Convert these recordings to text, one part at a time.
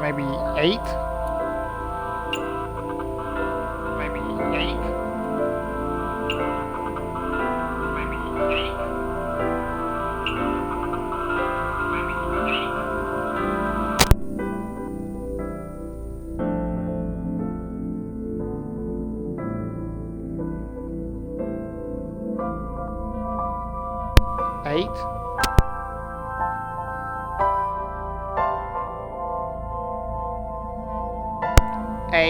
Maybe 8? Maybe 8? Maybe 8? Maybe 8? 8? 8?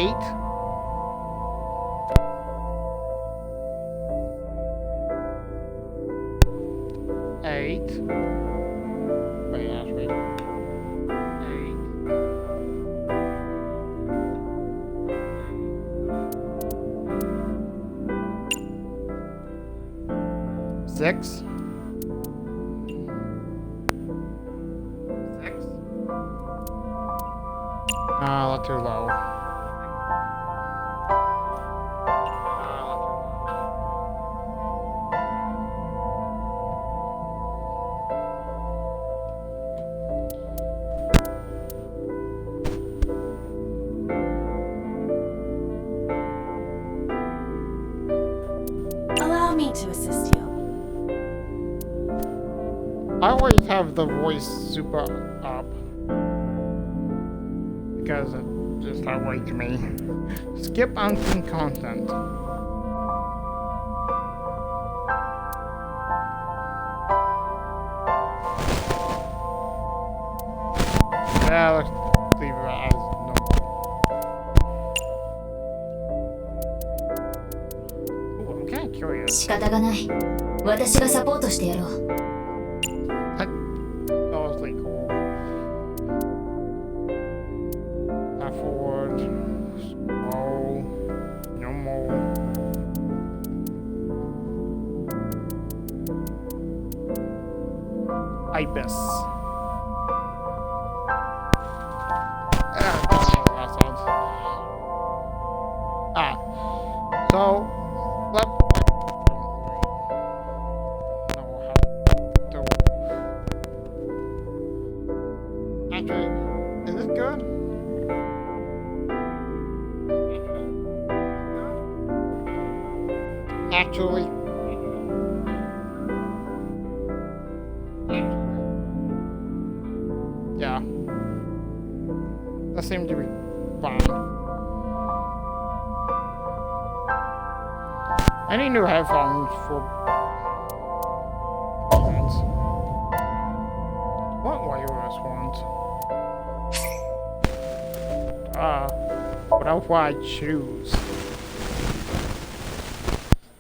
8? Wait, actually. 8. 6? 6? Ah, that's too low. Allow me to assist you. I always have the voice super up because it just outrages me. Skip unseen content. Yeah, let's leave it as normal. Ooh, I'm kind of curious. 仕方がない。私がサポートしてやろう。That was really cool. Not forward. Slow. Normal. Ibis. So, let actually, is this good? Actually, yeah, that seemed to be fine. I need new headphones for ones. What wireless ones? What else would I choose?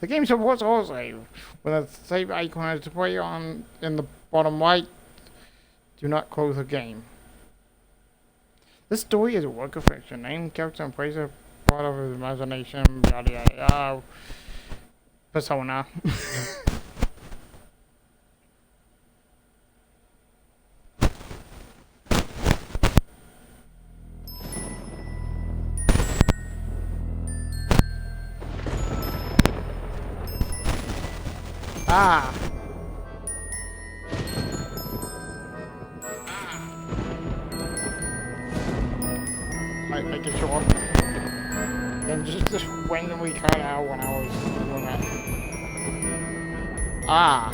The game supports autosave. When the save icon is displayed on in the bottom right, do not close the game. This story is a work of fiction. Name, character, and place are part of his imagination. Yada yada yada. Persona. Ah. Might make it short. Then just randomly cut out when I was doing that. Ah.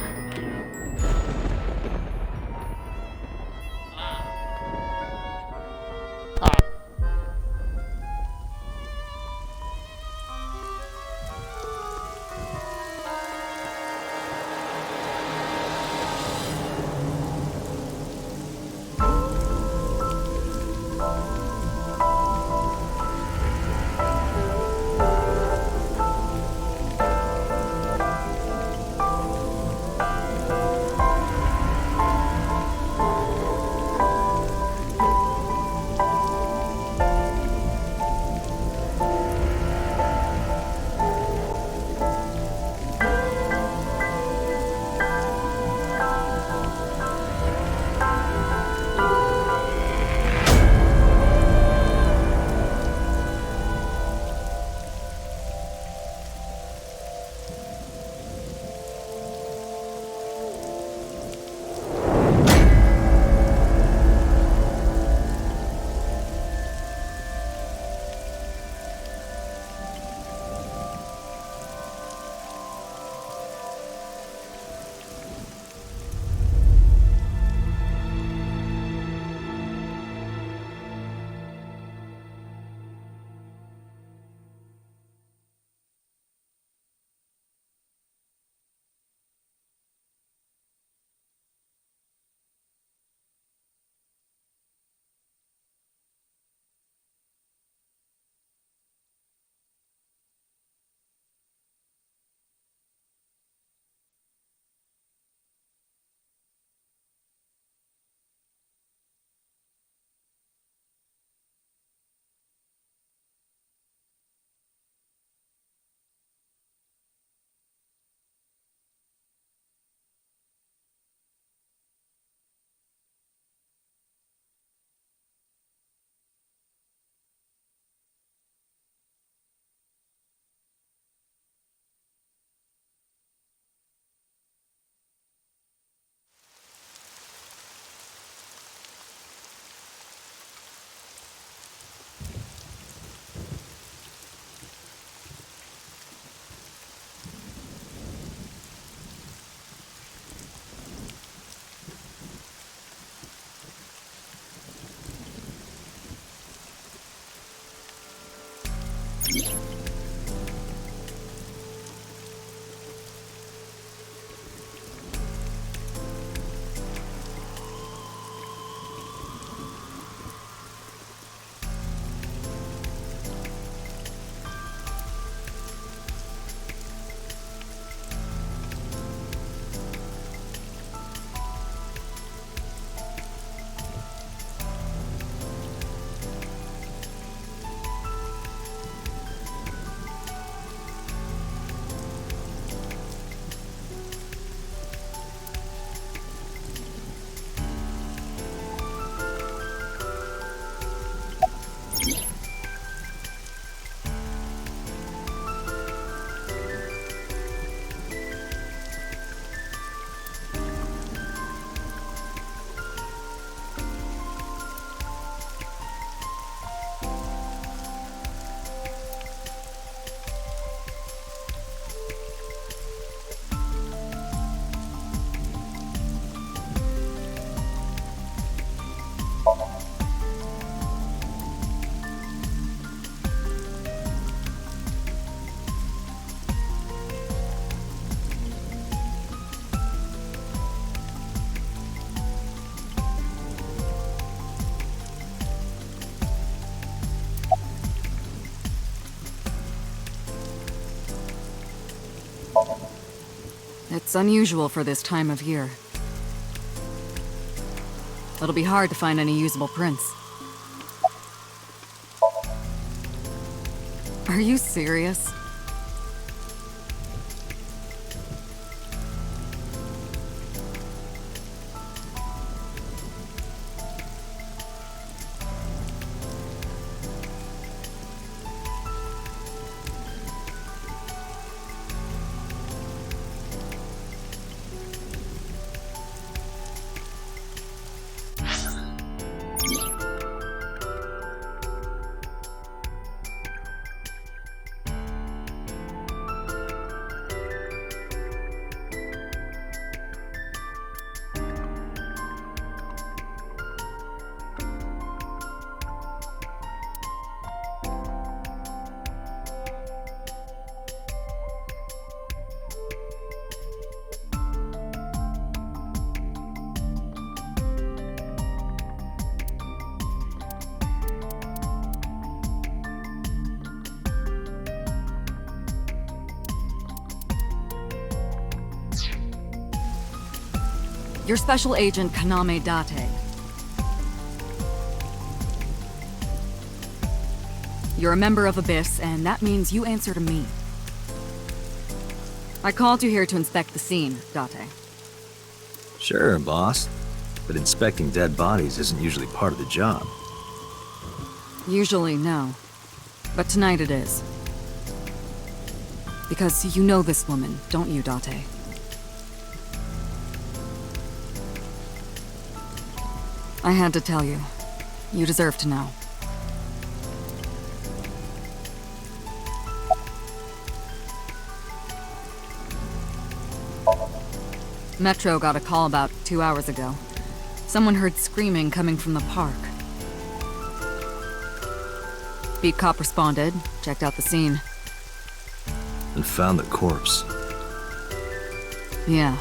It's unusual for this time of year. It'll be hard to find any usable prints. Are you serious? You're Special Agent Kaname Date. You're a member of Abyss, and that means you answer to me. I called you here to inspect the scene, Date. Sure, boss. But inspecting dead bodies isn't usually part of the job. Usually, no. But tonight it is. Because you know this woman, don't you, Date? I had to tell you. You deserve to know. Metro got a call about 2 hours ago. Someone heard screaming coming from the park. Beat cop responded, checked out the scene. And found the corpse. Yeah.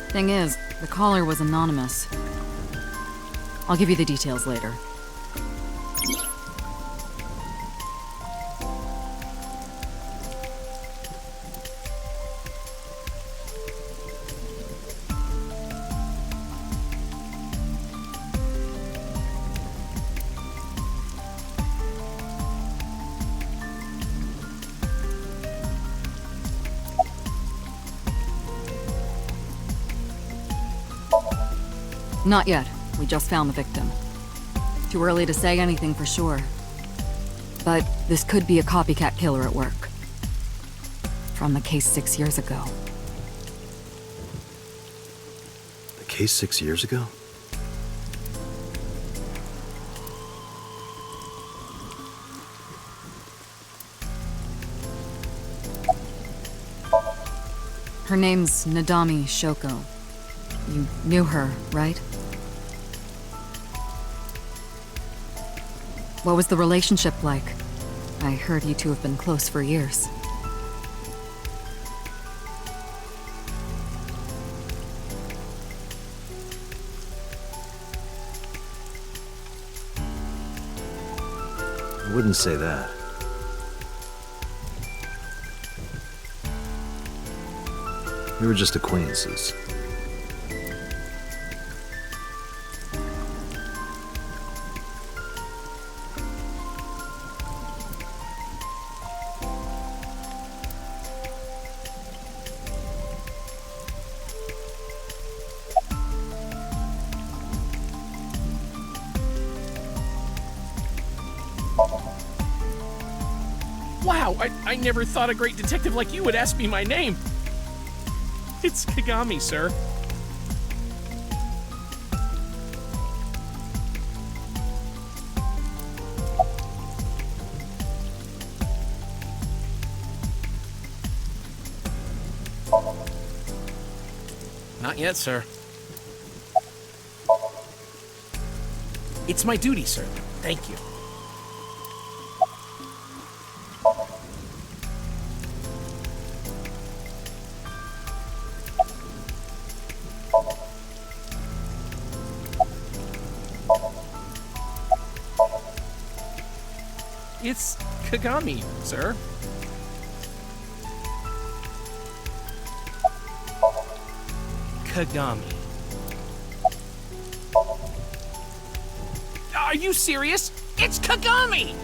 Thing is, the caller was anonymous. I'll give you the details later. Not yet. We just found the victim. Too early to say anything for sure. But this could be a copycat killer at work. From the case 6 years ago. The case 6 years ago? Her name's Nadami Shoko. You knew her, right? What was the relationship like? I heard you two have been close for years. I wouldn't say that. We were just acquaintances. Wow, I never thought a great detective like you would ask me my name. It's Kagami, sir. Not yet, sir. It's my duty, sir. Thank you. It's Kagami, sir. Kagami. Are you serious? It's Kagami!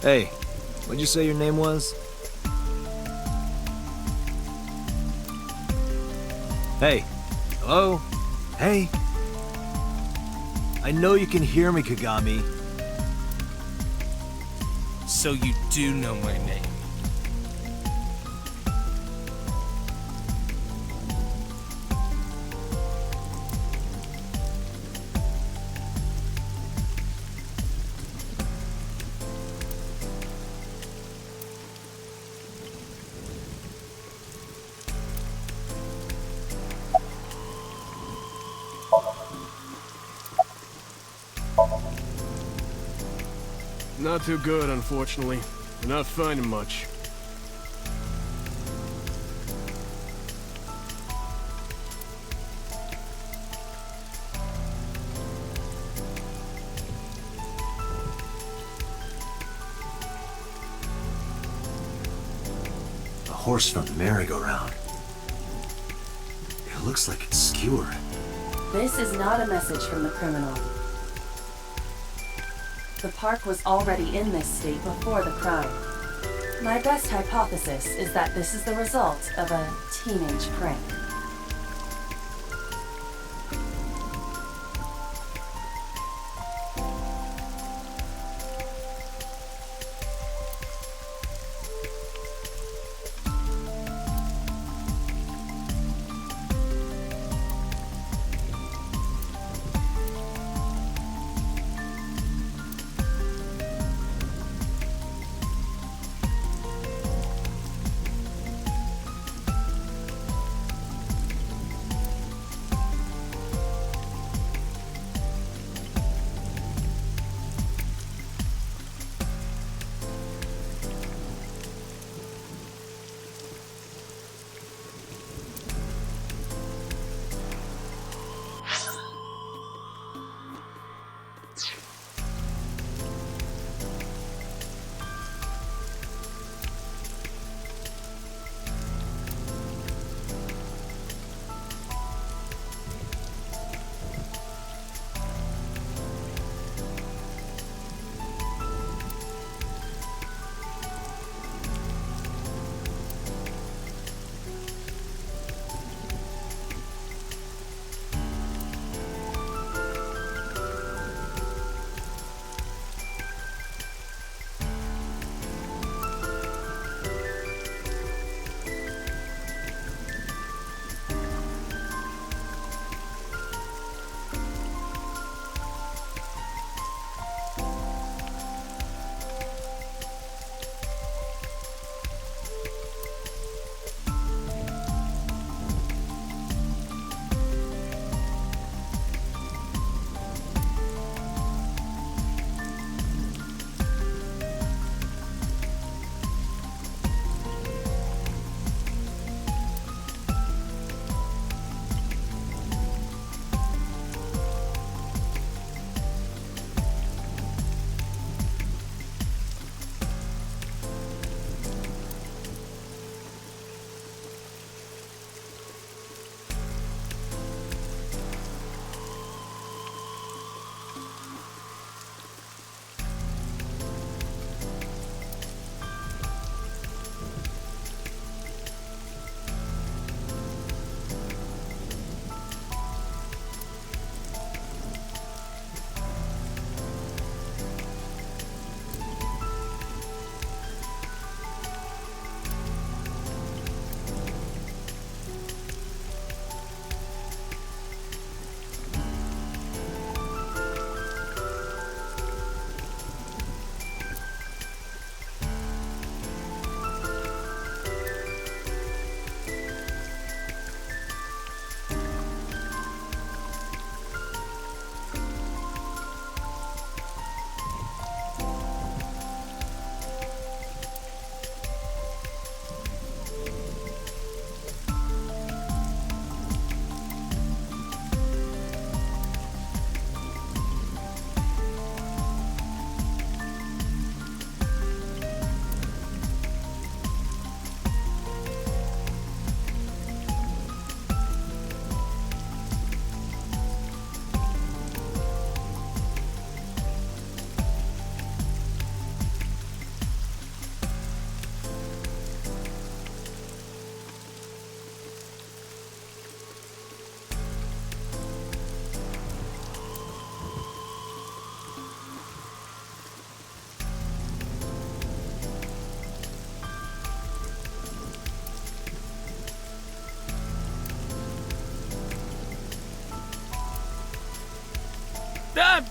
Hey, what'd you say your name was? Hey. Hello? Hey. I know you can hear me, Kagami. So you do know my name. Not too good, unfortunately. We're not finding much. A horse from the merry-go-round. It looks like it's skewered. This is not a message from the criminal. The park was already in this state before the crime. My best hypothesis is that this is the result of a teenage prank.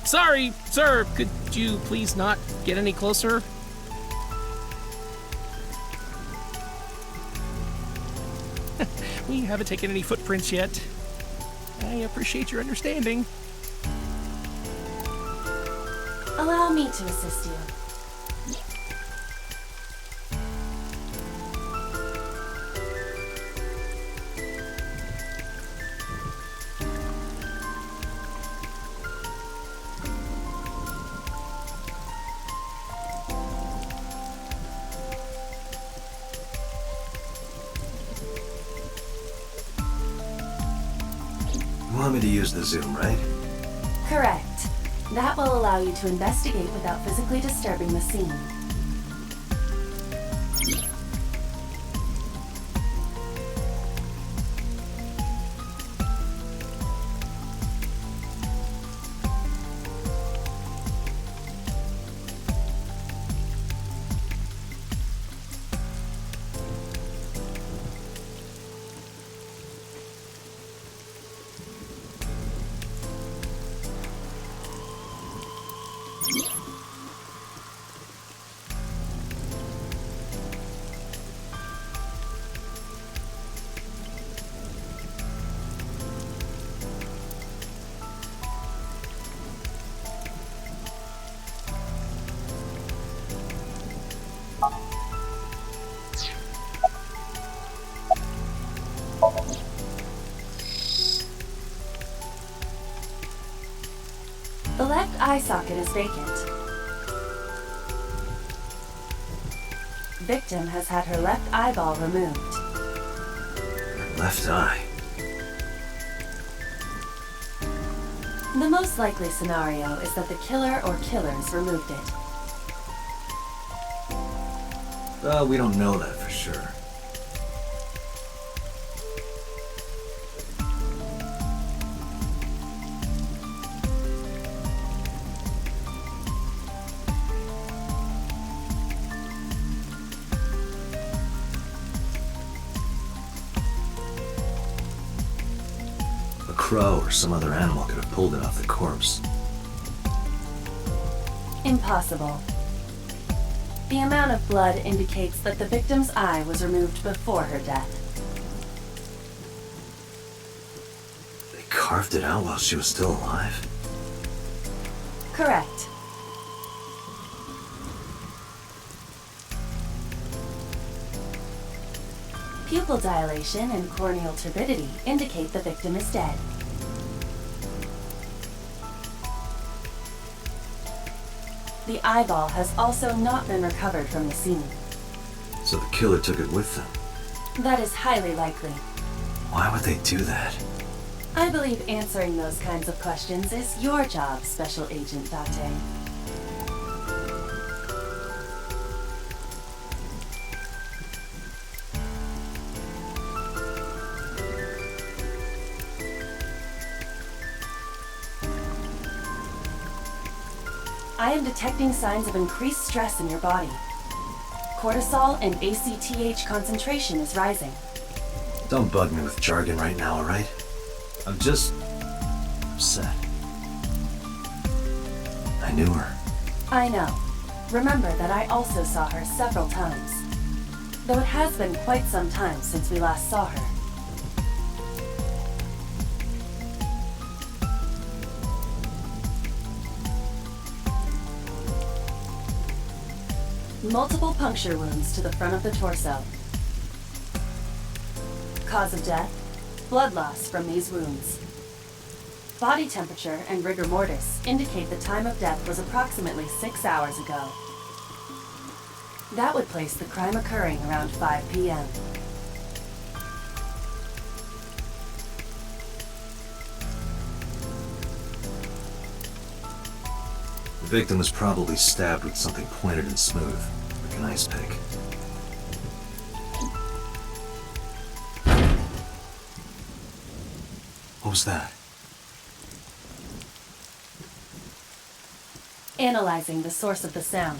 Sorry, sir. Could you please not get any closer? We haven't taken any footprints yet. I appreciate your understanding. Allow me to assist you. You want me to use the zoom, right? Correct. That will allow you to investigate without physically disturbing the scene. The left eye socket is vacant. Victim has had her left eyeball removed. Left eye. The most likely scenario is that the killer or killers removed it. Well, we don't know that for sure. A crow or some other animal could have pulled it off the corpse. Impossible. The amount of blood indicates that the victim's eye was removed before her death. They carved it out while she was still alive? Correct. Pupil dilation and corneal turbidity indicate the victim is dead. The eyeball has also not been recovered from the scene. So the killer took it with them. That is highly likely. Why would they do that? I believe answering those kinds of questions is your job, Special Agent Date. I am detecting signs of increased stress in your body. Cortisol and ACTH concentration is rising. Don't bug me with jargon right now, alright? I'm just upset. I knew her. I know. Remember that I also saw her several times. Though it has been quite some time since we last saw her. Multiple puncture wounds to the front of the torso. Cause of death, blood loss from these wounds. Body temperature and rigor mortis indicate the time of death was approximately 6 hours ago. That would place the crime occurring around 5 p.m. The victim was probably stabbed with something pointed and smooth, like an ice pick. What was that? Analyzing the source of the sound.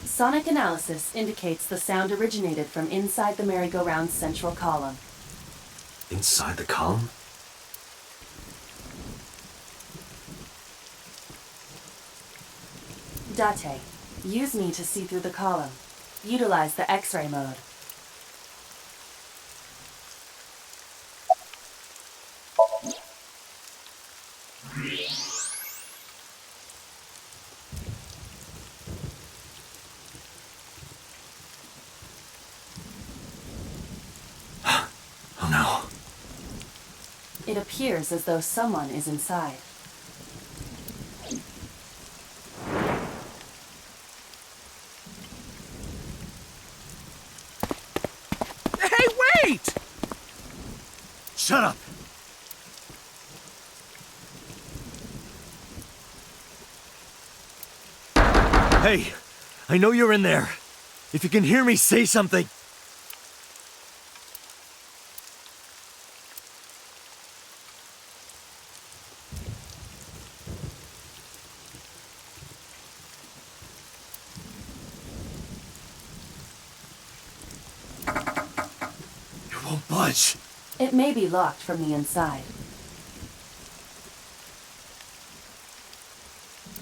Sonic analysis indicates the sound originated from inside the merry-go-round's central column. Inside the column? Date, use me to see through the column. Utilize the X-ray mode. Oh no. It appears as though someone is inside. Hey, wait! Shut up! Hey, I know you're in there. If you can hear me, say something. You won't budge. It may be locked from the inside.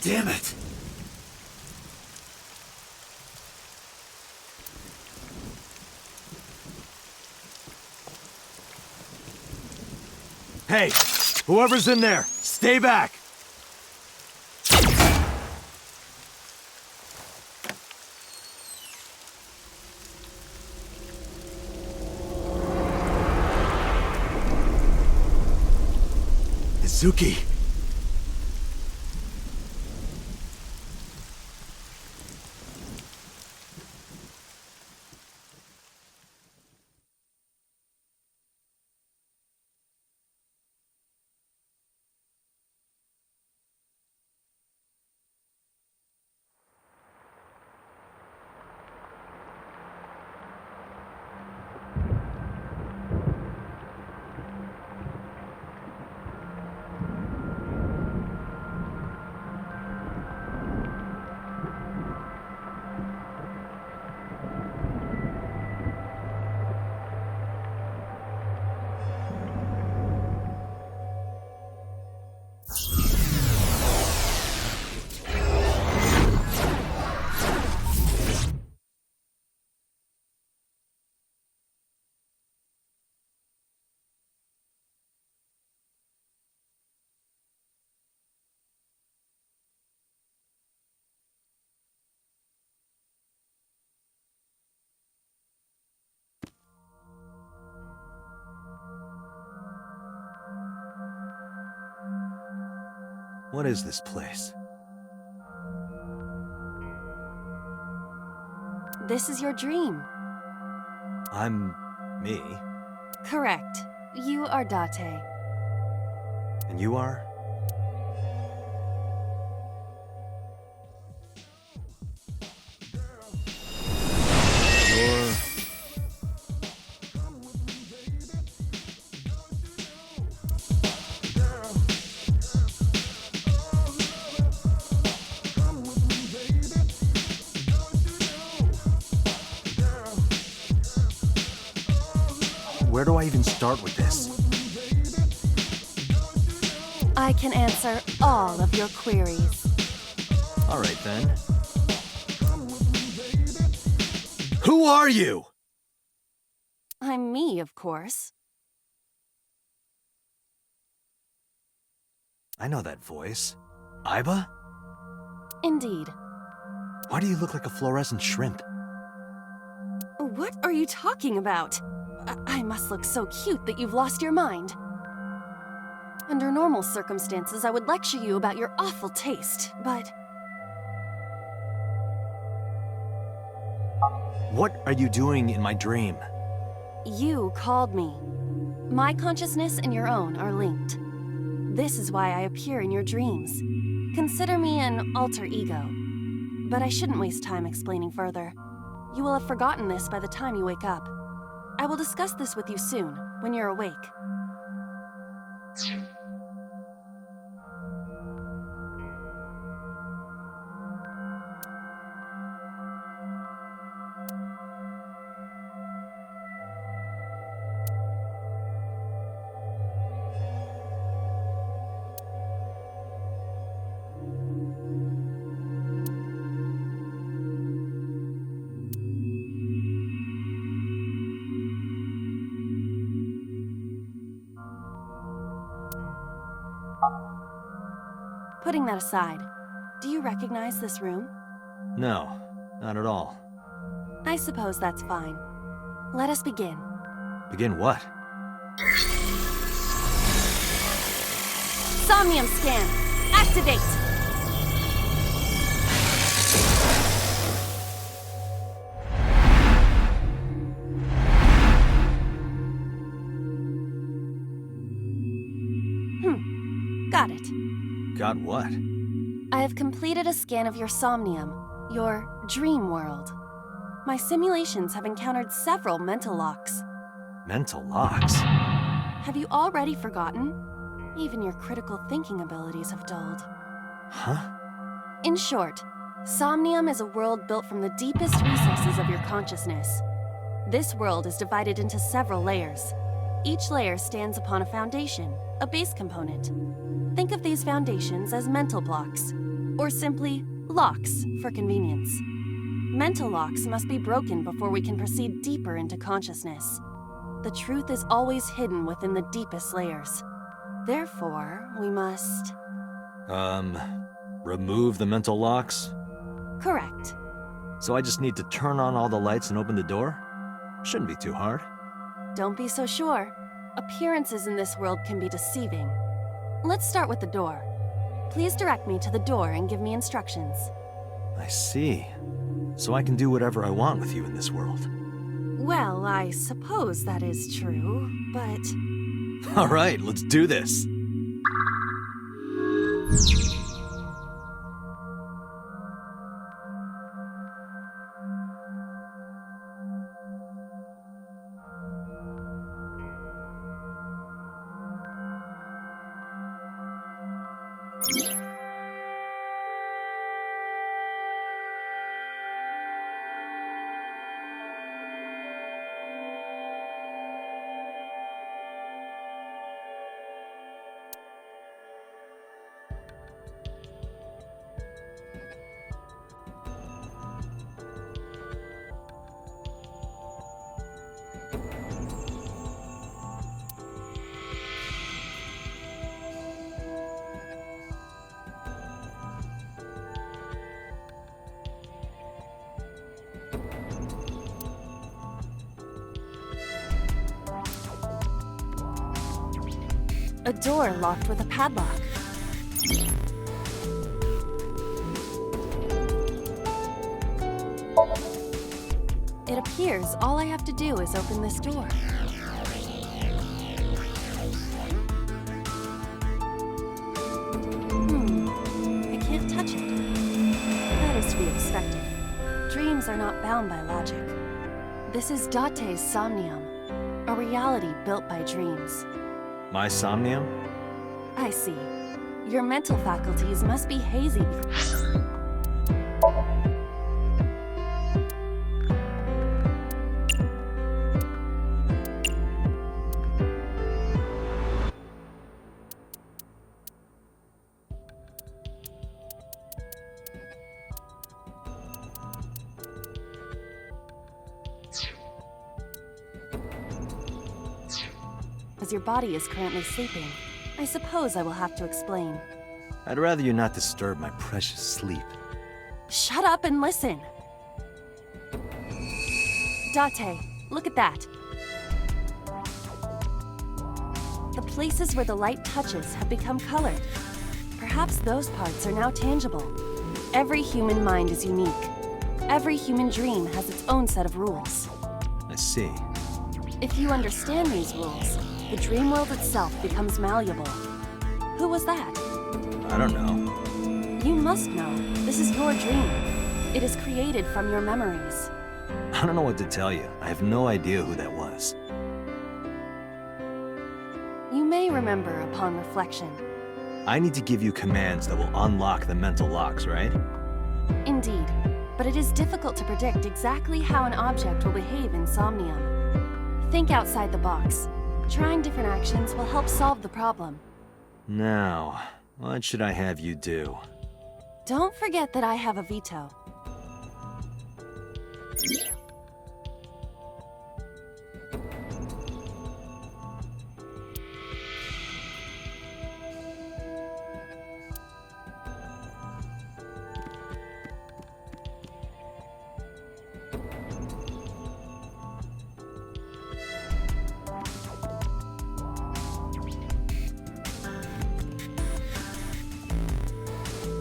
Damn it. Hey, whoever's in there, stay back! Izuki! What is this place? This is your dream. I'm... me? Correct. You are Date. And you are? You're... Where do I even start with this? I can answer all of your queries. All right, then. Who are you? I'm me, of course. I know that voice. Aiba? Indeed. Why do you look like a fluorescent shrimp? What are you talking about? I must look so cute that you've lost your mind. Under normal circumstances, I would lecture you about your awful taste, but... What are you doing in my dream? You called me. My consciousness and your own are linked. This is why I appear in your dreams. Consider me an alter ego. But I shouldn't waste time explaining further. You will have forgotten this by the time you wake up. I will discuss this with you soon, when you're awake. Putting that aside, do you recognize this room? No, not at all. I suppose that's fine. Let us begin. Begin what? Somnium scan! Activate! Got it. Got what? I have completed a scan of your Somnium, your dream world. My simulations have encountered several mental locks. Mental locks? Have you already forgotten? Even your critical thinking abilities have dulled. Huh? In short, Somnium is a world built from the deepest recesses of your consciousness. This world is divided into several layers. Each layer stands upon a foundation, a base component. Think of these foundations as mental blocks, or simply locks for convenience. Mental locks must be broken before we can proceed deeper into consciousness. The truth is always hidden within the deepest layers. Therefore, we must... remove the mental locks? Correct. So I just need to turn on all the lights and open the door? Shouldn't be too hard. Don't be so sure. Appearances in this world can be deceiving. Let's start with the door. Please direct me to the door and give me instructions. I see. So I can do whatever I want with you in this world. Well, I suppose that is true, but... Alright, let's do this. A door locked with a padlock. It appears all I have to do is open this door. I can't touch it. That is to be expected. Dreams are not bound by logic. This is Date's Somnium, a reality built by dreams. My Somnium? I see. Your mental faculties must be hazy. As your body is currently sleeping, I suppose I will have to explain. I'd rather you not disturb my precious sleep. Shut up and listen! Date, look at that. The places where the light touches have become colored. Perhaps those parts are now tangible. Every human mind is unique. Every human dream has its own set of rules. I see. If you understand these rules, the dream world itself becomes malleable. Who was that? I don't know. You must know. This is your dream. It is created from your memories. I don't know what to tell you. I have no idea who that was. You may remember upon reflection. I need to give you commands that will unlock the mental locks, right? Indeed, but it is difficult to predict exactly how an object will behave in Somnium. Think outside the box. Trying different actions will help solve the problem. Now, what should I have you do? Don't forget that I have a veto.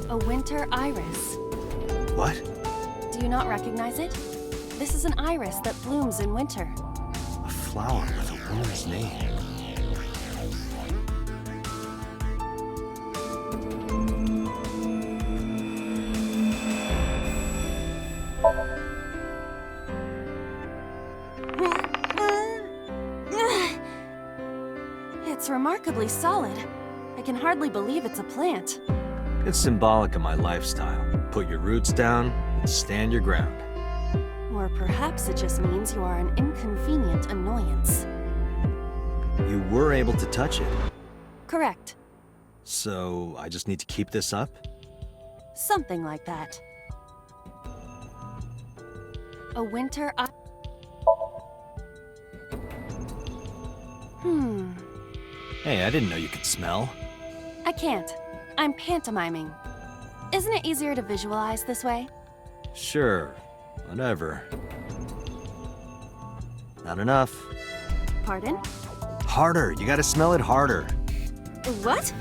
A winter iris. What? Do you not recognize it? This is an iris that blooms in winter. A flower with a woman's name. It's remarkably solid. I can hardly believe it's a plant. It's symbolic of my lifestyle. Put your roots down and stand your ground. Or perhaps it just means you are an inconvenient annoyance. You were able to touch it, Correct. so I just need to keep this up? Something like that. A winter Hey, I didn't know you could smell. I can't. I'm pantomiming. Isn't it easier to visualize this way? Sure, whatever. Not enough. Pardon? Harder, you gotta smell it harder. What?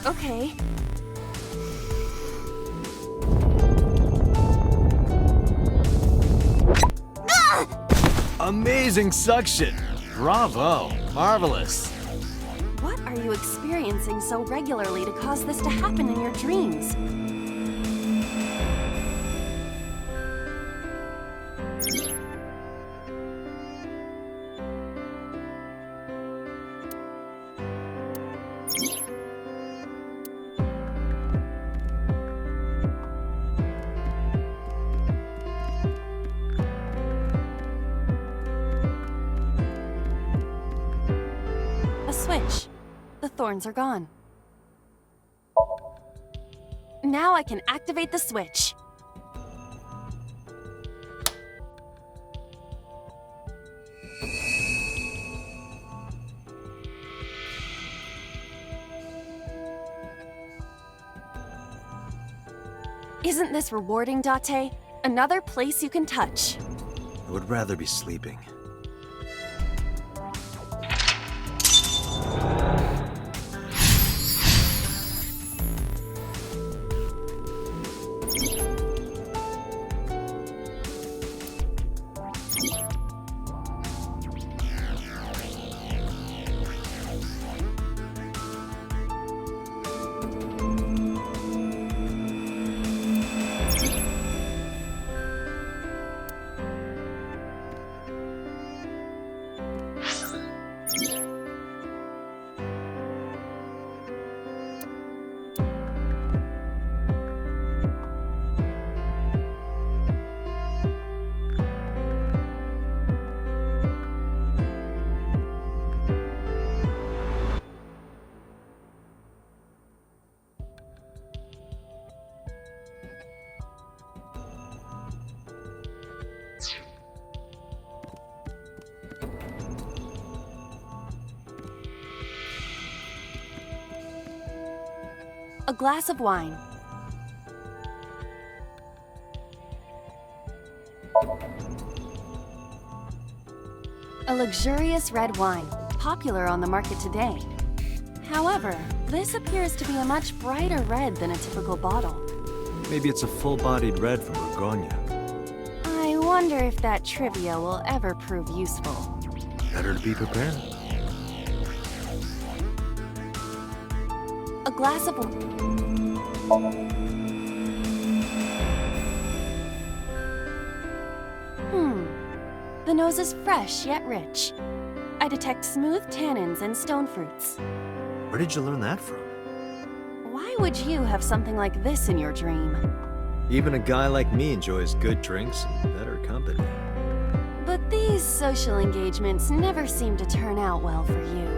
Okay. Amazing suction! Bravo! Marvelous! What are you experiencing so regularly to cause this to happen in your dreams? A switch. The thorns are gone. Now I can activate the switch. Isn't this rewarding, Date? Another place you can touch. I would rather be sleeping. A glass of wine. A luxurious red wine, popular on the market today. However, this appears to be a much brighter red than a typical bottle. Maybe it's a full-bodied red from Bourgogne. I wonder if that trivia will ever prove useful. Better to be prepared. A glass of The nose is fresh yet rich. I detect smooth tannins and stone fruits. Where did you learn that from? Why would you have something like this in your dream? Even a guy like me enjoys good drinks and better company. But these social engagements never seem to turn out well for you.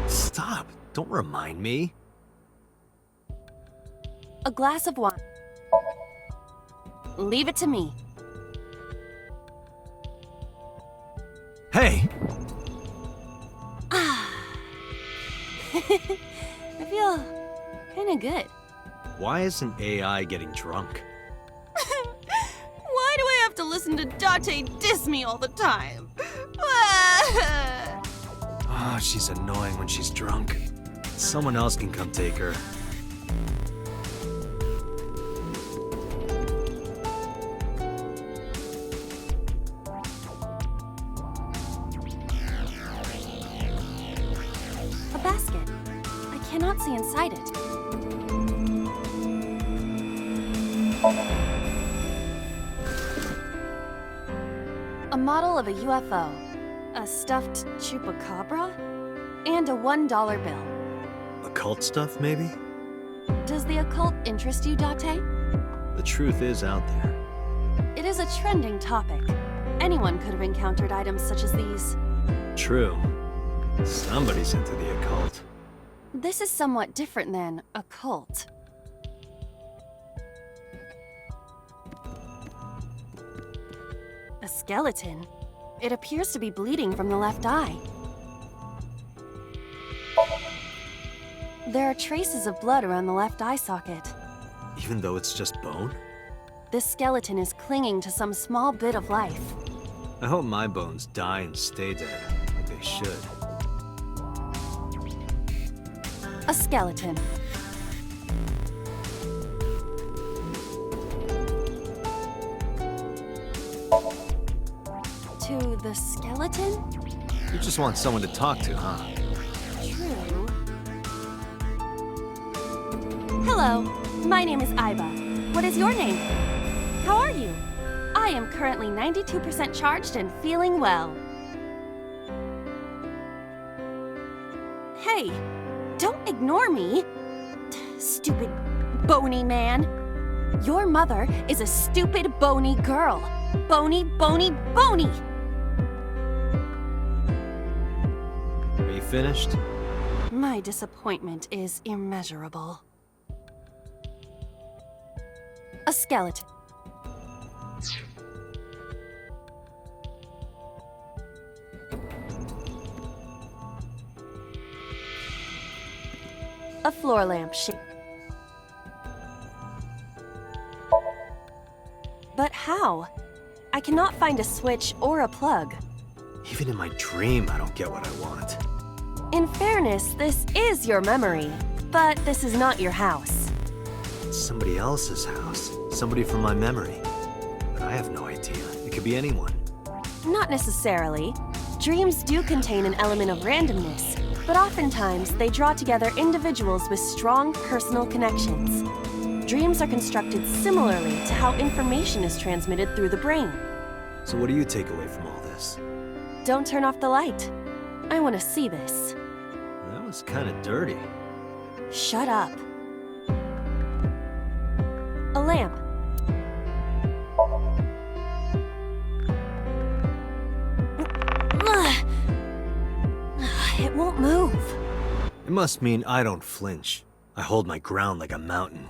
Stop! Don't remind me. A glass of wine. Leave it to me. Hey! I feel kinda good. Why isn't AI getting drunk? Why do I have to listen to Date diss me all the time? Oh, she's annoying when she's drunk. Someone else can come take her. cannot see inside it. A model of a UFO, a stuffed chupacabra, and a $1 bill. Occult stuff, maybe? Does the occult interest you, Date? The truth is out there. It is a trending topic. Anyone could have encountered items such as these. True. Somebody's into the occult. This is somewhat different than a cult. A skeleton. It appears to be bleeding from the left eye. There are traces of blood around the left eye socket. Even though it's just bone? This skeleton is clinging to some small bit of life. I hope my bones die and stay dead, like they should. A skeleton. To the skeleton? You just want someone to talk to, huh? True. Hello, my name is Aiba. What is your name? How are you? I am currently 92% charged and feeling well. Hey, don't ignore me. Stupid, bony man. Your mother is a stupid, bony girl. Bony, bony, bony! Are you finished? My disappointment is immeasurable. A skeleton. A floor lamp shape. But how? I cannot find a switch or a plug. Even in my dream, I don't get what I want. In fairness, this is your memory, but this is not your house. It's somebody else's house. Somebody from my memory. But I have no idea. It could be anyone. Not necessarily. Dreams do contain an element of randomness, but oftentimes they draw together individuals with strong personal connections. Dreams are constructed similarly to how information is transmitted through the brain. So what do you take away from all this? Don't turn off the light. I want to see this. That was kind of dirty. Shut up. A lamp. Ugh. It won't move. It must mean I don't flinch. I hold my ground like a mountain.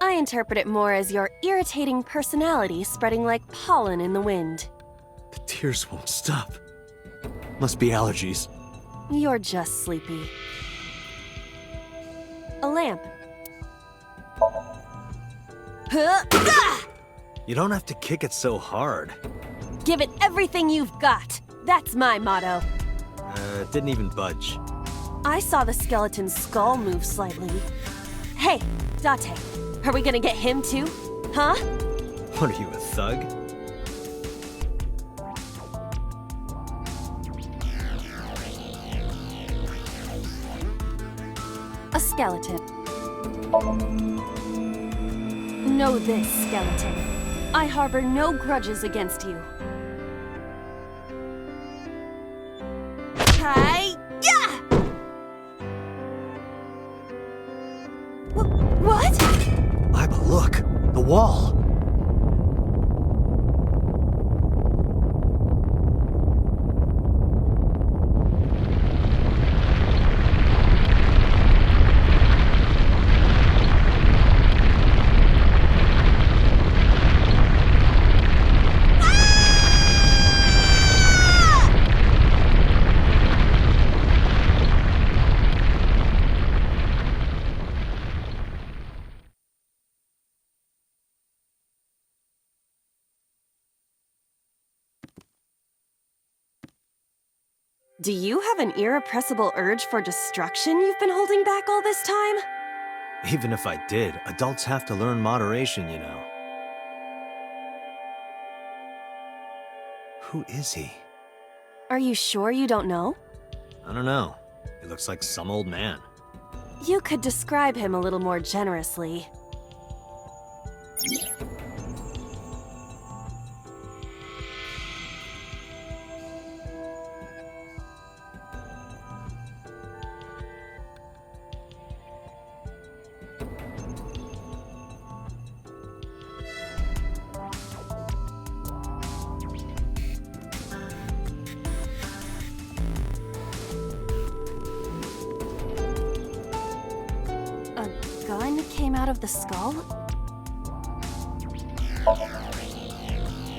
I interpret it more as your irritating personality spreading like pollen in the wind. The tears won't stop. Must be allergies. You're just sleepy. A lamp. You don't have to kick it so hard. Give it everything you've got. That's my motto. It didn't even budge. I saw the skeleton's skull move slightly. Hey, Date, are we gonna get him too? Huh? What are you, a thug? A skeleton. Know this, skeleton. I harbor no grudges against you. Hi-ya! What? Aiba, look! The wall! Do you have an irrepressible urge for destruction you've been holding back all this time? Even if I did, adults have to learn moderation, you know. Who is he? Are you sure you don't know? I don't know. He looks like some old man. You could describe him a little more generously. A gun came out of the skull?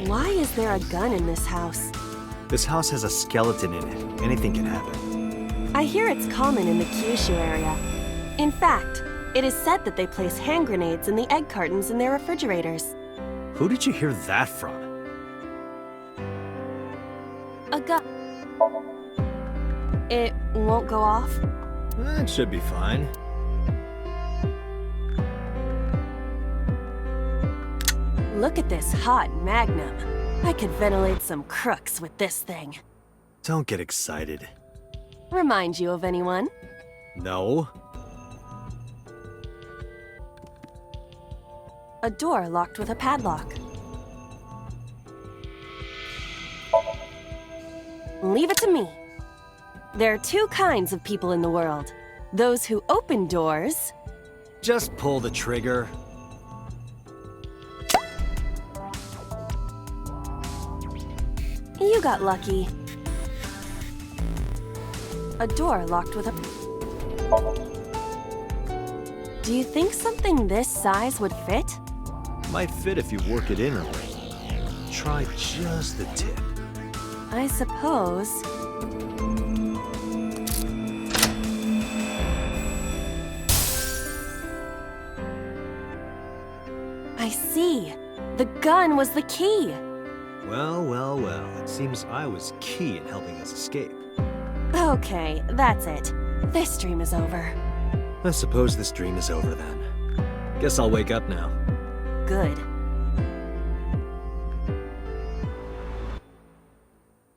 Why is there a gun in this house? This house has a skeleton in it. Anything can happen. I hear it's common in the Kyushu area. In fact, it is said that they place hand grenades in the egg cartons in their refrigerators. Who did you hear that from? A gun. It won't go off? It should be fine. Look at this hot magnum. I could ventilate some crooks with this thing. Don't get excited. Remind you of anyone? No. A door locked with a padlock. Leave it to me. There are two kinds of people in the world. Those who open doors. Just pull the trigger. You got lucky. A door locked with a... Do you think something this size would fit? Might fit if you work it in a little. Try just the tip. I suppose. I see. The gun was the key. Well, well, well. It seems I was key in helping us escape. Okay, that's it. This dream is over. I suppose this dream is over then. Guess I'll wake up now. Good.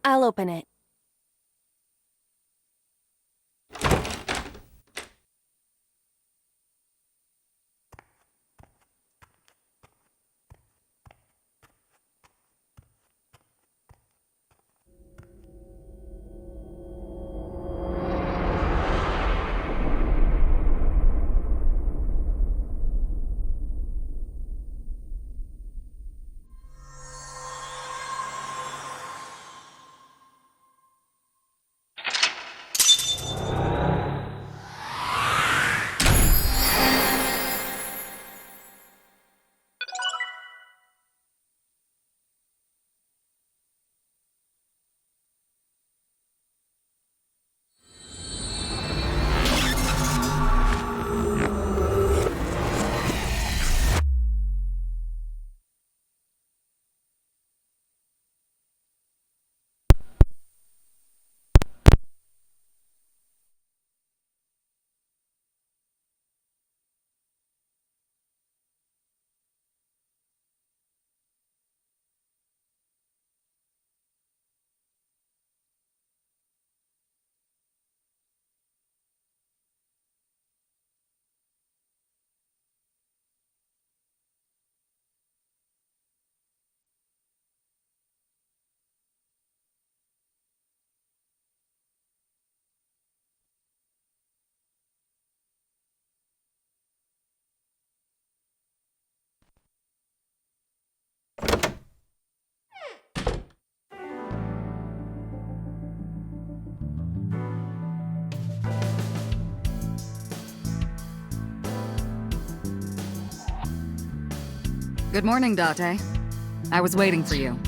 I'll open it. Good morning, Date. I was waiting for you.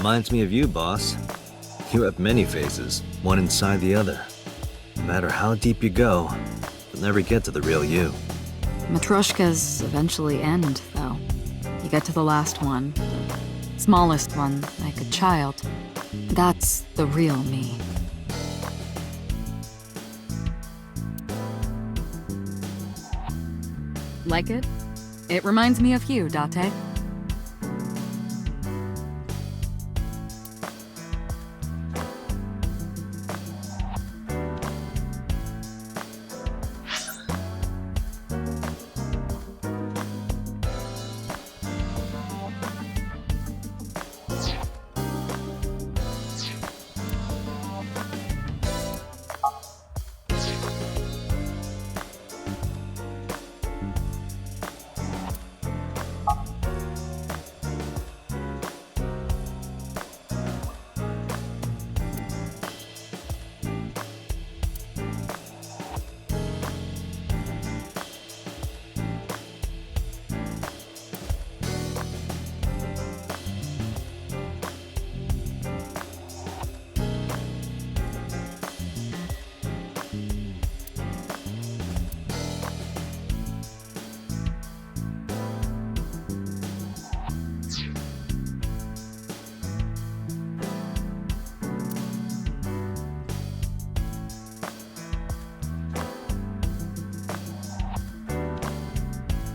Reminds me of you, boss. You have many faces, one inside the other. No matter how deep you go, you'll never get to the real you. Matryoshkas eventually end, though. You get to the last one, the smallest one, like a child. That's the real me. Like it? It reminds me of you, Date.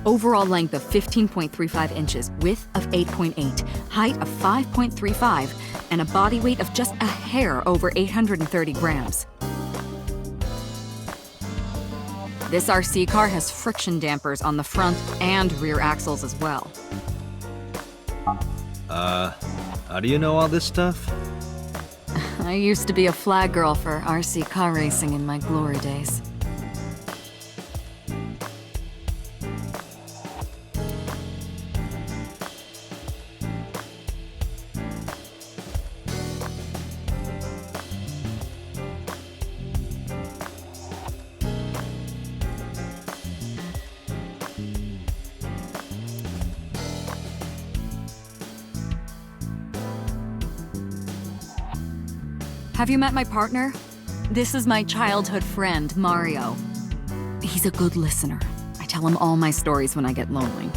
Overall length of 15.35 inches, width of 8.8, height of 5.35, and a body weight of just a hair over 830 grams. This RC car has friction dampers on the front and rear axles as well. How do you know all this stuff? I used to be a flag girl for RC car racing in my glory days. Have you met my partner? This is my childhood friend, Mario. He's a good listener. I tell him all my stories when I get lonely.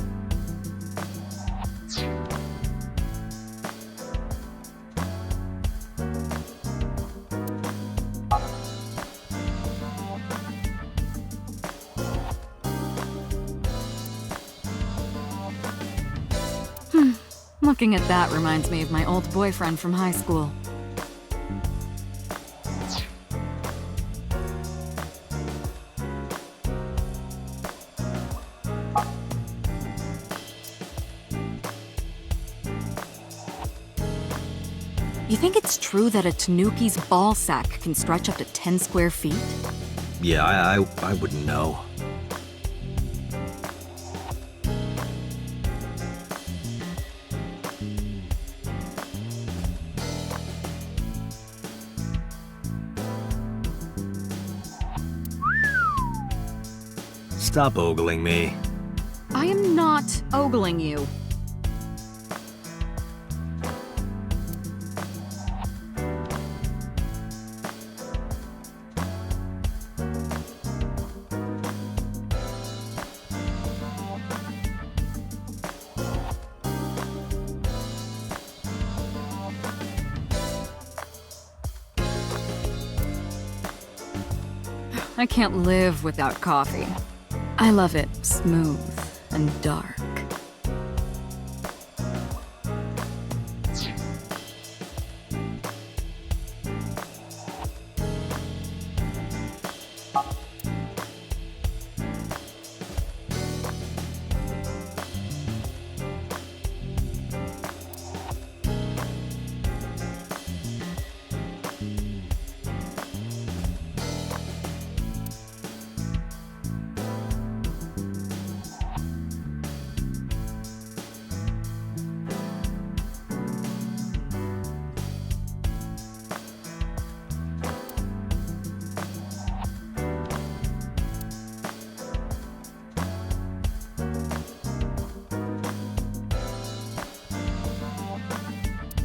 Looking at that reminds me of my old boyfriend from high school. You think it's true that a tanuki's ball sack can stretch up to 10 square feet? Yeah, I wouldn't know. Stop ogling me. I am not ogling you. I can't live without coffee. I love it smooth and dark.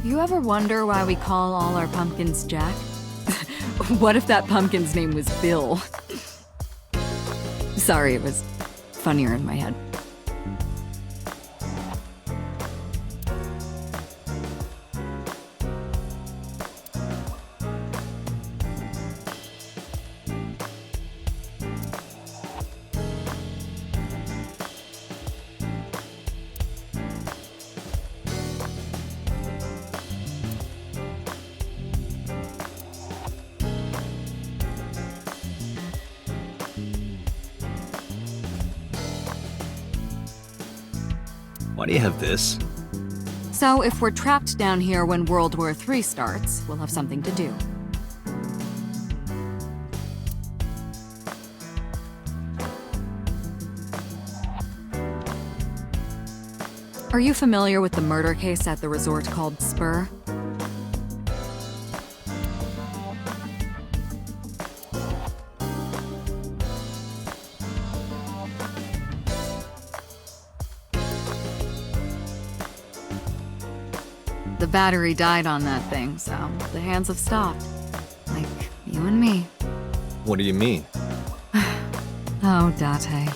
You ever wonder why we call all our pumpkins Jack? What if that pumpkin's name was Bill? Sorry, it was funnier in my head. Why do you have this? So if we're trapped down here when World War III starts, we'll have something to do. Are you familiar with the murder case at the resort called Spur? The battery died on that thing, so the hands have stopped. Like you and me. What do you mean? Oh, Date.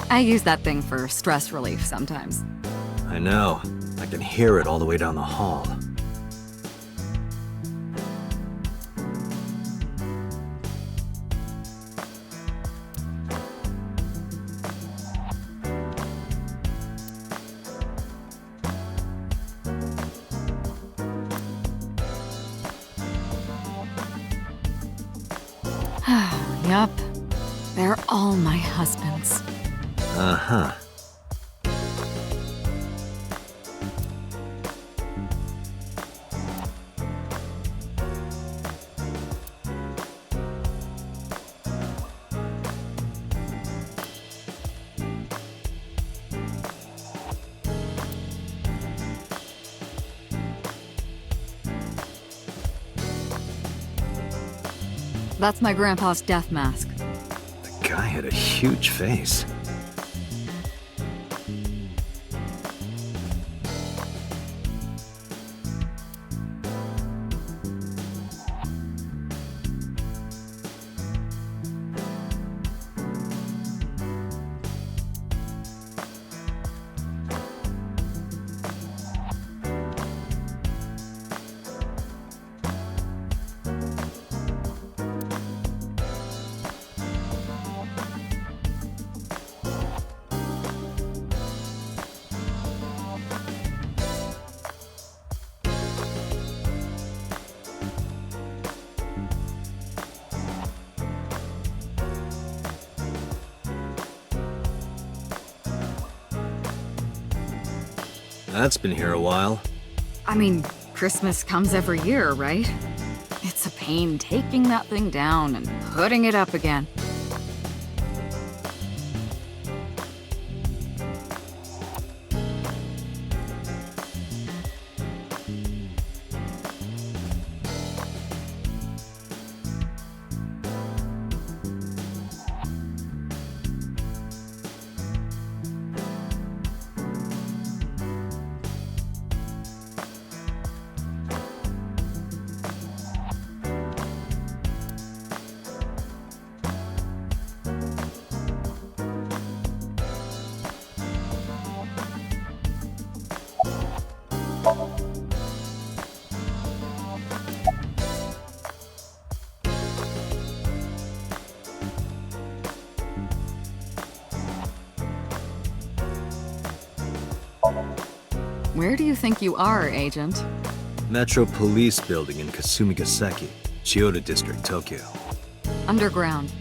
I use that thing for stress relief sometimes. I know. I can hear it all the way down the hall. Yup. They're all my husbands. Uh-huh. That's my grandpa's death mask. The guy had a huge face. That's been here a while. I mean, Christmas comes every year, right? It's a pain taking that thing down and putting it up again. Where do you think you are, Agent? Metro Police Building in Kasumigaseki, Chiyoda District, Tokyo. Underground.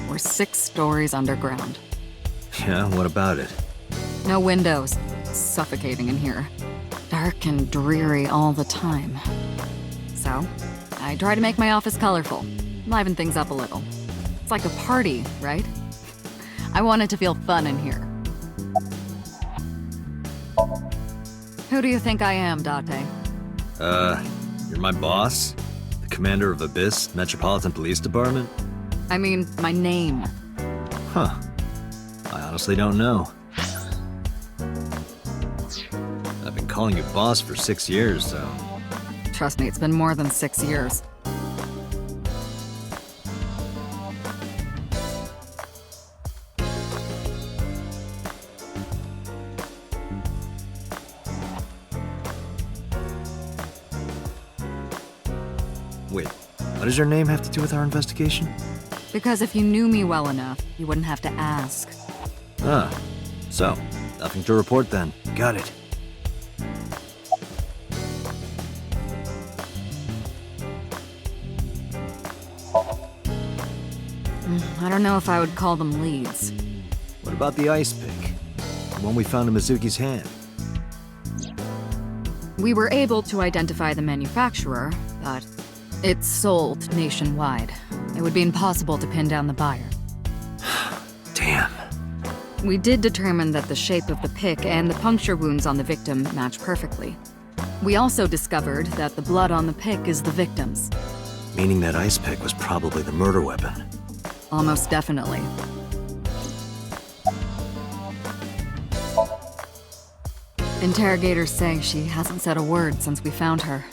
We're 6 stories underground. Yeah, what about it? No windows. It's suffocating in here. Dark and dreary all the time. So, I try to make my office colorful, liven things up a little. It's like a party, right? I want it to feel fun in here. Who do you think I am, Date? You're my boss? The commander of Abyss Metropolitan Police Department? I mean, my name. Huh. I honestly don't know. I've been calling you boss for 6 years, so... Trust me, it's been more than 6 years. Wait, what does your name have to do with our investigation? Because if you knew me well enough, you wouldn't have to ask. Ah, so, nothing to report then. Got it. I don't know if I would call them leads. What about the ice pick? The one we found in Mizuki's hand? We were able to identify the manufacturer, but it's sold nationwide. It would be impossible to pin down the buyer. Damn. We did determine that the shape of the pick and the puncture wounds on the victim match perfectly. We also discovered that the blood on the pick is the victim's. Meaning that ice pick was probably the murder weapon. Almost definitely. Interrogators say she hasn't said a word since we found her.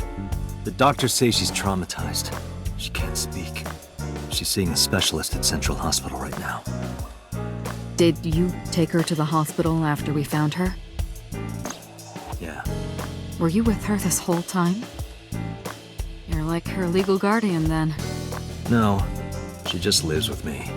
The doctors say she's traumatized. She can't speak. She's seeing a specialist at Central Hospital right now. Did you take her to the hospital after we found her? Yeah. Were you with her this whole time? You're like her legal guardian then. No, she just lives with me.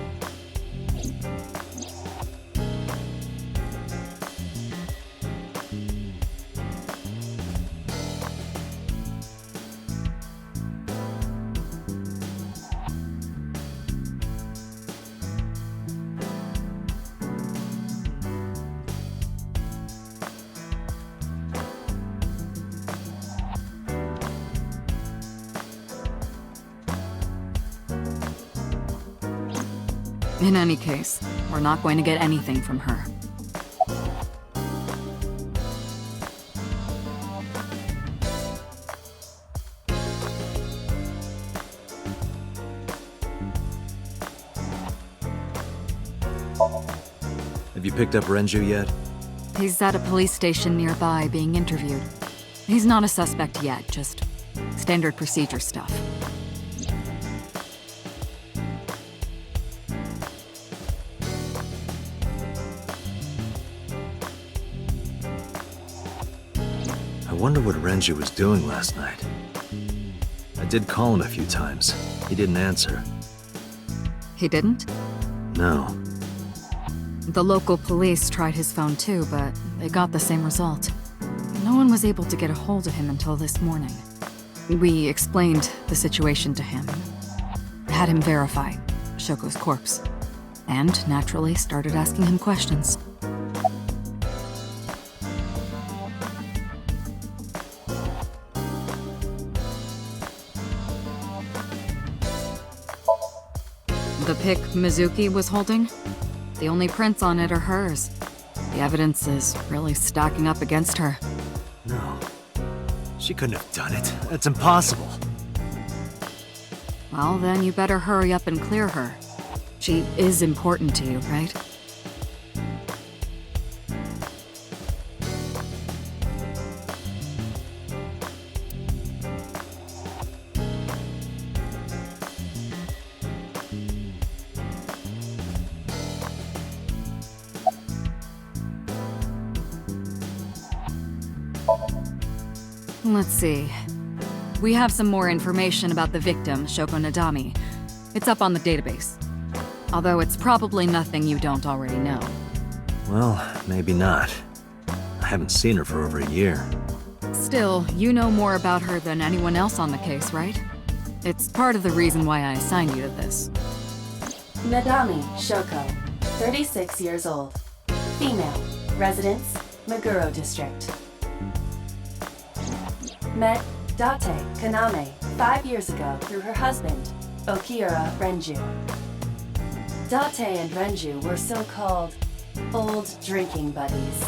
In any case, we're not going to get anything from her. Have you picked up Renju yet? He's at a police station nearby being interviewed. He's not a suspect yet, just standard procedure stuff. I wonder what Renju was doing last night. I did call him a few times. He didn't answer. He didn't? No. The local police tried his phone too, but they got the same result. No one was able to get a hold of him until this morning. We explained the situation to him, had him verify Shoko's corpse, and naturally started asking him questions. The pick Mizuki was holding? The only prints on it are hers. The evidence is really stacking up against her. No. She couldn't have done it. That's impossible. Well, then you better hurry up and clear her. She is important to you, right? Let's see. We have some more information about the victim, Shoko Nadami. It's up on the database. Although it's probably nothing you don't already know. Well, maybe not. I haven't seen her for over a year. Still, you know more about her than anyone else on the case, right? It's part of the reason why I assigned you to this. Nadami Shoko, 36 years old. Female. Residence, Meguro District. Met Date Kaname 5 years ago through her husband, Okira Renju. Date and Renju were so-called old drinking buddies.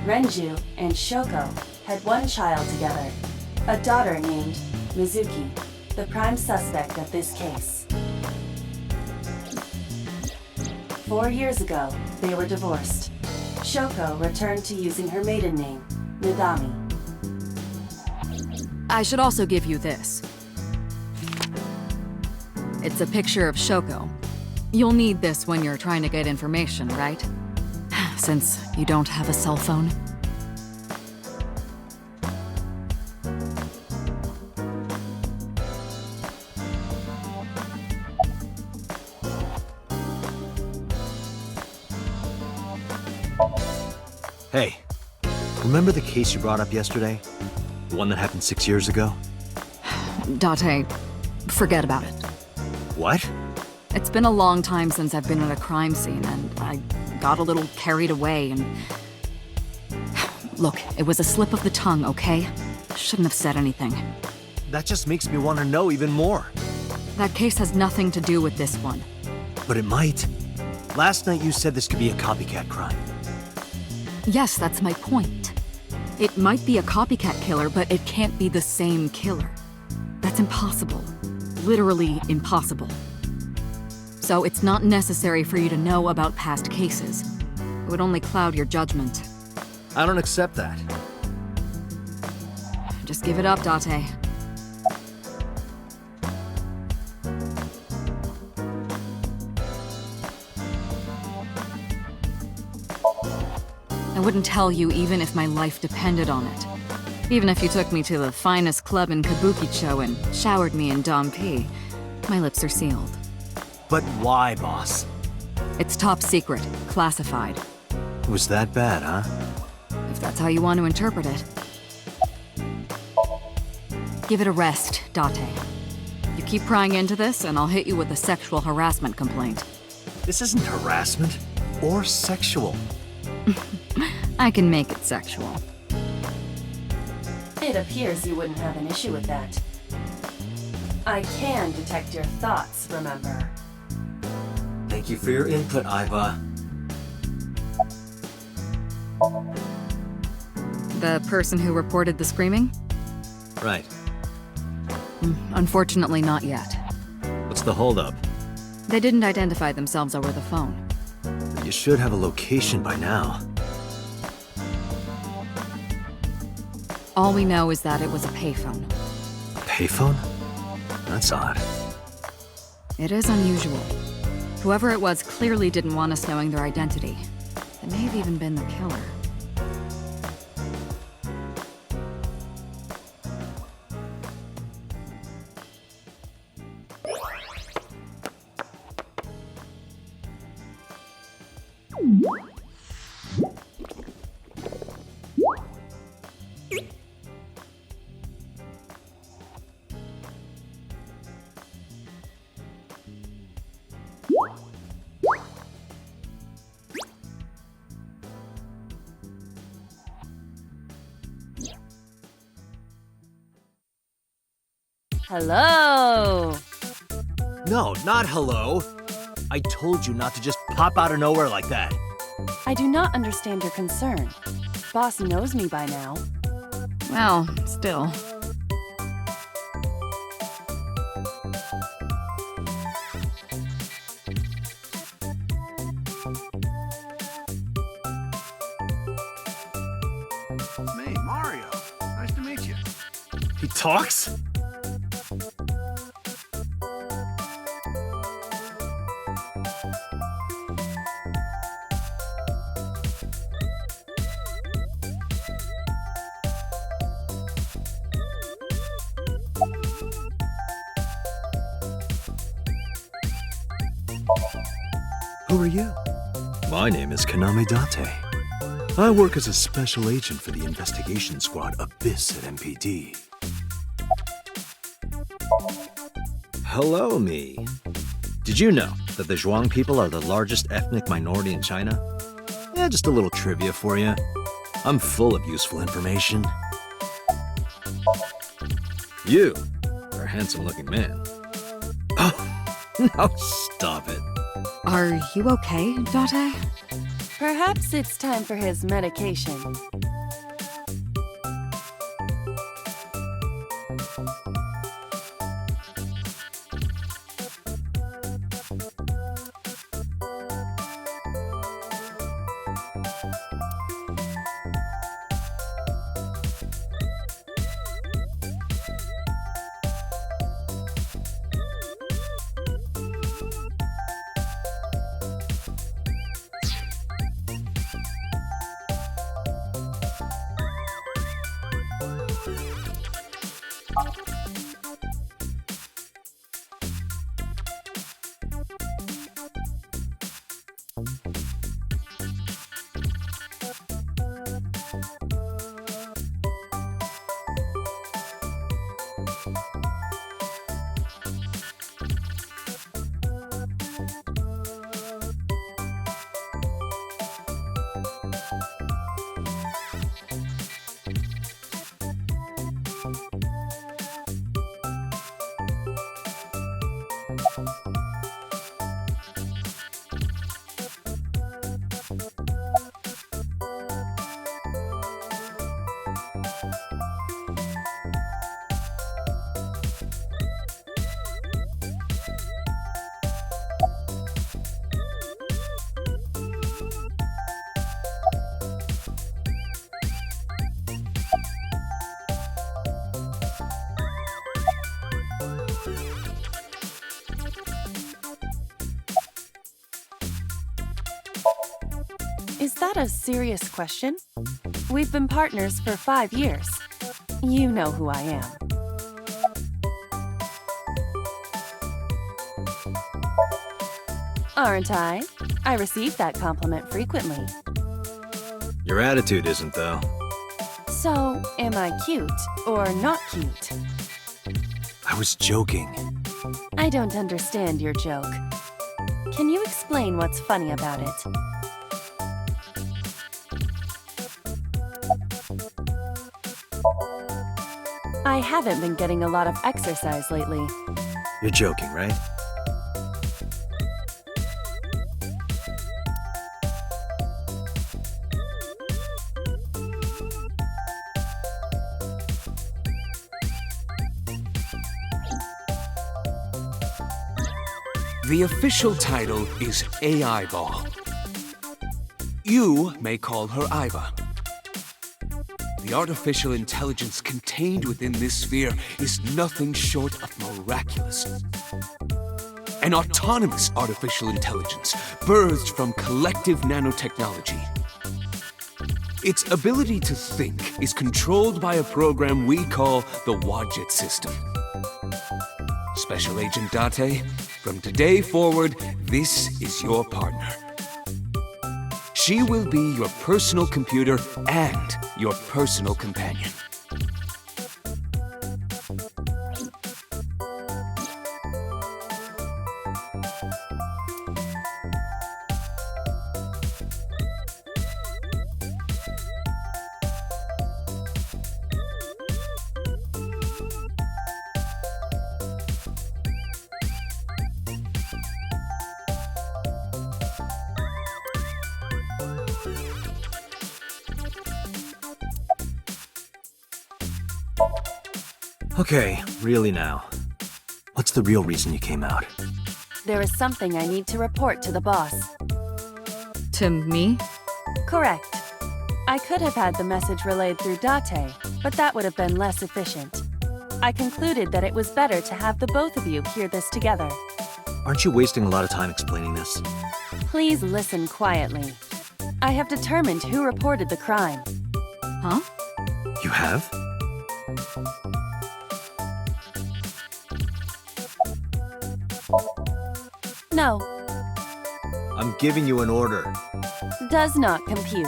Renju and Shoko had one child together, a daughter named Mizuki, the prime suspect of this case. 4 years ago, they were divorced. Shoko returned to using her maiden name, Nadami. I should also give you this. It's a picture of Shoko. You'll need this when you're trying to get information, right? Since you don't have a cell phone. Hey, remember the case you brought up yesterday? The one that happened 6 years ago? Date, forget about it. What? It's been a long time since I've been at a crime scene, and I got a little carried away and... Look, it was a slip of the tongue, okay? Shouldn't have said anything. That just makes me want to know even more. That case has nothing to do with this one. But it might. Last night you said this could be a copycat crime. Yes, that's my point. It might be a copycat killer, but it can't be the same killer. That's impossible. Literally impossible. So it's not necessary for you to know about past cases. It would only cloud your judgment. I don't accept that. Just give it up, Date. I wouldn't tell you even if my life depended on it. Even if you took me to the finest club in Kabukicho and showered me in Dom P, my lips are sealed. But why, boss? It's top secret, classified. It was that bad, huh? If that's how you want to interpret it. Give it a rest, Date. You keep prying into this, and I'll hit you with a sexual harassment complaint. This isn't harassment or sexual. I can make it sexual. It appears you wouldn't have an issue with that. I can detect your thoughts, remember? Thank you for your input, Iva. The person who reported the screaming? Right. Unfortunately, not yet. What's the holdup? They didn't identify themselves over the phone. You should have a location by now. All we know is that it was a payphone. A payphone? That's odd. It is unusual. Whoever it was clearly didn't want us knowing their identity. It may have even been the killer. Hello! No, not hello. I told you not to just pop out of nowhere like that. I do not understand your concern. Boss knows me by now. Well, still. Me, Mario. Nice to meet you. He talks? Who are you? My name is Kaname Date. I work as a special agent for the investigation squad Abyss at MPD. Hello, me. Did you know that the Zhuang people are the largest ethnic minority in China? Yeah, just a little trivia for you. I'm full of useful information. You are a handsome-looking man. Oh, no, stop it. Are you okay, Date? Perhaps it's time for his medication. Is that a serious question? We've been partners for 5 years. You know who I am. Aren't I? I receive that compliment frequently. Your attitude isn't, though. So, am I cute or not cute? I was joking. I don't understand your joke. Can you explain what's funny about it? I haven't been getting a lot of exercise lately. You're joking, right? The official title is AI Ball. You may call her Iva. The artificial intelligence contained within this sphere is nothing short of miraculous. An autonomous artificial intelligence birthed from collective nanotechnology. Its ability to think is controlled by a program we call the Wadjet system. Special Agent Date, from today forward, this is your partner. She will be your personal computer and your personal companion. Okay, really now. What's the real reason you came out? There is something I need to report to the boss. To me? Correct. I could have had the message relayed through Date, but that would have been less efficient. I concluded that it was better to have the both of you hear this together. Aren't you wasting a lot of time explaining this? Please listen quietly. I have determined who reported the crime. Huh? You have? No, I'm giving you an order. does not compute.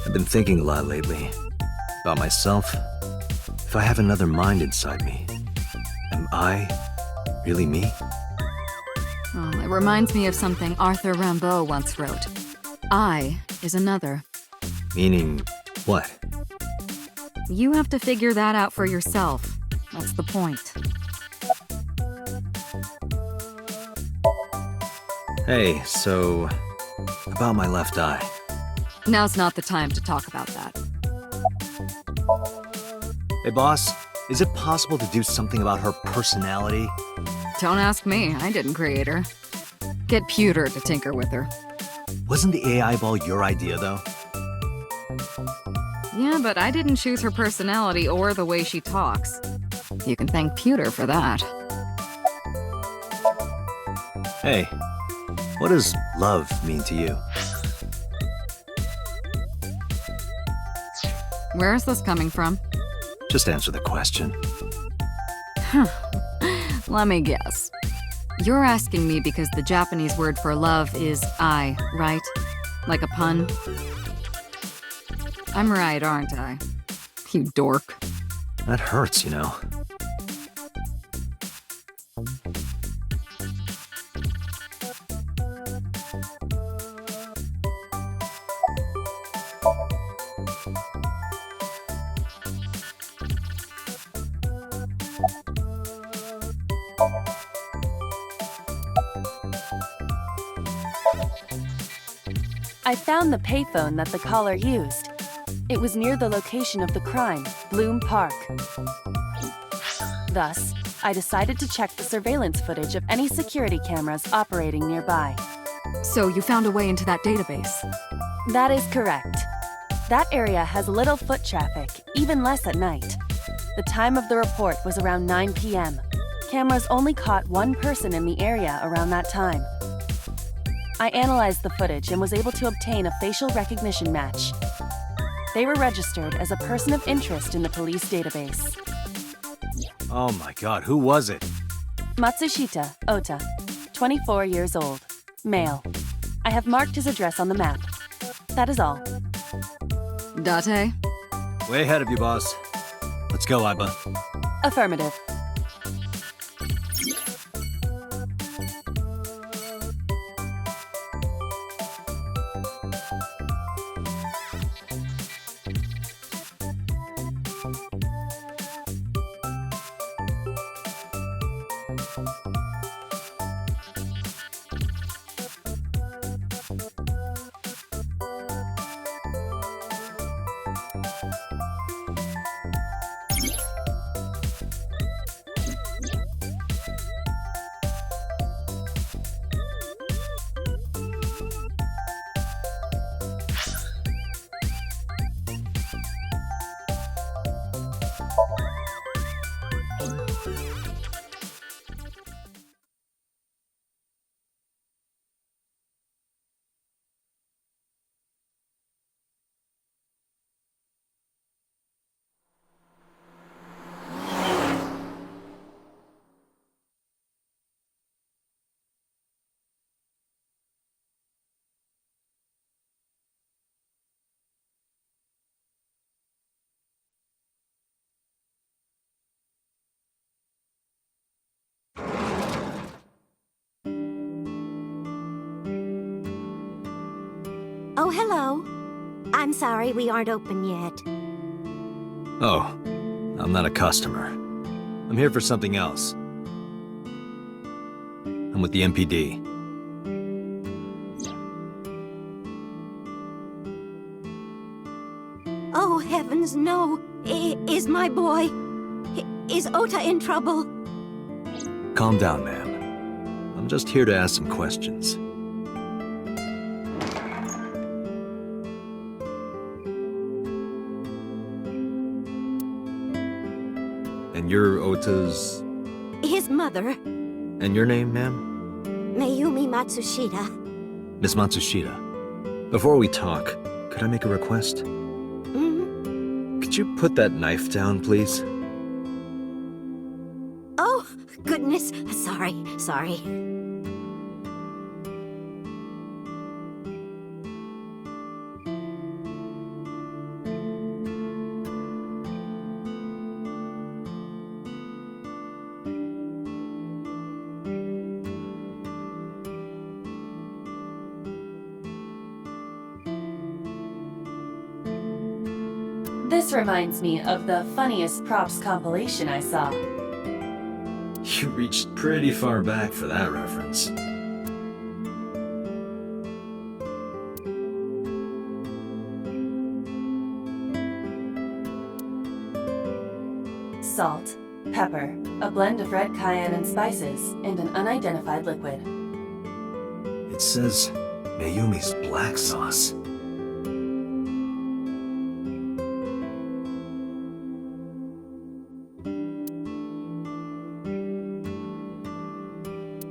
I've been thinking a lot lately. About myself. If I have another mind inside me, am I really me? Oh, it reminds me of something Arthur Rimbaud once wrote. I is another. Meaning what? You have to figure that out for yourself. That's the point. Hey, so... about my left eye. Now's not the time to talk about that. Hey, boss, is it possible to do something about her personality? Don't ask me, I didn't create her. Get Pewter to tinker with her. Wasn't the AI ball your idea, though? Yeah, but I didn't choose her personality or the way she talks. You can thank Pewter for that. Hey, what does love mean to you? Where is this coming from? Just answer the question. Let me guess. You're asking me because the Japanese word for love is ai, right? Like a pun? I'm right, aren't I? You dork. That hurts, you know. I found the payphone that the caller used. It was near the location of the crime, Bloom Park. Thus, I decided to check the surveillance footage of any security cameras operating nearby. So you found a way into that database? That is correct. That area has little foot traffic, even less at night. The time of the report was around 9 p.m. Cameras only caught one person in the area around that time. I analyzed the footage and was able to obtain a facial recognition match. They were registered as a person of interest in the police database. Oh my god, who was it? Matsushita Ota, 24 years old, male. I have marked his address on the map. That is all. Date? Way ahead of you, boss. Let's go, Iba. Affirmative. Oh, hello. I'm sorry we aren't open yet. Oh, I'm not a customer. I'm here for something else. I'm with the MPD. Oh, heavens, no. Is my boy... Is Ota in trouble? Calm down, ma'am. I'm just here to ask some questions. And you're Ota's... His mother, And your name, ma'am? Mayumi Matsushita. Miss Matsushita. Before we talk, could I make a request? Could you put that knife down, please? Oh, goodness. Sorry. This reminds me of the funniest props compilation I saw. You reached pretty far back for that reference. salt, pepper, a blend of red cayenne and spices, and an unidentified liquid. It says Mayumi's black sauce.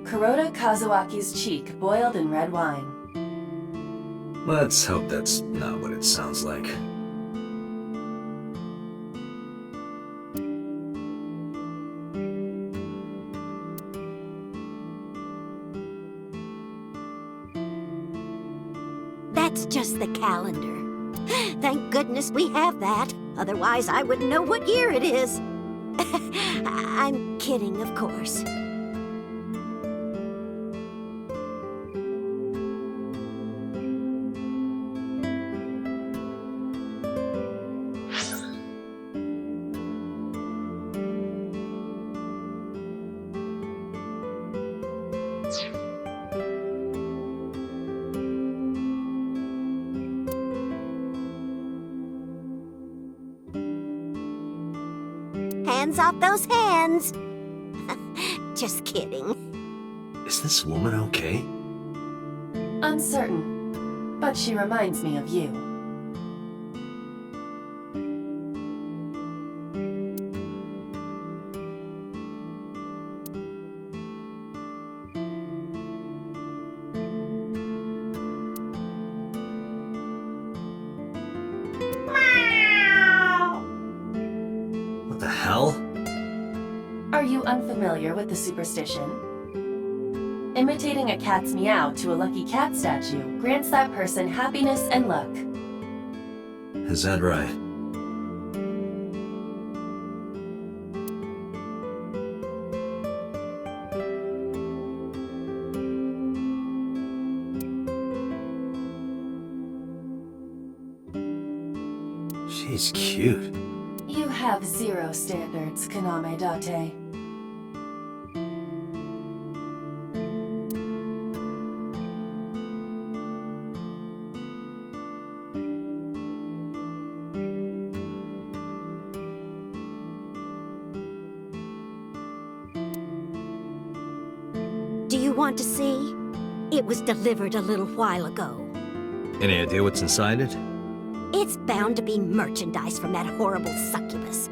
Kuroda Kazuaki's cheek boiled in red wine. Let's hope that's not what it sounds like. That's just the calendar. Thank goodness we have that. Otherwise, I wouldn't know what year it is. I'm kidding, of course. Hands off those hands! Just kidding. Is this woman okay? Uncertain, but she reminds me of you. What the hell? Are you unfamiliar with the superstition? Imitating a cat's meow to a lucky cat statue grants that person happiness and luck. Is that right? She's cute. You have zero standards, Kaname Date. Do you want to see? It was delivered a little while ago. Any idea what's inside it? It's bound to be merchandise from that horrible succubus.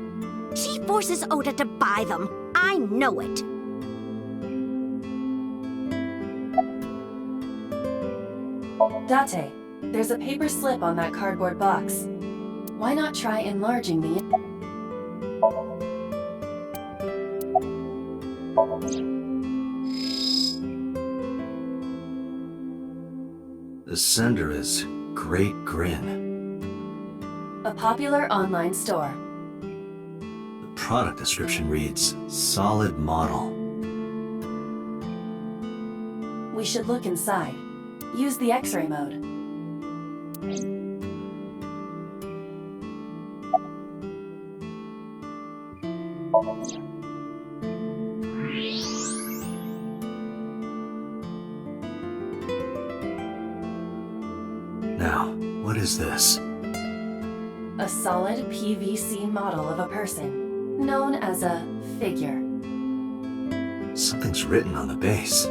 She forces Oda to buy them. I know it. Date, there's a paper slip on that cardboard box. Why not try enlarging the... The sender is Great Grin. A popular online store. The product description reads, solid model. We should look inside. Use the X-ray mode. Now, what is this? A solid PVC model of a person, known as a figure. Something's written on the base.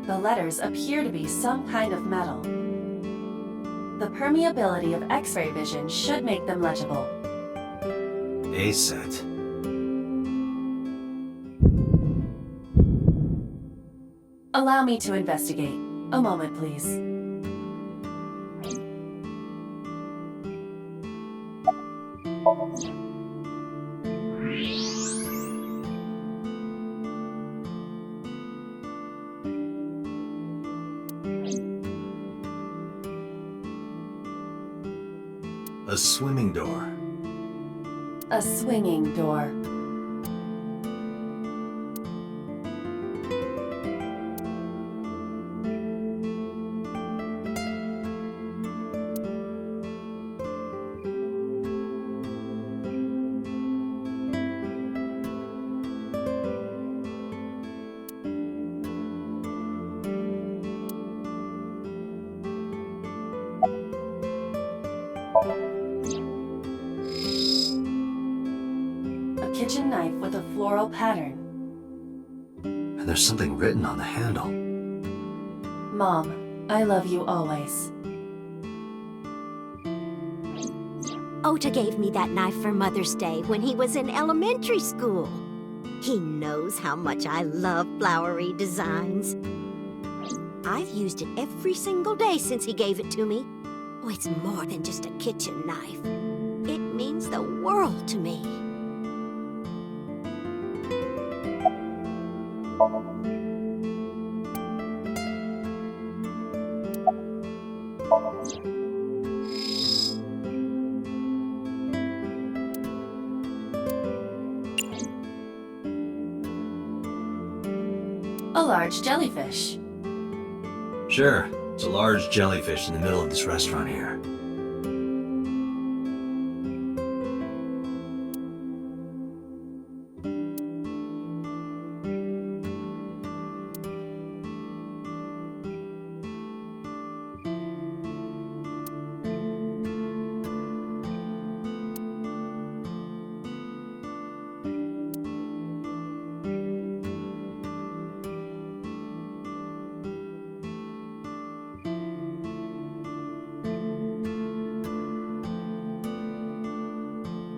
The letters appear to be some kind of metal. The permeability of X-ray vision should make them legible. A set. Allow me to investigate. A moment, please. A swimming door. A swinging door. A kitchen knife with a floral pattern. And there's something written on the handle. Mom, I love you always. Ota gave me that knife for Mother's Day when he was in elementary school. He knows how much I love flowery designs. I've used it every single day since he gave it to me. Oh, it's more than just a kitchen knife. It means the world to me. A large jellyfish. Sure, it's a large jellyfish in the middle of this restaurant here.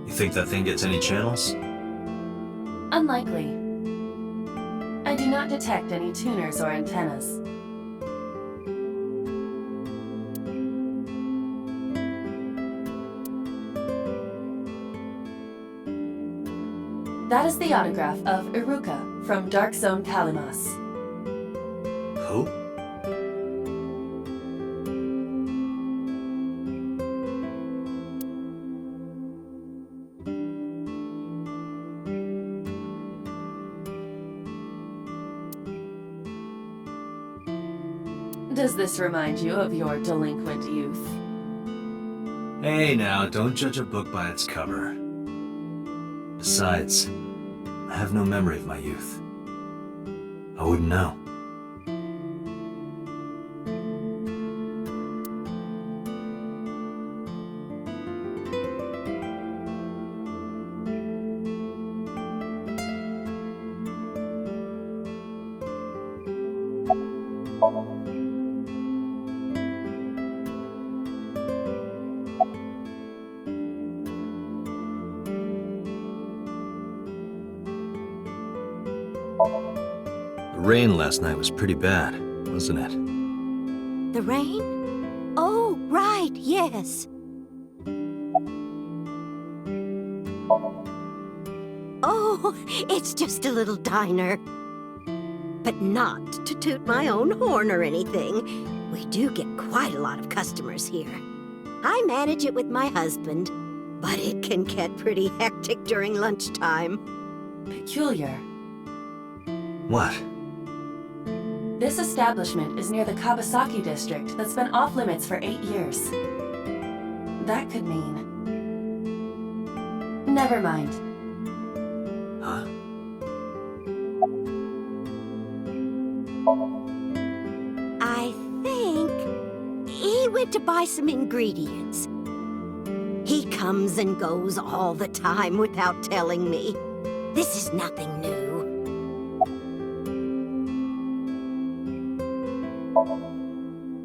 You think that thing gets any channels? Unlikely. I do not detect any tuners or antennas. That is the autograph of Iruka from Dark Zone Kalimas. Who? Does this remind you of your delinquent youth? Hey now, don't judge a book by its cover. Besides, I have no memory of my youth. I wouldn't know. The rain last night was pretty bad, wasn't it? The rain? Oh, right, yes. Oh, it's just a little diner. But not to toot my own horn or anything. We do get quite a lot of customers here. I manage it with my husband, but it can get pretty hectic during lunchtime. Peculiar. What? This establishment is near the Kabasaki district that's been off limits for 8 years. That could mean... Never mind. Huh? I think he went to buy some ingredients. He comes and goes all the time without telling me. This is nothing new.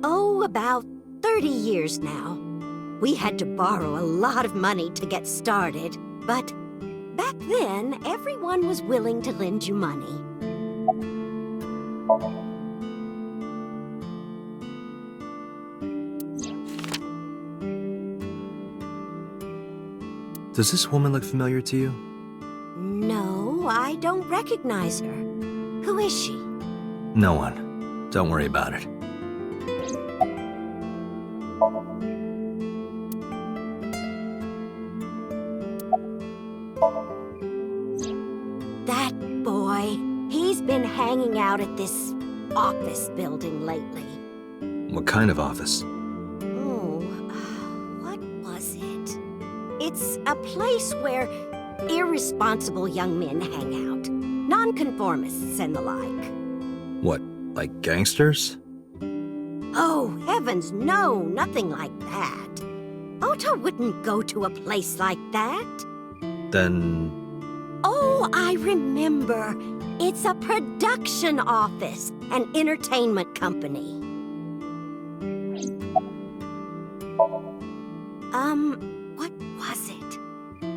Oh, about 30 years now. We had to borrow a lot of money to get started, but back then, everyone was willing to lend you money. Does this woman look familiar to you? No, I don't recognize her. Who is she? No one. Don't worry about it. That boy, he's been hanging out at this office building lately. What kind of office? Oh, what was it? It's a place where irresponsible young men hang out. Nonconformists and the like. What, like gangsters? Oh, heavens, no, nothing like that. Ota wouldn't go to a place like that. Then Oh, I remember. It's a production office, an entertainment company. What was it?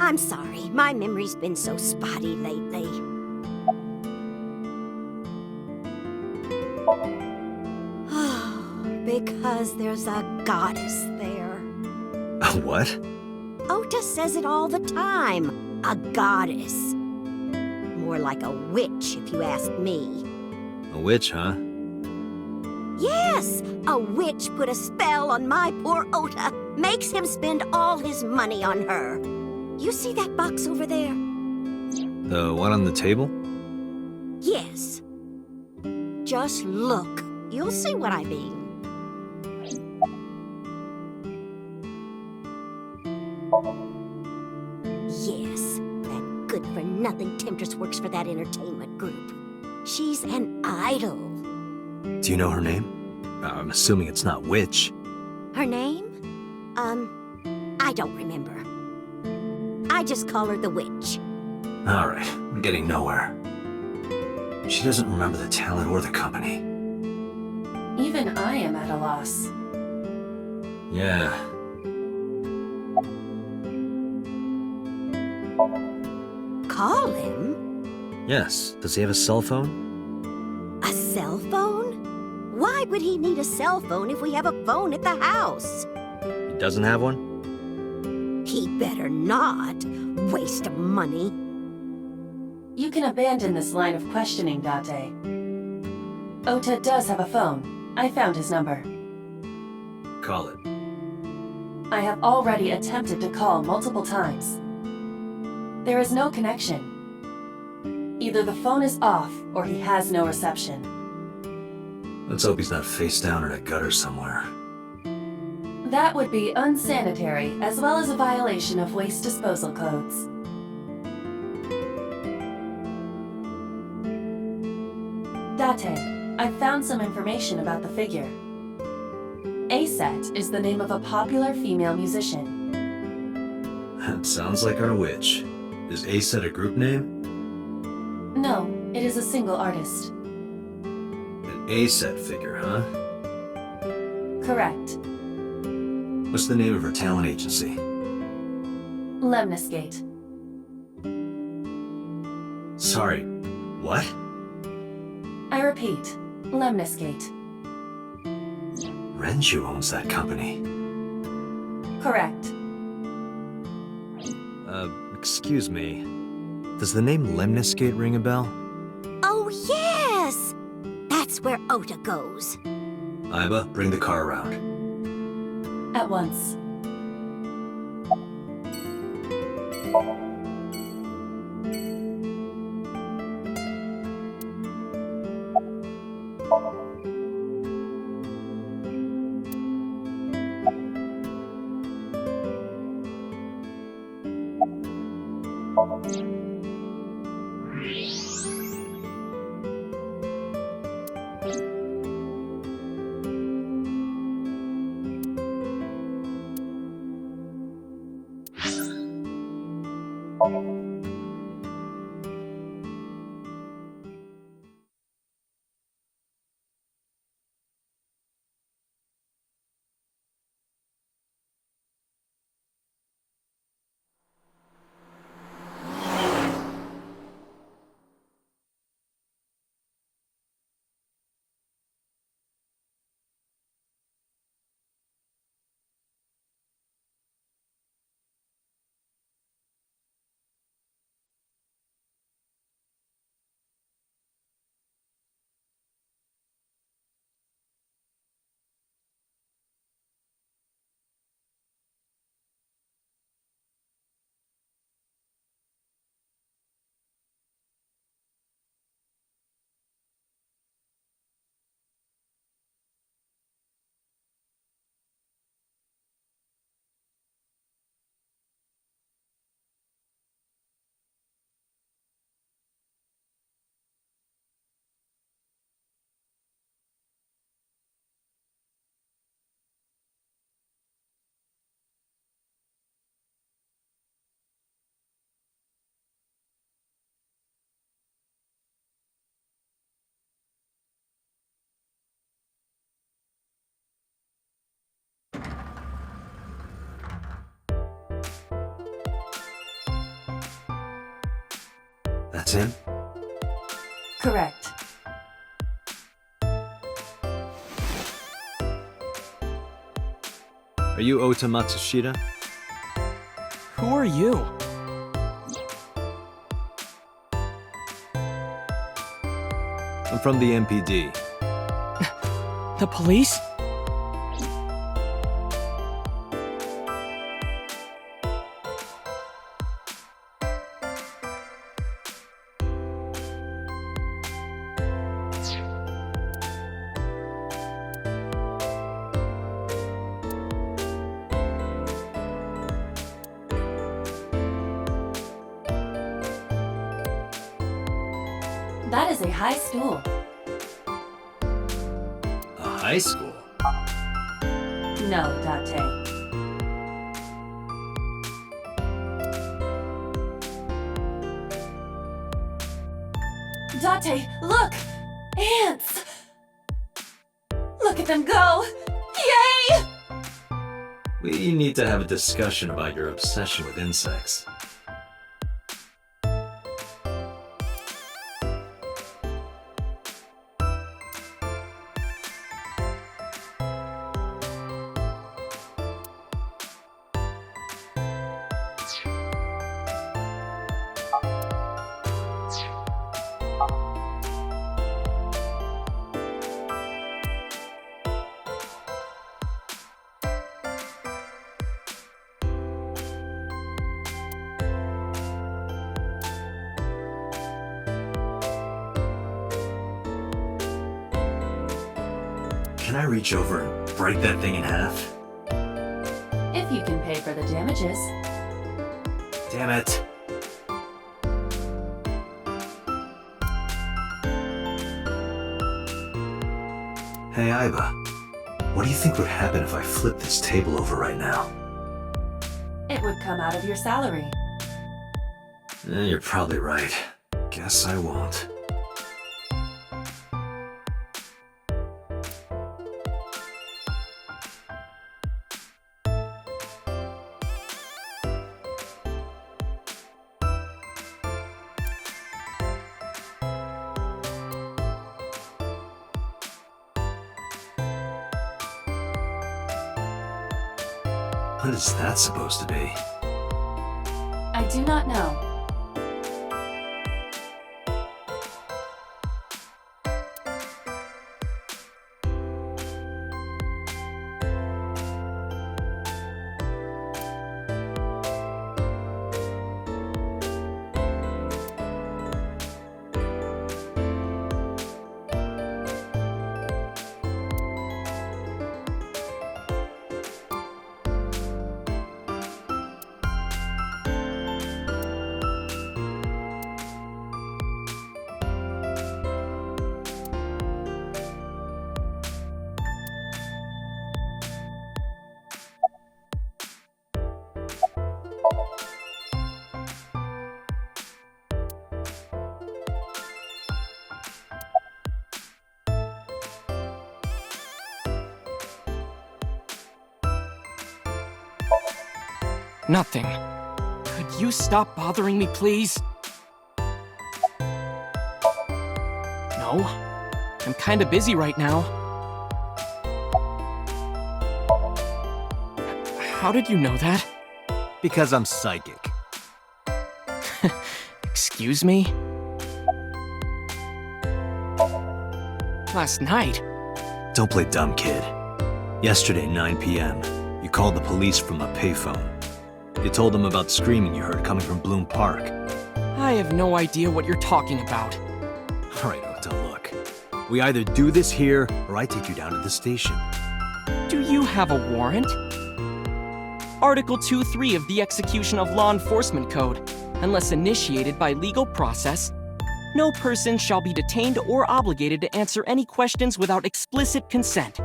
I'm sorry, my memory's been so spotty lately. Because there's a goddess there. What? Ota says it all the time. A goddess. More like a witch, if you ask me. A witch, huh? Yes! A witch put a spell on my poor Ota. Makes him spend all his money on her. You see that box over there? The one on the table? Yes. Just look. You'll see what I mean. Yes, that good-for-nothing temptress works for that entertainment group. She's an idol. Do you know her name? I'm assuming it's not witch. Her name? I don't remember. I just call her the witch. Alright, we're getting nowhere. She doesn't remember the talent or the company. Even I am at a loss. Yeah. Call him? Yes. Does he have a cell phone? A cell phone? Why would he need a cell phone if we have a phone at the house? He doesn't have one? He better not. Waste of money. You can abandon this line of questioning, Date. Ota does have a phone. I found his number. Call it. I have already attempted to call multiple times. There is no connection. Either the phone is off, or he has no reception. Let's hope he's not face down in a gutter somewhere. That would be unsanitary, as well as a violation of waste disposal codes. Date, I found some information about the figure. Aset is the name of a popular female musician. That sounds like our witch. Is Aset a group name? No, it is a single artist. An Aset figure, huh? Correct. What's the name of her talent agency? Lemniscate. Sorry, what? I repeat, Lemniscate. Renju owns that company. Correct. Excuse me. Does the name Lemniscate ring a bell? Oh, yes! That's where Ota goes. Iba, bring the car around. At once. That's him? Correct. Are you Ota Matsushita? Who are you? I'm from the MPD. The police? That is a high stool. A high school? No, Date. Date, look! Ants! Look at them go! Yay! We need to have a discussion about your obsession with insects. Can I reach over and break that thing in half? If you can pay for the damages. Damn it. Hey, Aiba. What do you think would happen if I flip this table over right now? It would come out of your salary. You're probably right. Guess I won't. What is that supposed to be? I do not know. Nothing. Could you stop bothering me, please? No? I'm kinda busy right now. How did you know that? Because I'm psychic. Excuse me? Last night? Don't play dumb, kid. Yesterday, 9 p.m., you called the police from a payphone. You told them about screaming you heard coming from Bloom Park. I have no idea what you're talking about. Alright, Ota, look. We either do this here, or I take you down to the station. Do you have a warrant? Article 2.3 of the Execution of Law Enforcement Code. Unless initiated by legal process, no person shall be detained or obligated to answer any questions without explicit consent.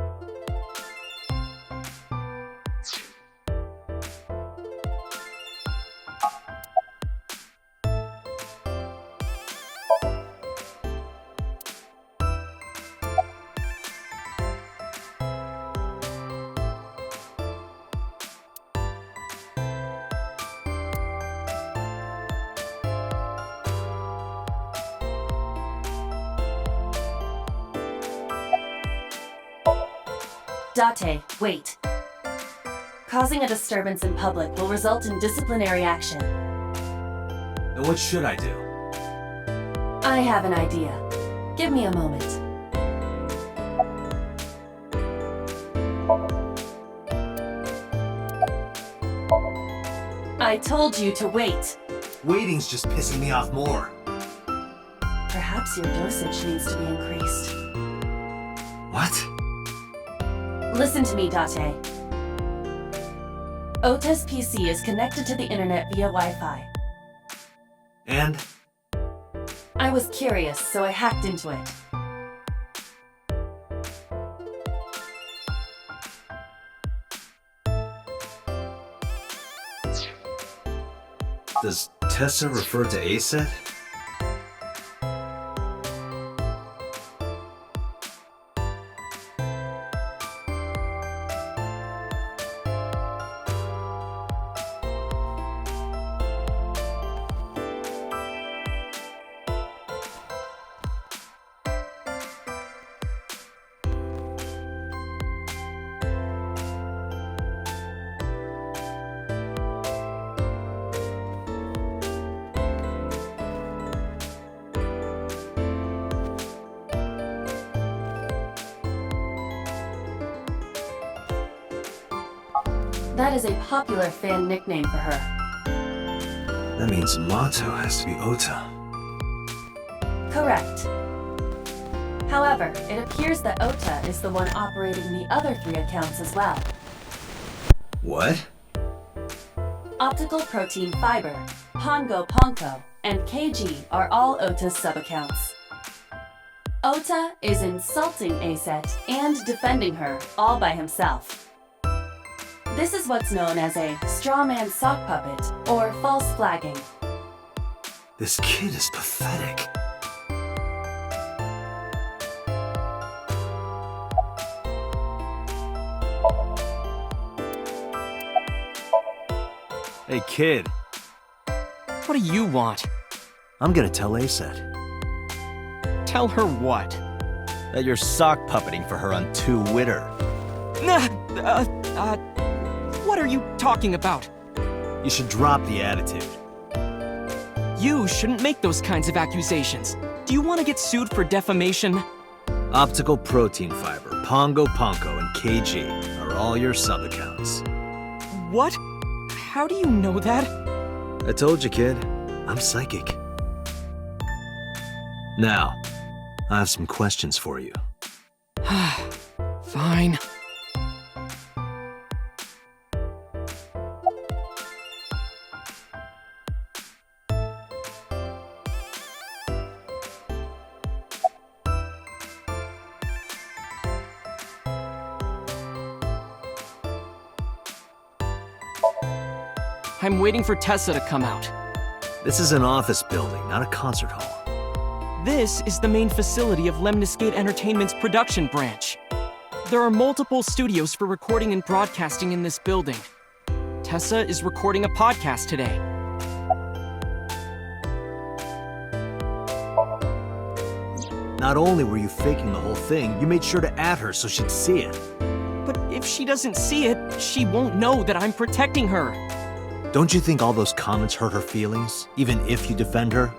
Date, wait. Causing a disturbance in public will result in disciplinary action. Then what should I do? I have an idea. Give me a moment. I told you to wait. Waiting's just pissing me off more. Perhaps your dosage needs to be increased. What? Listen to me, Date. Ota's PC is connected to the internet via Wi-Fi. And? I was curious, so I hacked into it. Does Tessa refer to ASET? That is a popular fan nickname for her. That means motto has to be Ota. Correct. However, it appears that Ota is the one operating the other 3 accounts as well. What? Optical Protein Fiber, Pongo Ponko, and KG are all Ota's sub-accounts. Ota is insulting ASET and defending her all by himself. This is what's known as a strawman sock puppet or false flagging. This kid is pathetic. Hey kid, What do you want? I'm gonna tell ASET Tell her what? that you're sock puppeting for her on Twitter. What are you talking about? You should drop the attitude. You shouldn't make those kinds of accusations. Do you want to get sued for defamation? Optical Protein Fiber, Pongo Ponko, and KG are all your sub-accounts. What? How do you know that? I told you, kid. I'm psychic. Now, I have some questions for you. Fine. I'm waiting for Tessa to come out. This is an office building, not a concert hall. This is the main facility of Lemniscate Entertainment's production branch. There are multiple studios for recording and broadcasting in this building. Tessa is recording a podcast today. Not only were you faking the whole thing, you made sure to add her so she'd see it. But if she doesn't see it, she won't know that I'm protecting her. Don't you think all those comments hurt her feelings, even if you defend her?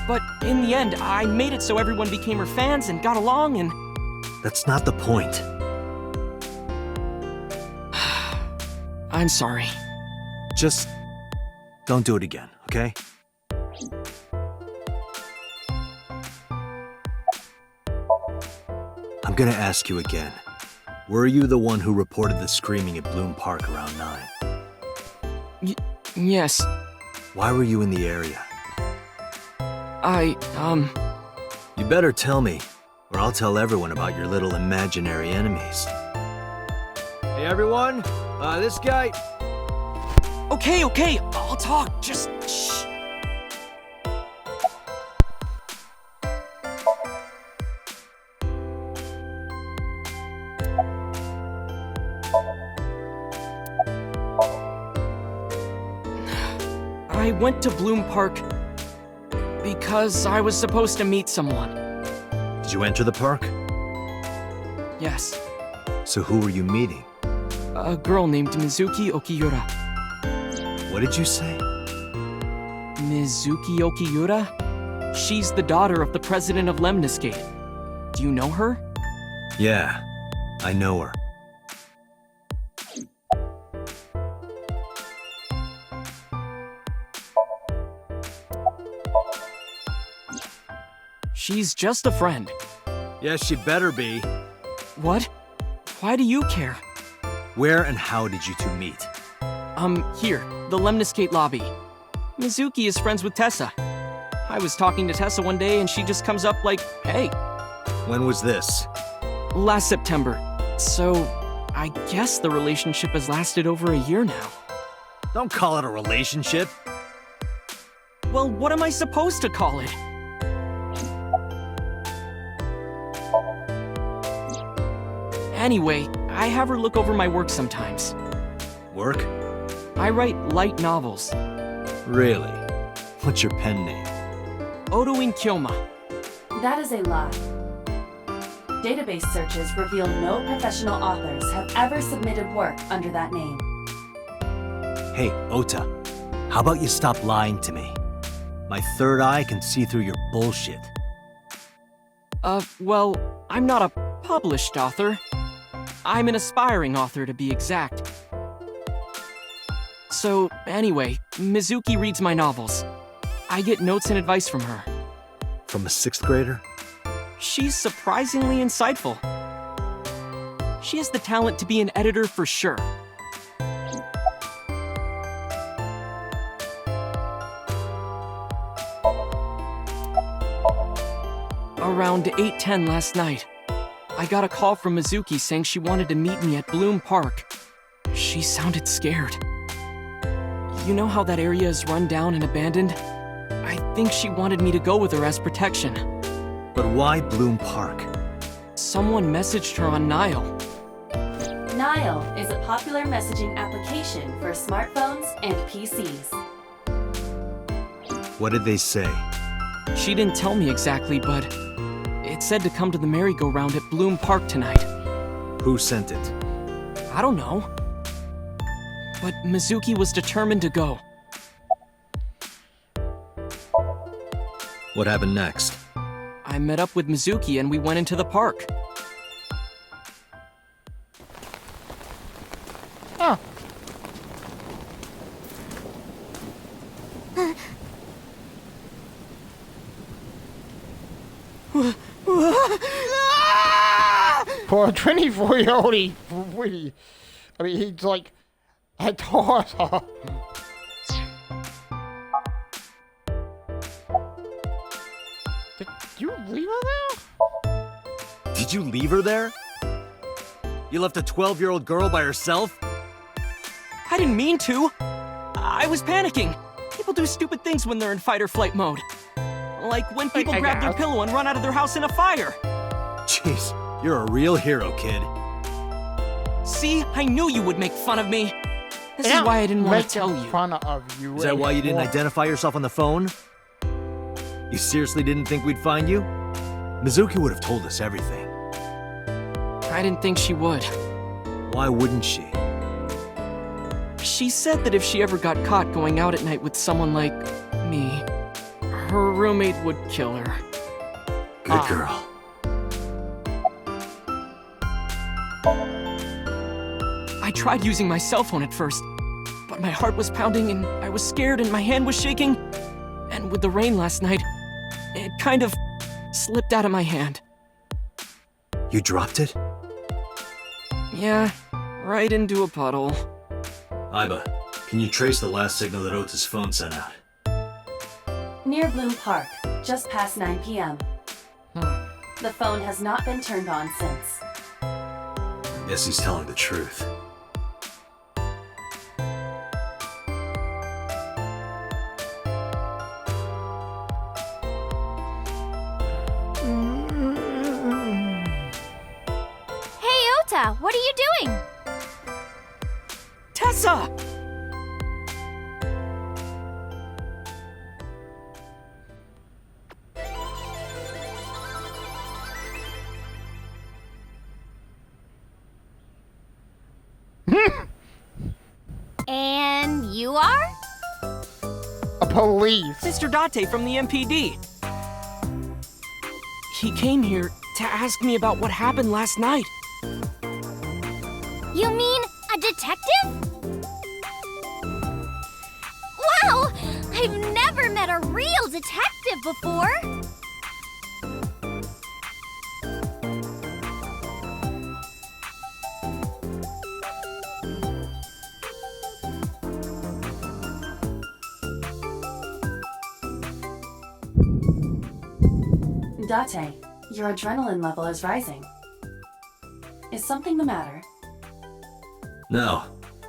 But in the end, I made it so everyone became her fans and got along and... That's not the point. I'm sorry. Just don't do it again, okay? I'm gonna ask you again. Were you the one who reported the screaming at Bloom Park around 9? Yes. Why were you in the area? You You better tell me, or I'll tell everyone about your little imaginary enemies. Hey everyone, this guy... Okay, I'll talk, just shh. I went to Bloom Park because I was supposed to meet someone. Did you enter the park? Yes. So who were you meeting? A girl named Mizuki Okiura. What did you say? Mizuki Okiura? She's the daughter of the president of Lemniscate. Do you know her? Yeah, I know her. She's just a friend. Yes, she better be. What? Why do you care? Where and how did you two meet? Here, the Lemniscate lobby. Mizuki is friends with Tessa. I was talking to Tessa one day and she just comes up like, hey. When was this? Last September. So, I guess the relationship has lasted over a year now. Don't call it a relationship. Well, what am I supposed to call it? Anyway, I have her look over my work sometimes. Work? I write light novels. Really? What's your pen name? Odoin Kyoma. That is a lie. Database searches reveal no professional authors have ever submitted work under that name. Hey, Ota. How about you stop lying to me? My third eye can see through your bullshit. Well, I'm not a published author. I'm an aspiring author, to be exact. So, anyway, Mizuki reads my novels. I get notes and advice from her. From a 6th grader? She's surprisingly insightful. She has the talent to be an editor for sure. Around 8:10 last night, I got a call from Mizuki saying she wanted to meet me at Bloom Park. She sounded scared. You know how that area is run down and abandoned? I think she wanted me to go with her as protection. But why Bloom Park? Someone messaged her on Nile. Nile is a popular messaging application for smartphones and PCs. What did they say? She didn't tell me exactly, but it said to come to the merry-go-round at Bloom Park tonight. Who sent it? I don't know. But Mizuki was determined to go. What happened next? I met up with Mizuki and we went into the park. Oh. For a 24-year-old, he really... I mean, he's like... a daughter. Did you leave her there? Did you leave her there? You left a 12-year-old girl by herself? I didn't mean to. I was panicking. People do stupid things when they're in fight or flight mode. Like when people grab their pillow and run out of their house in a fire. Jeez, you're a real hero, kid. See, I knew you would make fun of me. This is why I didn't want to tell you. Fun of you. Is that why you didn't identify yourself on the phone? You seriously didn't think we'd find you? Mizuki would have told us everything. I didn't think she would. Why wouldn't she? She said that if she ever got caught going out at night with someone like me, her roommate would kill her. Good girl. I tried using my cell phone at first, but my heart was pounding and I was scared and my hand was shaking. And with the rain last night, it kind of slipped out of my hand. You dropped it? Yeah, right into a puddle. Aiba, can you trace the last signal that Ota's phone sent out? Near Bloom Park, just past 9 p.m. The phone has not been turned on since. Guess he's telling the truth. Hey, Ota, what are you doing? Tessa! You are? A police. Mr. Date from the MPD. He came here to ask me about what happened last night. You mean a detective? Wow! I've never met a real detective before! Date, your adrenaline level is rising. Is something the matter? No,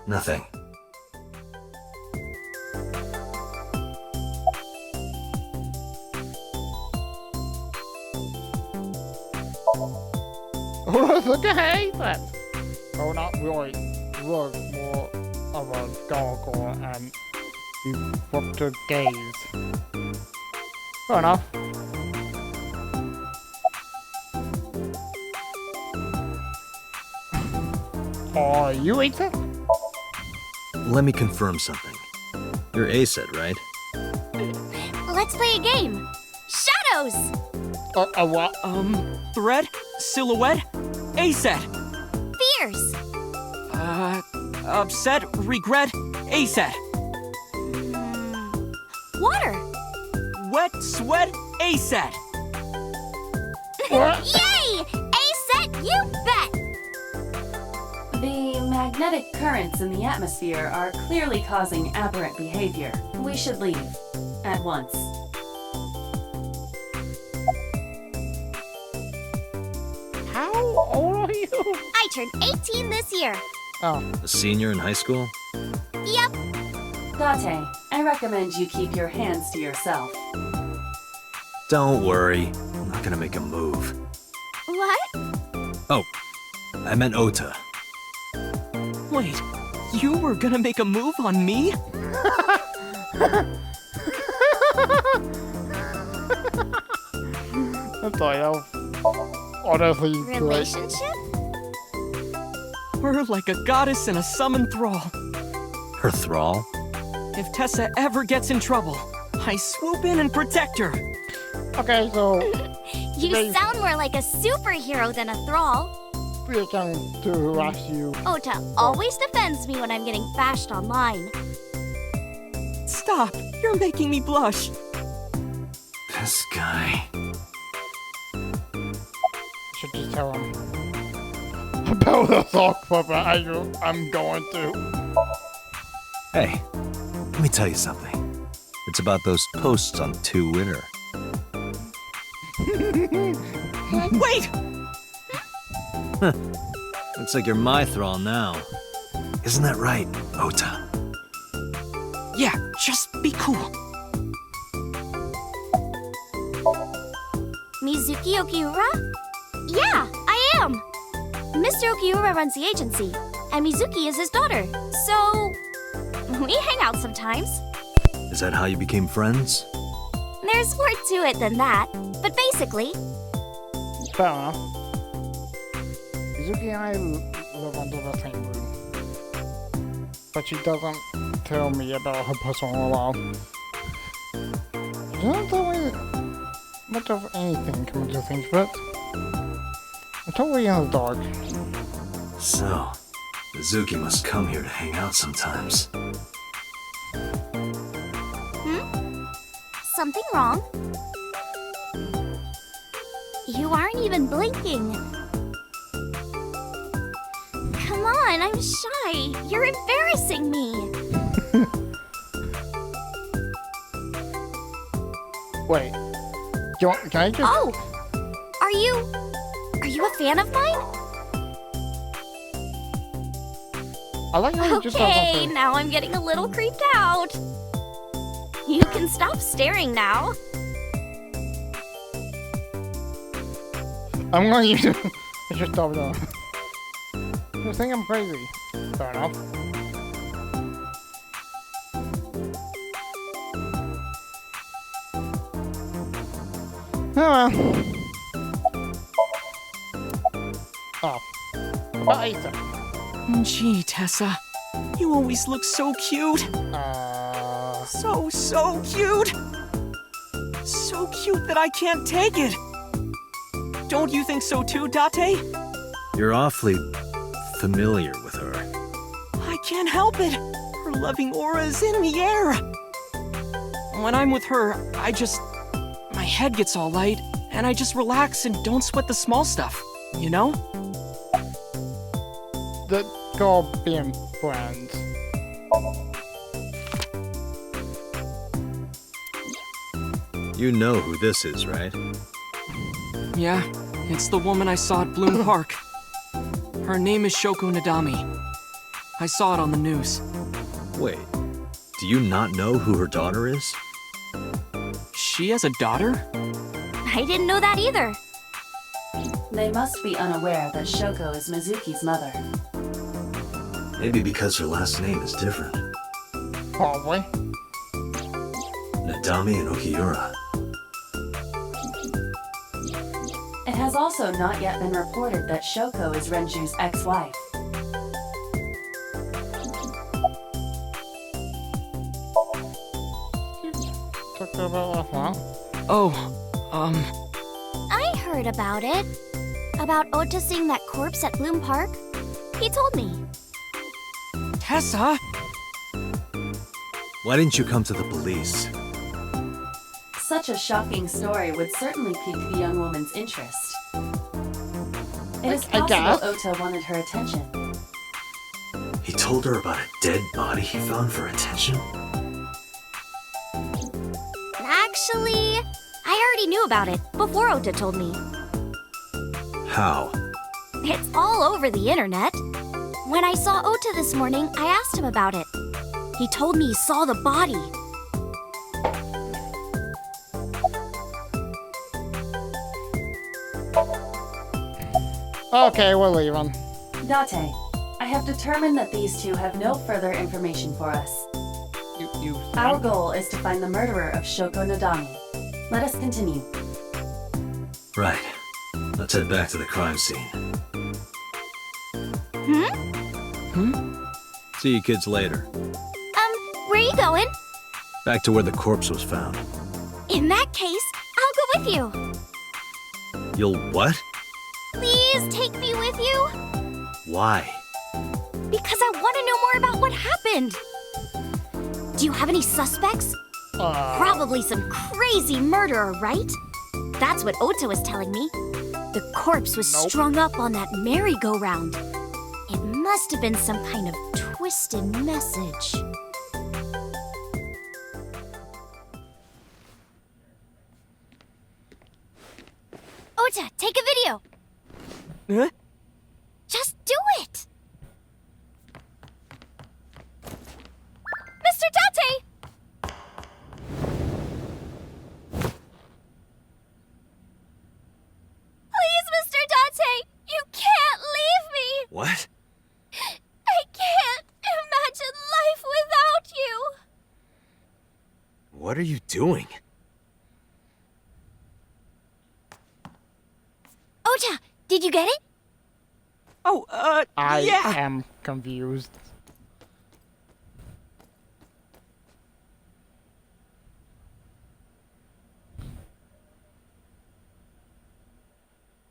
nothing. Look at Haven. Oh, not really. Look more of a gargoyle and you flip to gaze. Fair enough. Are you Ethan? Let me confirm something. You're ACED, right? Let's play a game! Shadows! What? Thread? Silhouette? ACED. Fears! Upset? Regret? ACED. Water! Wet? Sweat? ACED. What? Yay! A-set, you bet! The magnetic currents in the atmosphere are clearly causing aberrant behavior. We should leave. At once. How old are you? I turned 18 this year. Oh. A senior in high school? Yep. Date, I recommend you keep your hands to yourself. Don't worry. I'm not gonna make a move. What? Oh, I meant Ota. Wait, you were gonna make a move on me? That's all, that was honestly great. Relationship? We're like a goddess and a summoned thrall. Her thrall? If Tessa ever gets in trouble, I swoop in and protect her. Okay, so You sound more like a superhero than a thrall. we can to harass you. Ota always defends me when I'm getting bashed online. Stop, you're making me blush. This guy. Should just tell him about the sock puppet. I'm going to. Hey, let me tell you something. It's about those posts on Twitter. Wait! Looks like you're my thrall now. Isn't that right, Ota? Yeah, just be cool. Mizuki Okiura? Yeah, I am. Mr. Okiura runs the agency, and Mizuki is his daughter. So, we hang out sometimes. Is that how you became friends? There's more to it than that, but basically, Fair enough. Mizuki and I live under the same room. But she doesn't tell me about her personal life. She doesn't tell me much of anything coming to things, but I'm totally in the dark. So, Mizuki must come here to hang out sometimes. something wrong? You aren't even blinking. Come on, I'm shy. You're embarrassing me. Wait. Can I just... Oh! Are you a fan of mine? I like how you just Okay, now I'm getting a little creeped out. You can stop staring now. I'm going to use it. I just stopped off. You think I'm crazy. Fair enough. Oh well. Oh. About Ethan. Gee, Tessa. You always look so cute. So cute. So cute that I can't take it. Don't you think so too, Date? You're awfully familiar with her. I can't help it. Her loving aura is in the air. When I'm with her, my head gets all light, and I just relax and don't sweat the small stuff, you know? The girl being friends. You know who this is, right? Yeah, it's the woman I saw at Bloom Park. Her name is Shoko Nadami. I saw it on the news. Wait, do you not know who her daughter is? She has a daughter? I didn't know that either. They must be unaware that Shoko is Mizuki's mother. Maybe because her last name is different. Probably. Nadami and Okiura. It has also not yet been reported that Shoko is Renju's ex-wife. Talked about that, huh? I heard about it. About Ota seeing that corpse at Bloom Park. He told me. Tessa? Why didn't you come to the police? Such a shocking story would certainly pique the young woman's interest. It is I guess. possible Ota wanted her attention. He told her about a dead body he found for attention? Actually, I already knew about it before Ota told me. How? It's all over the internet. When I saw Ota this morning, I asked him about it. He told me he saw the body. Okay, we're leaving. Date, I have determined that these two have no further information for us. Our goal is to find the murderer of Shoko Nadami. Let us continue. Right. Let's head back to the crime scene. See you kids later. Where are you going? Back to where the corpse was found. In that case, I'll go with you. You'll what? Please take me with you. Why? Because I want to know more about what happened. Do you have any suspects? Probably some crazy murderer, right? That's what Ota was telling me. The corpse was strung up on that merry-go-round. It must have been some kind of twisted message. Ota, take a video. Huh? Just do it. Mr. Date! Please, Mr. Date! You can't leave me! What? I can't imagine life without you! What are you doing? Ota, did you get it? Oh, I yeah. am confused.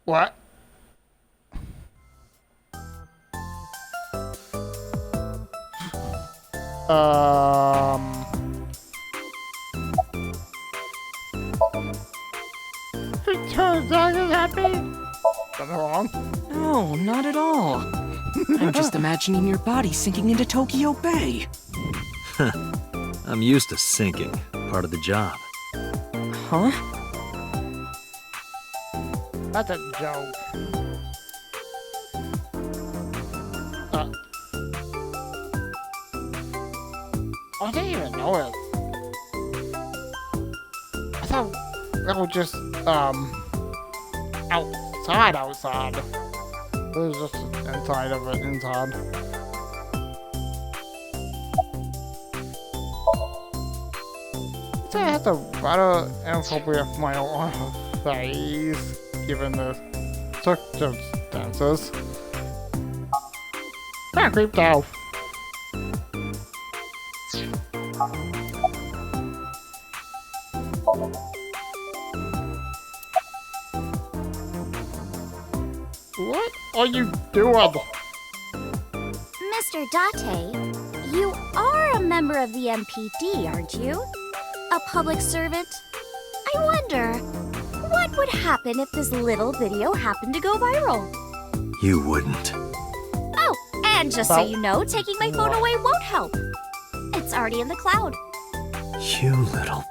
What? Turns out it's happy. Something wrong? No, not at all. I'm just imagining your body sinking into Tokyo Bay. I'm used to sinking. Part of the job. Huh? That's a joke. I didn't even know it. I thought that was just, outside. It was just inside of it, inside. I have to rather inappropriate smile on her face, given the circumstances. Kinda creeped out. What are you doing? Mr. Date, you are a member of the MPD, aren't you? A public servant? I wonder, what would happen if this little video happened to go viral? You wouldn't. Oh, and just so you know, taking my phone away won't help. It's already in the cloud. You little...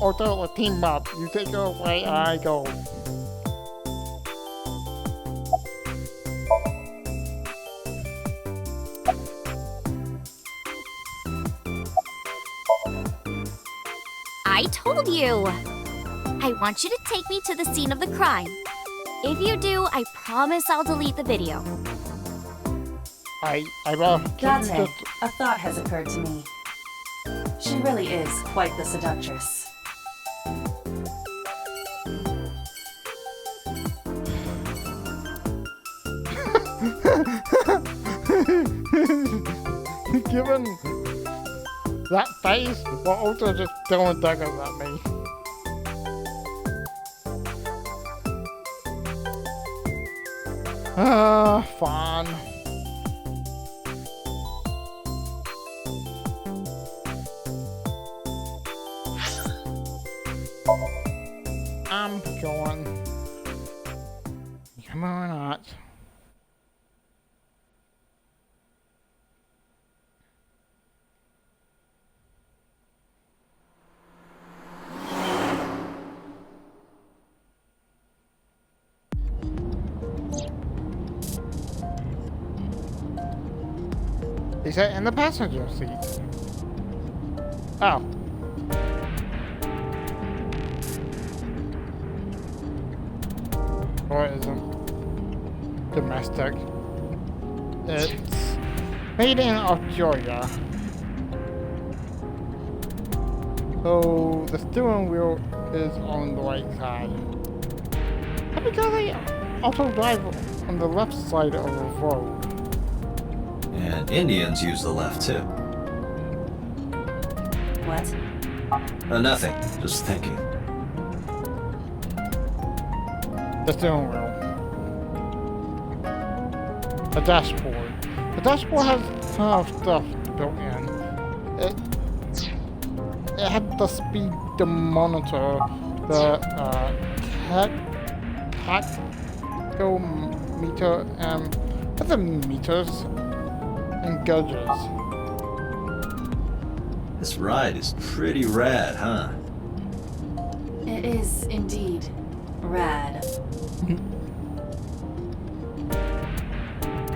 Although a team up, you take it away, I go. I told you! I want you to take me to the scene of the crime. If you do, I promise I'll delete the video. I will. Date, a thought has occurred to me. She really is quite the seductress. Given that face, we're also just throwing daggers at me. Fun. I'm going. Come on, not. He said in the passenger seat. Oh. Or it isn't domestic. It's made in Australia. So the steering wheel is on the right side. Because they also drive on the left side of the road. And Indians use the left too. What? Nothing. Just thinking. The steering wheel. The dashboard. The dashboard has a ton of stuff built in. It had the speed to monitor, the tachometer, and other meters and gauges. This ride is pretty rad, huh? It is indeed rad.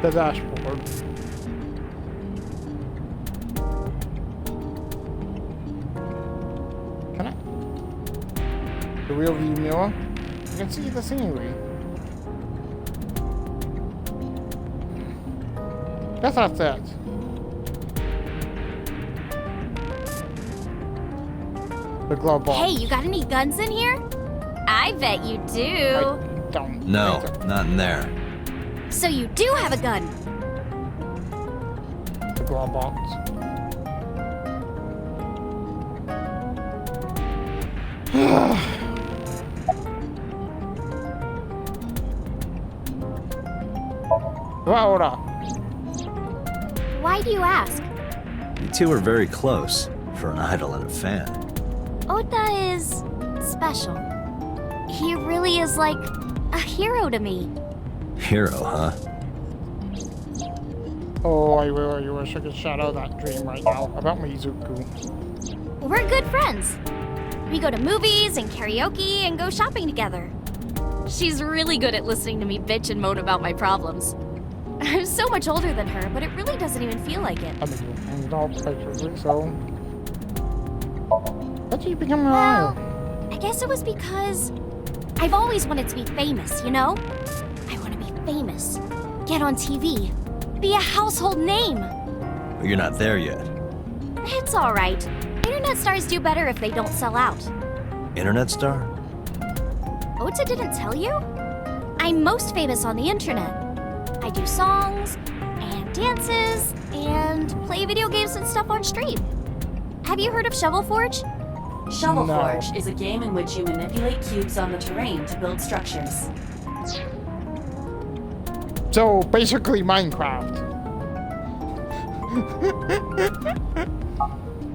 The dashboard. Can I? The rear view mirror? You can see the scenery. That's not that. The glove box. Hey, you got any guns in here? I bet you do. I don't. No, think so. not in there. So you do have a gun. The glove box. Ora. Why do you ask? You two are very close for an idol and a fan. Ota is special. He really is like a hero to me. Hero, huh? Oh, I really wish I could shadow that dream right now about Mizuku. We're good friends. We go to movies and karaoke and go shopping together. She's really good at listening to me bitch and moan about my problems. I'm so much older than her, but it really doesn't even feel like it. I mean, I'm not actually so. How did you become a Well, liar? I guess it was because I've always wanted to be famous, you know? I want to be famous, get on TV, be a household name. But you're not there yet. It's all right. Internet stars do better if they don't sell out. Internet star? Ota didn't tell you? I'm most famous on the internet. I do songs, and dances, and play video games and stuff on stream. Have you heard of Shovel Forge? Shovel No. Forge is a game in which you manipulate cubes on the terrain to build structures. So basically Minecraft.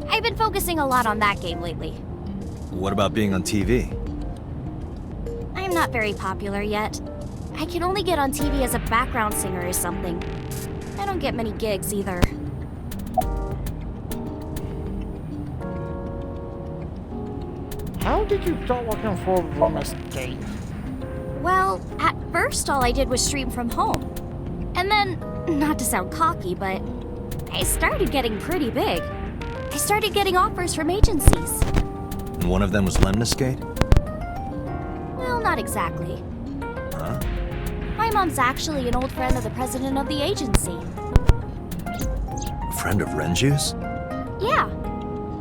I've been focusing a lot on that game lately. What about being on TV? I'm not very popular yet. I can only get on TV as a background singer or something. I don't get many gigs either. How did you start working for Rummus Dave? Well, at first all I did was stream from home. And then, not to sound cocky, but I started getting pretty big. I started getting offers from agencies. And one of them was Lemniscate? Well, not exactly. Huh? My mom's actually an old friend of the president of the agency. A friend of Renju's? Yeah.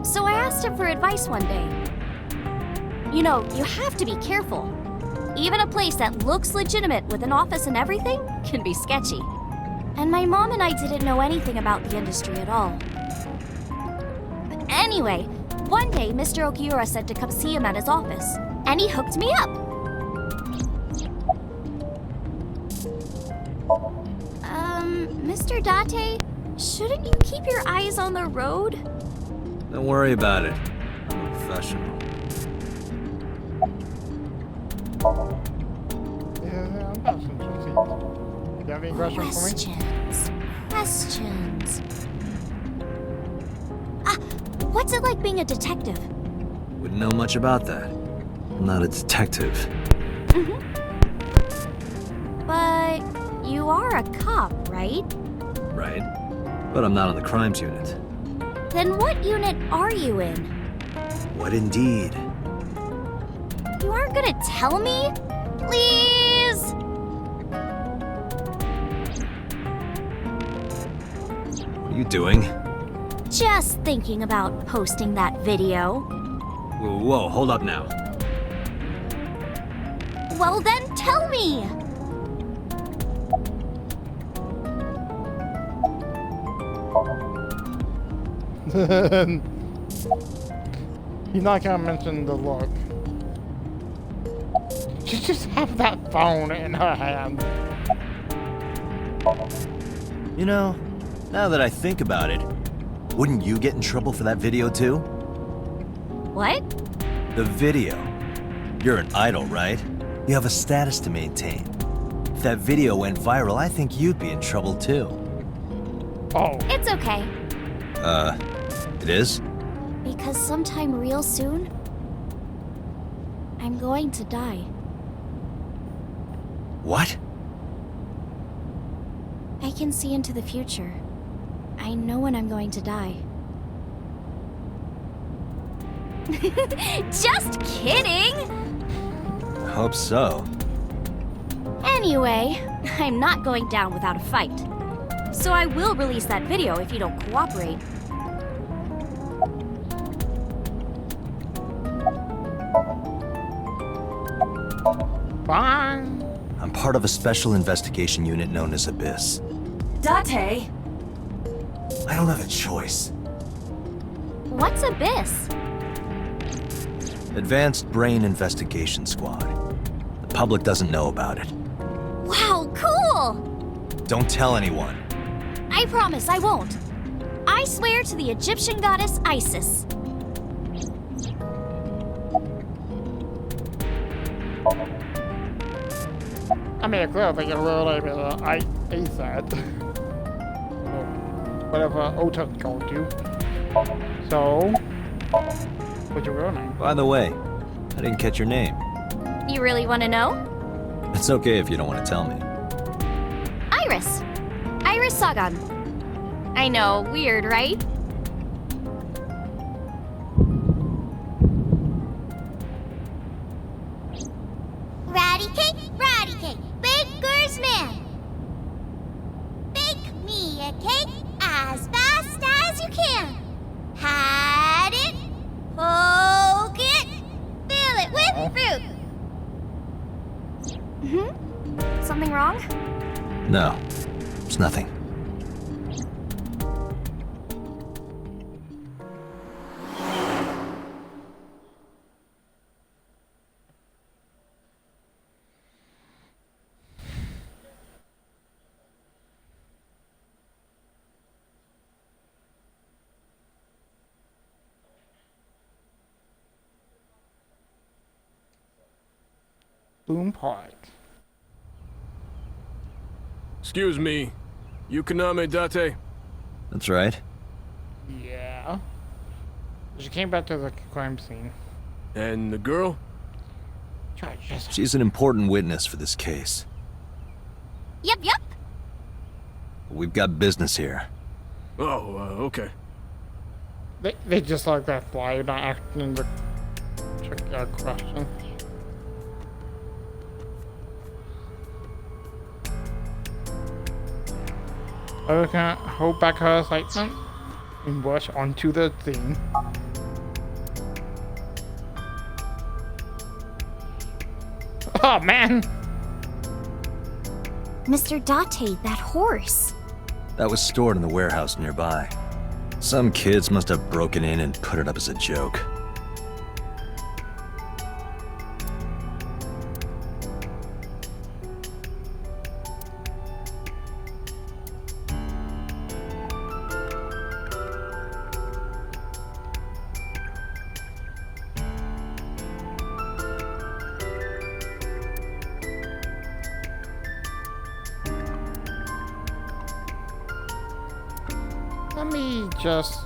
So I asked him for advice one day. You know, you have to be careful. Even a place that looks legitimate with an office and everything can be sketchy. And my mom and I didn't know anything about the industry at all. But anyway, one day Mr. Okiura said to come see him at his office, and he hooked me up. Mr. Date, shouldn't you keep your eyes on the road? Don't worry about it. I'm a professional. Yeah, I'm not interested. You have any questions for me? Questions. Ah, what's it like being a detective? Wouldn't know much about that. I'm not a detective. But you are a cop, right? Right. But I'm not on the crimes unit. Then what unit are you in? What indeed? You aren't gonna tell me? Please? What are you doing? Just thinking about posting that video. Whoa, hold up now. Well then, tell me! He's not gonna mention the look. She just have that phone in her hand. You know, now that I think about it, wouldn't you get in trouble for that video too? What? The video. You're an idol, right? You have a status to maintain. If that video went viral, I think you'd be in trouble too. Oh. It's okay. It is? Because sometime real soon, I'm going to die. What? I can see into the future. I know when I'm going to die. Just kidding! I hope so. Anyway, I'm not going down without a fight. So I will release that video if you don't cooperate. Fine. I'm part of a special investigation unit known as Abyss. Date! I don't have a choice. What's Abyss? Advanced Brain Investigation Squad. The public doesn't know about it. Wow, cool! Don't tell anyone. I promise I won't. I swear to the Egyptian goddess Isis. I mean, clearly you really I said. Whatever Ota told you. So, what's your real name? By the way, I didn't catch your name. You really want to know? It's okay if you don't want to tell me. Iris. Iris Sagan. I know, weird, right? Ratty cake, baker's man. Bake me a cake as fast as you can. Pat it, poke it, fill it with fruit. No, it's nothing. Boom Park. Excuse me. Yukoname Date? That's right. Yeah. She came back to the crime scene. And the girl? She's an important witness for this case. Yep, yep. We've got business here. Oh, okay. They just like that fly, not asking the tricky question. I can hold back her excitement and rush onto the scene. Oh man! Mr. Date, that horse. That was stored in the warehouse nearby. Some kids must have broken in and put it up as a joke. Let me just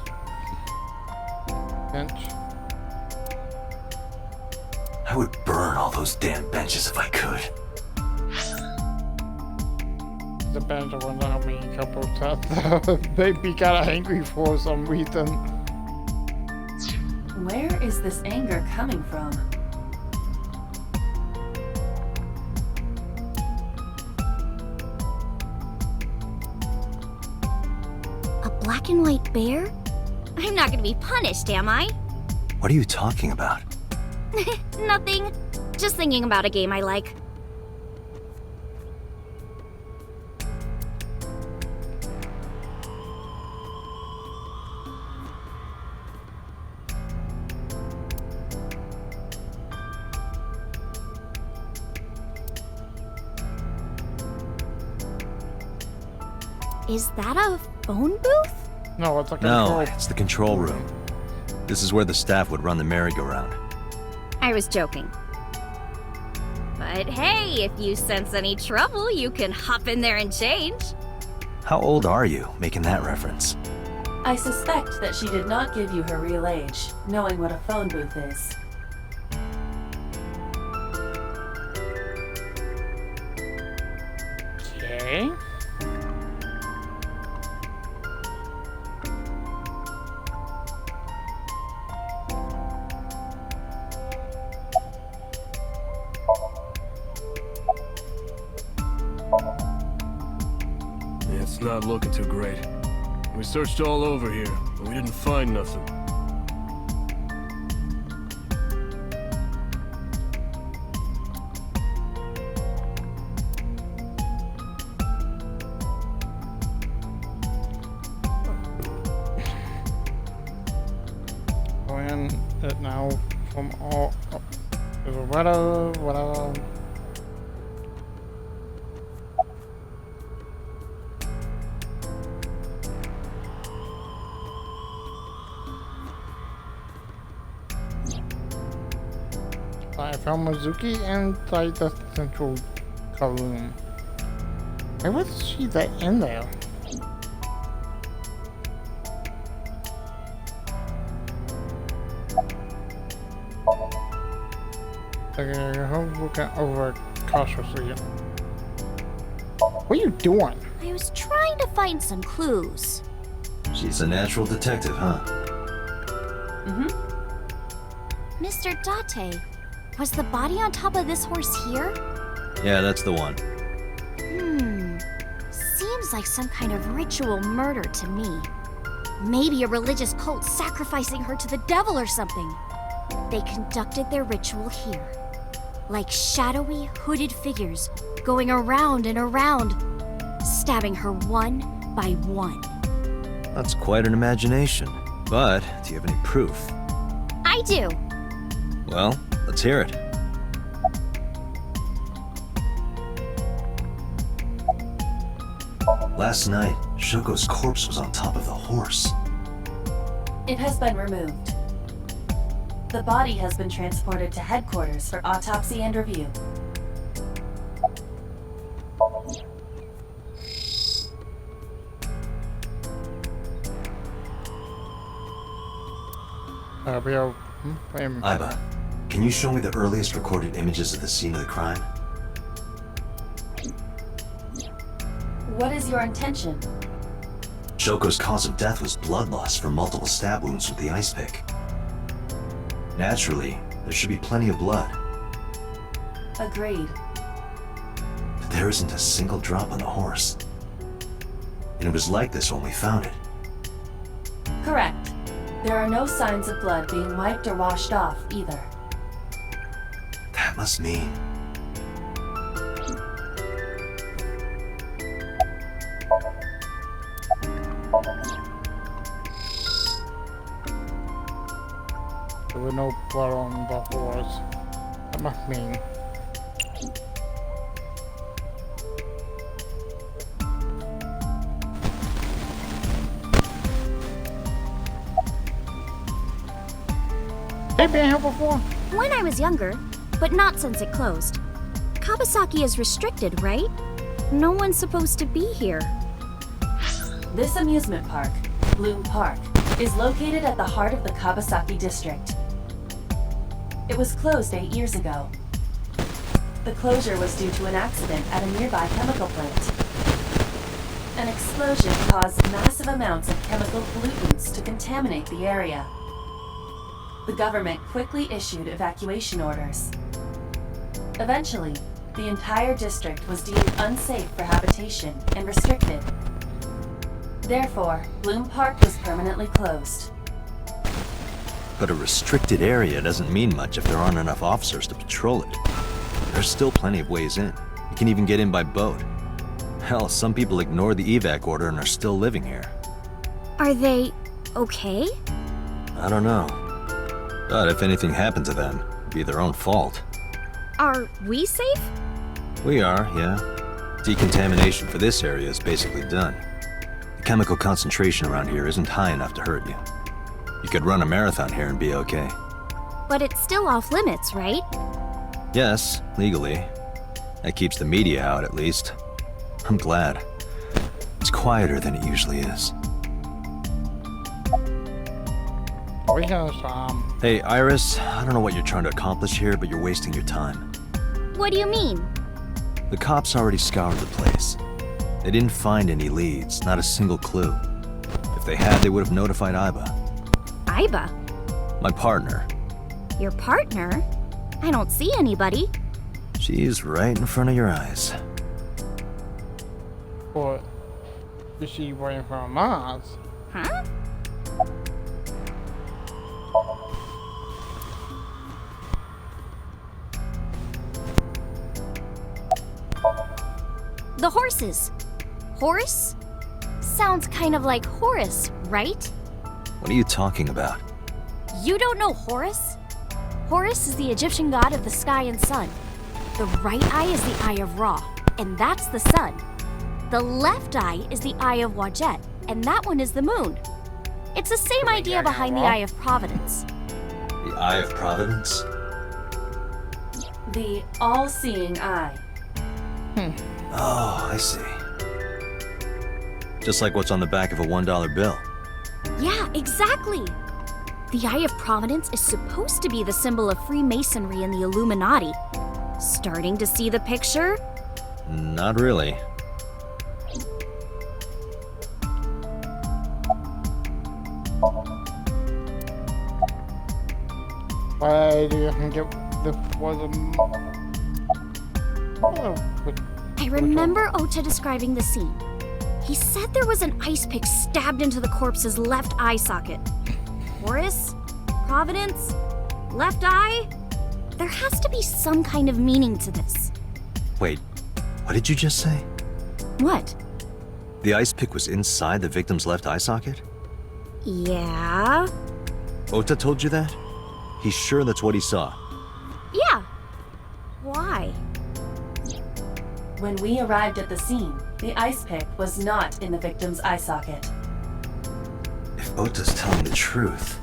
bench. I would burn all those damn benches if I could. The bench, I wonder how many couples that they be kinda angry for some reason. Where is this anger coming from? A black and white bear? I'm not gonna be punished, am I? What are you talking about? Nothing. Just thinking about a game I like. Is that a phone booth? No, it's a control. No, it's the control room. This is where the staff would run the merry-go-round. I was joking. But hey, if you sense any trouble, you can hop in there and change. How old are you, making that reference? I suspect that she did not give you her real age, knowing what a phone booth is. Okay. Yeah, it's not looking too great. We searched all over here, but we didn't find nothing. When it now from all whatever. I found Mizuki inside the central room. Why was she that in there? I'm looking over cautiously. What are you doing? I was trying to find some clues. She's a natural detective, huh? Mr. Date, was the body on top of this horse here? Yeah, that's the one. Seems like some kind of ritual murder to me. Maybe a religious cult sacrificing her to the devil or something. They conducted their ritual here. Like shadowy, hooded figures going around and around. stabbing her one by one. That's quite an imagination. But, do you have any proof? I do. Well, let's hear it. Last night, Shoko's corpse was on top of the horse. It has been removed. The body has been transported to headquarters for autopsy and review. Aiba, can you show me the earliest recorded images of the scene of the crime? What is your intention? Shoko's cause of death was blood loss from multiple stab wounds with the ice pick. Naturally, there should be plenty of blood. Agreed. But there isn't a single drop on the horse. And it was like this when we found it. Correct. There are no signs of blood being wiped or washed off either. That must mean... There was no blood on the horse. That must mean... Hey, been here before? When I was younger, but not since it closed. Kawasaki is restricted, right? No one's supposed to be here. This amusement park, Bloom Park, is located at the heart of the Kawasaki district. It was closed 8 years ago. The closure was due to an accident at a nearby chemical plant. An explosion caused massive amounts of chemical pollutants to contaminate the area. The government quickly issued evacuation orders. Eventually, the entire district was deemed unsafe for habitation and restricted. Therefore, Bloom Park was permanently closed. But a restricted area doesn't mean much if there aren't enough officers to patrol it. There's still plenty of ways in. You can even get in by boat. Hell, some people ignored the evac order and are still living here. Are they okay? I don't know. But if anything happened to them, it'd be their own fault. Are we safe? We are, yeah. Decontamination for this area is basically done. The chemical concentration around here isn't high enough to hurt you. You could run a marathon here and be okay. But it's still off limits, right? Yes, legally. That keeps the media out, at least. I'm glad. It's quieter than it usually is. Hey, Iris, I don't know what you're trying to accomplish here, but you're wasting your time. What do you mean? The cops already scoured the place. They didn't find any leads, not a single clue. If they had, they would have notified Aiba. Aiba? My partner. Your partner? I don't see anybody. She's right in front of your eyes. What? Is she waiting for Mars? Huh? The horses. Horse? Sounds kind of like Horus, right? What are you talking about? You don't know Horus? Horus is the Egyptian god of the sky and sun. The right eye is the eye of Ra, and that's the sun. The left eye is the eye of Wadjet, and that one is the moon. It's the same idea behind the eye of Providence. The Eye of Providence? The all-seeing eye. Oh, I see. Just like what's on the back of a $1 bill. Yeah, exactly. The Eye of Providence is supposed to be the symbol of Freemasonry and the Illuminati. Starting to see the picture? Not really. Why do you think it was I remember Ota describing the scene. He said there was an ice pick stabbed into the corpse's left eye socket. Horus? Providence? Left eye? There has to be some kind of meaning to this. Wait, what did you just say? What? The ice pick was inside the victim's left eye socket? Yeah? Ota told you that? He's sure that's what he saw. Yeah. Why? When we arrived at the scene, the ice pick was not in the victim's eye socket. If Ota's telling the truth...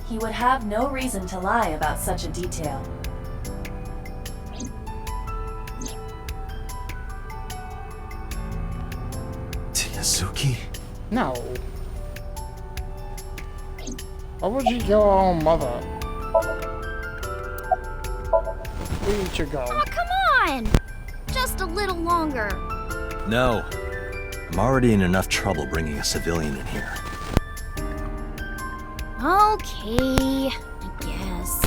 He would have no reason to lie about such a detail. Tsuki? No. Why would she kill her own mother? Where did you go? Oh, come on! Just a little longer. No. I'm already in enough trouble bringing a civilian in here. Okay, I guess.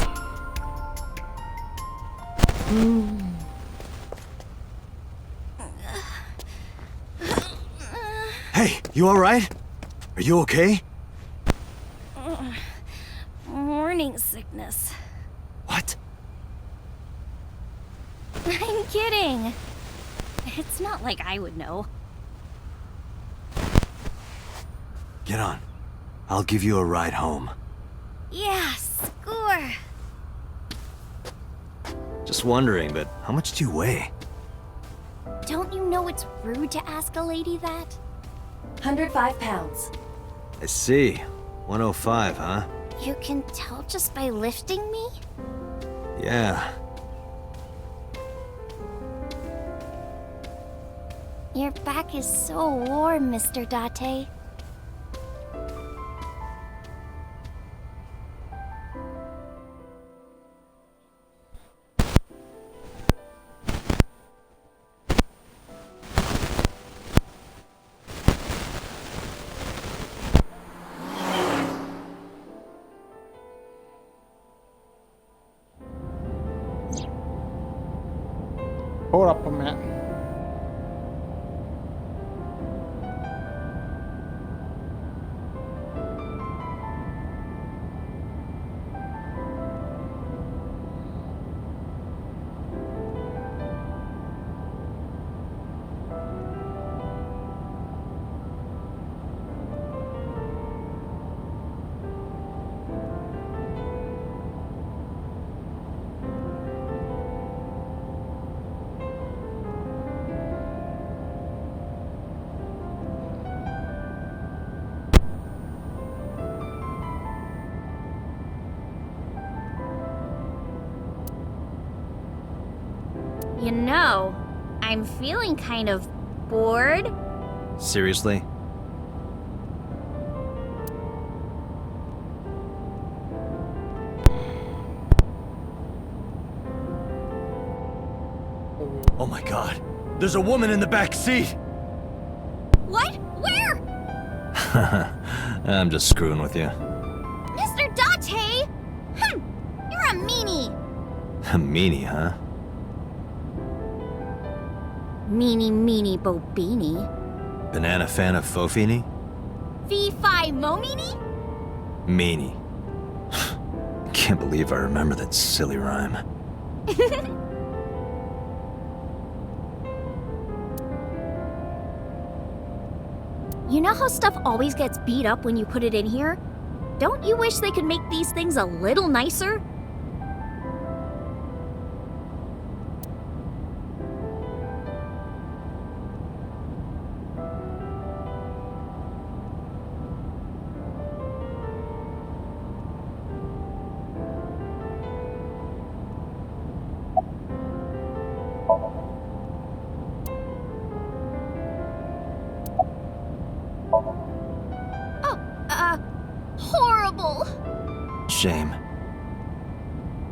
Hey, you alright? Are you okay? Morning sickness. What? I'm kidding. It's not like I would know. Get on. I'll give you a ride home. Yeah, score. Just wondering, but how much do you weigh? Don't you know it's rude to ask a lady that? 105 pounds. I see. 105, huh? You can tell just by lifting me? Yeah. Your back is so warm, Mr. Date. Hold up a minute. You know, I'm feeling kind of bored. Seriously? Oh my god. There's a woman in the back seat! What? Where? I'm just screwing with you. Mr. Date! You're a meanie. A meanie, huh? Meanie bobini. Banana fan of Fofini? Fee-fi momini? Meanie. Can't believe I remember that silly rhyme. You know how stuff always gets beat up when you put it in here? Don't you wish they could make these things a little nicer? Horrible. Shame.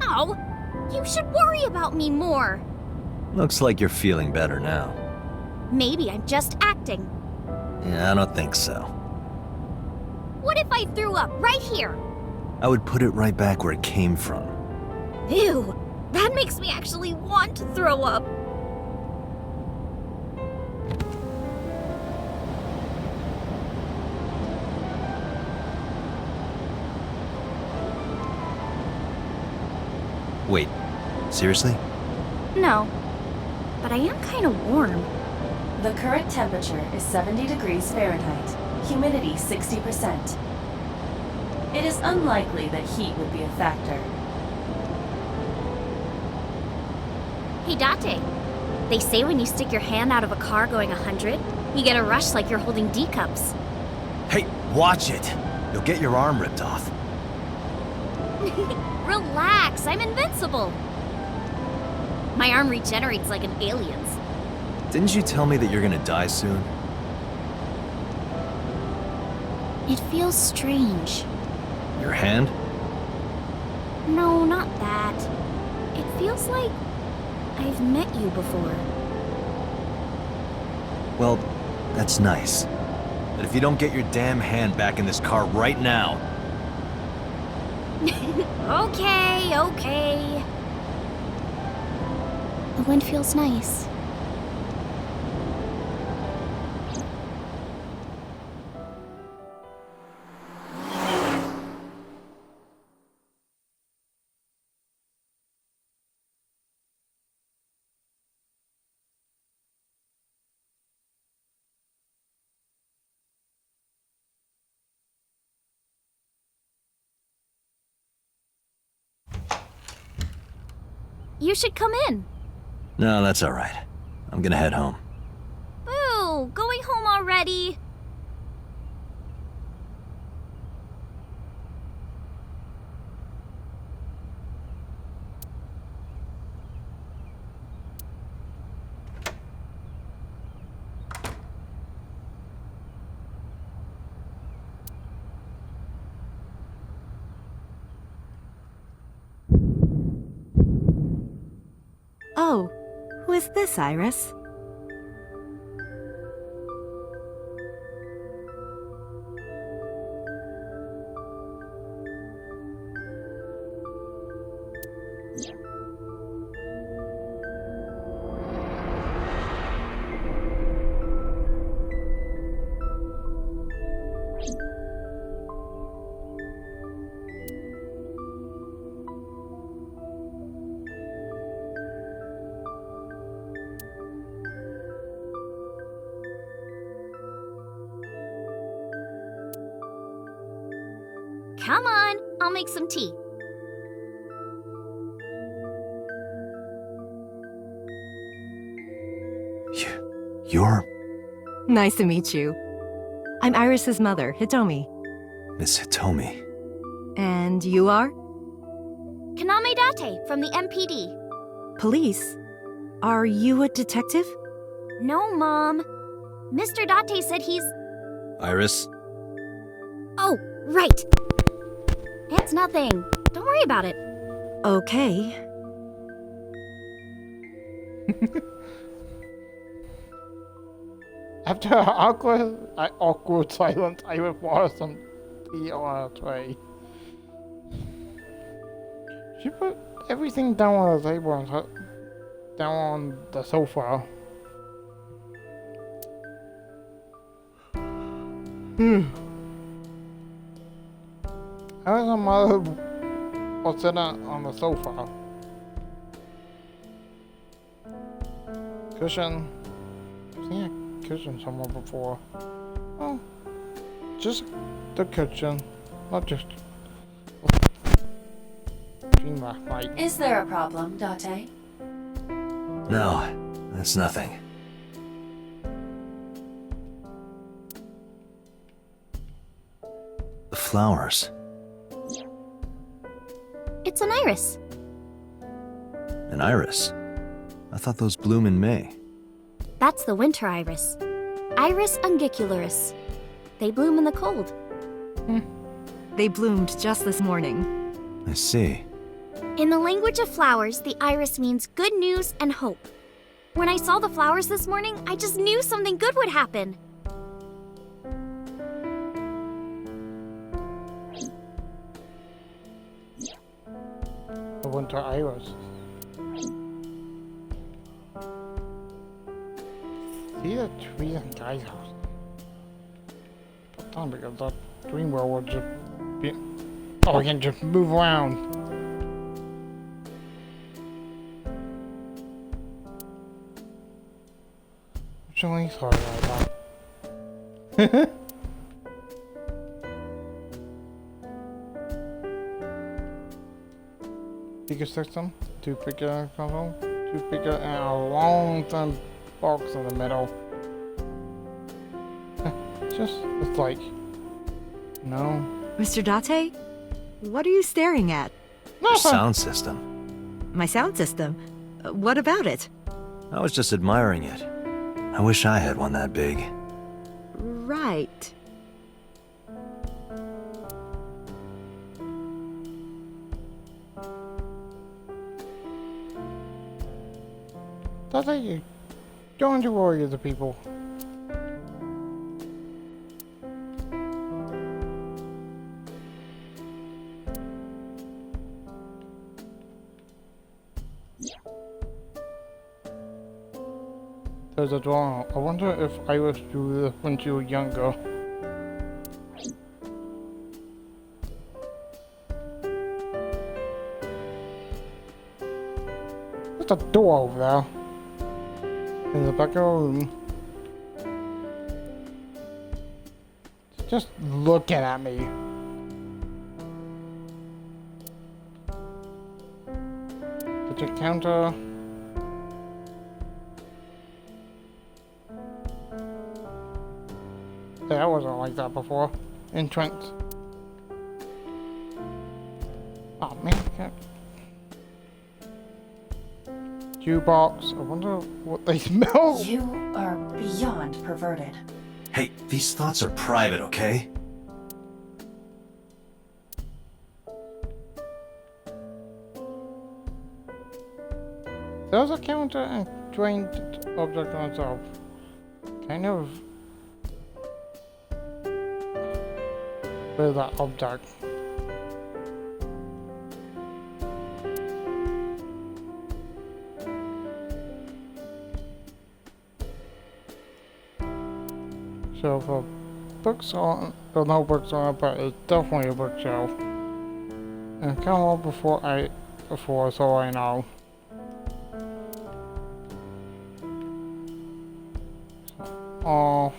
Oh, you should worry about me more. Looks like you're feeling better now. Maybe I'm just acting. Yeah, I don't think so. What if I threw up right here? I would put it right back where it came from. Ew, that makes me actually want to throw up. Wait, seriously? No, but I am kind of warm. The current temperature is 70 degrees Fahrenheit, humidity 60%. It is unlikely that heat would be a factor. Hey, Date. They say when you stick your hand out of a car going 100, you get a rush like you're holding D cups. Hey, watch it! You'll get your arm ripped off. Relax, I'm invincible. My arm regenerates like an alien's. Didn't you tell me that you're gonna die soon? It feels strange. Your hand? No, not that. It feels like I've met you before. Well, that's nice. But if you don't get your damn hand back in this car right now... Okay. The wind feels nice. You should come in. No, that's alright. I'm gonna head home. Boo! Going home already? Oh, who is this, Iris? Come on, I'll make some tea. You're... Nice to meet you. I'm Iris's mother, Hitomi. Miss Hitomi. And you are? Kaname Date from the MPD. Police? Are you a detective? No, Mom. Mr. Date said he's... Iris? Oh, right. It's nothing. Don't worry about it. Okay. After an awkward silence, I will pour some tea on a tray. She put everything down on the table and down on the sofa. Her mother was sitting on the sofa. Cushion. I've seen a cushion somewhere before. Oh, just the cushion, not just. Dream last night. Is there a problem, Date? No, that's nothing. The flowers. It's an iris. An iris? I thought those bloom in May. That's the winter iris. Iris ungicularis. They bloom in the cold. They bloomed just this morning. I see. In the language of flowers, the iris means good news and hope. When I saw the flowers this morning, I just knew something good would happen. The winter iris. See the trees in Guy's house? Put down because that dream world will just be. Oh, we can just move around. exceptionally sorry about that. Bigger system, two bigger console, two bigger and a long thin box in the middle. It's like, no. Mr. Date? What are you staring at? Your sound system. My sound system? What about it? I was just admiring it. I wish I had one that big. Right. Date, don't you worry the people. There's a door. I wonder if I was through this when you were younger. There's a door over there. In the back of the room. Just looking at me. Did you counter? Yeah, I wasn't like that before. Entrance. Oh man, can't. Jukebox. I wonder what they smell. You are beyond perverted. Hey, these thoughts are private, okay? There's a counter and drained object on itself. Kind of. Where's that object? So for books on, there's no books on it, but it's definitely a bookshelf. And come on before so I know. Off.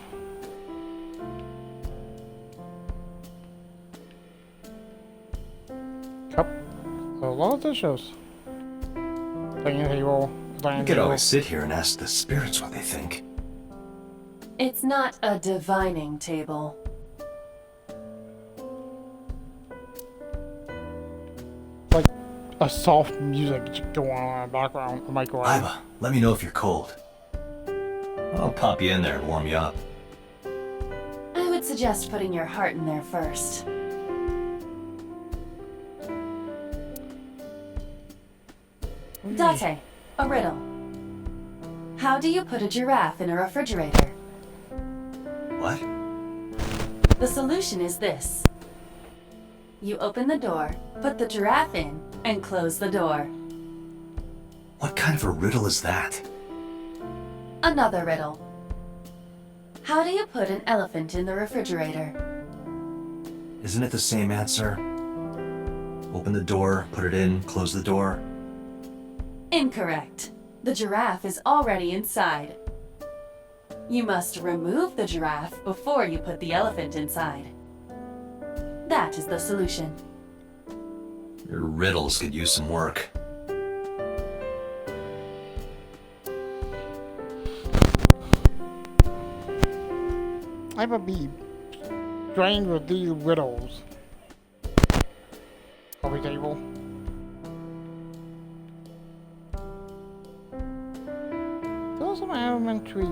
Cup. A lot of dishes. Dining table. You could always sit here and ask the spirits what they think. It's not a divining table. Like a soft music going on in the background. A microwave. Iva, let me know if you're cold. I'll pop you in there and warm you up. I would suggest putting your heart in there first. Date, a riddle. How do you put a giraffe in a refrigerator? What? The solution is this. You open the door, put the giraffe in, and close the door. What kind of a riddle is that? Another riddle. How do you put an elephant in the refrigerator? Isn't it the same answer? Open the door, put it in, close the door. Incorrect. The giraffe is already inside. You must remove the giraffe before you put the elephant inside. That is the solution. Your riddles could use some work. I would be drained with these riddles. Coffee table. There's some elementary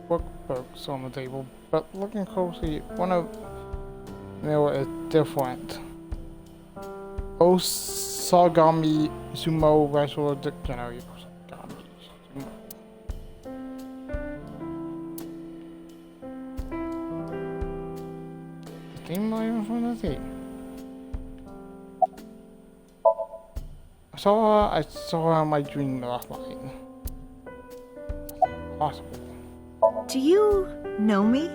workbooks on the table, but looking closely, one of them is different. Osagami Sumo Wrestler Dictionary. Osagami Sumo. The theme line from the theme. I saw her in my dream last night. Possible. Do you know me?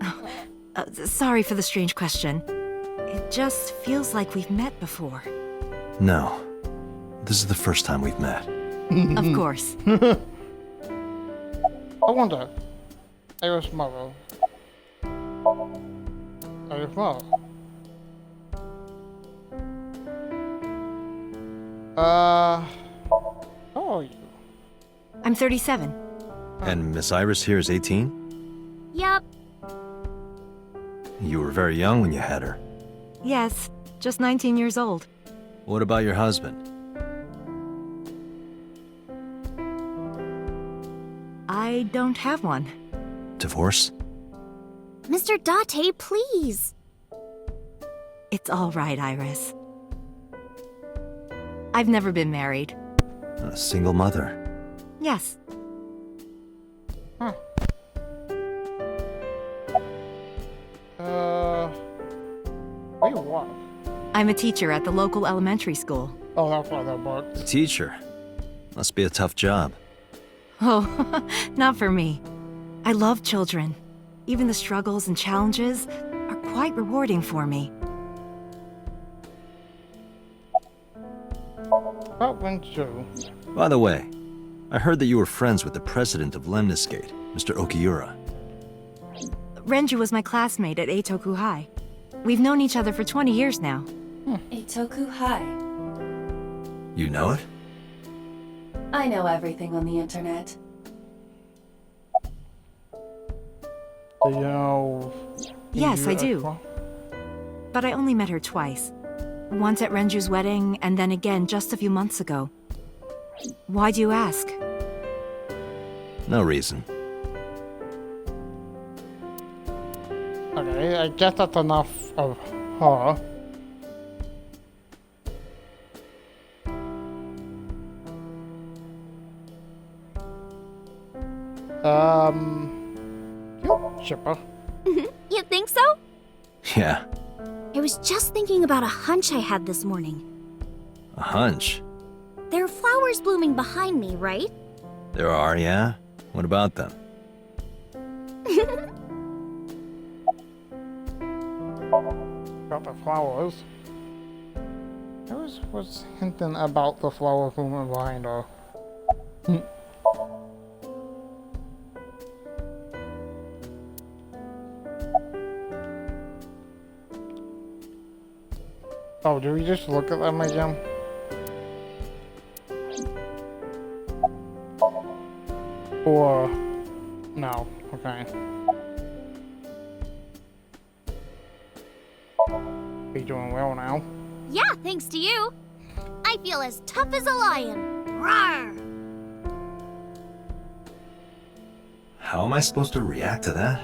Oh, sorry for the strange question. It just feels like we've met before. No. This is the first time we've met. Of course. I wonder. Iris' mother. Iris' mother. How are you? I'm 37. And Miss Iris here is 18? Yup. You were very young when you had her. Yes, just 19 years old. What about your husband? I don't have one. Divorce? Mr. Date, please. It's all right, Iris. I've never been married. A single mother? Yes. Huh. Wait, what? I'm a teacher at the local elementary school. Oh, that's why that worked. Teacher. Must be a tough job. Oh, not for me. I love children. Even the struggles and challenges are quite rewarding for me. About Renju. By the way, I heard that you were friends with the president of Lemniscate, Mr. Okiura. Renju was my classmate at Eitoku High. We've known each other for 20 years now. Eitoku High. You know it? I know everything on the internet. Do you know... Yes, I do. But I only met her twice. Once at Renju's wedding, and then again just a few months ago. Why do you ask? No reason. Okay, I guess that's enough of her. Yep, Chipper. You think so? Yeah. I was just thinking about a hunch I had this morning. A hunch? There are flowers blooming behind me, right? There are, yeah? What about them? About the flowers. I was hinting about the flower blooming behind her. Oh, do we just look at them again? Or... no, okay. Are you doing well now? Yeah, thanks to you. I feel as tough as a lion. Rawr! How am I supposed to react to that?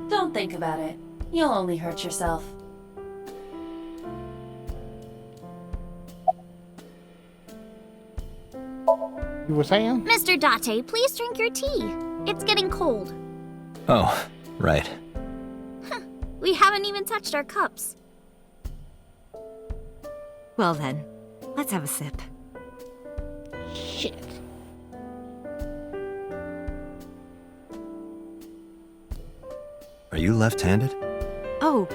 Don't think about it. You'll only hurt yourself. You were saying? Mr. Date, please drink your tea. It's getting cold. Oh, right. We haven't even touched our cups. Well then, let's have a sip. Shit. Are you left-handed? Oh,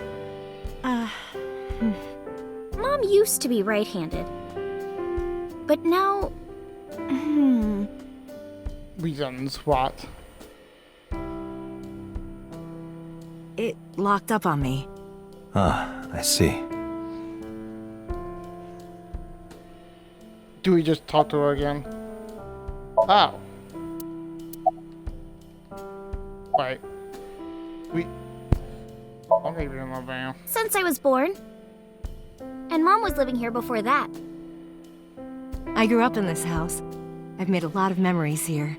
Mom used to be right-handed. But now... Reasons what? It locked up on me. Ah, I see. Do we just talk to her again? Oh. Wait. I'll leave it in my van. Since I was born. And Mom was living here before that. I grew up in this house. I've made a lot of memories here.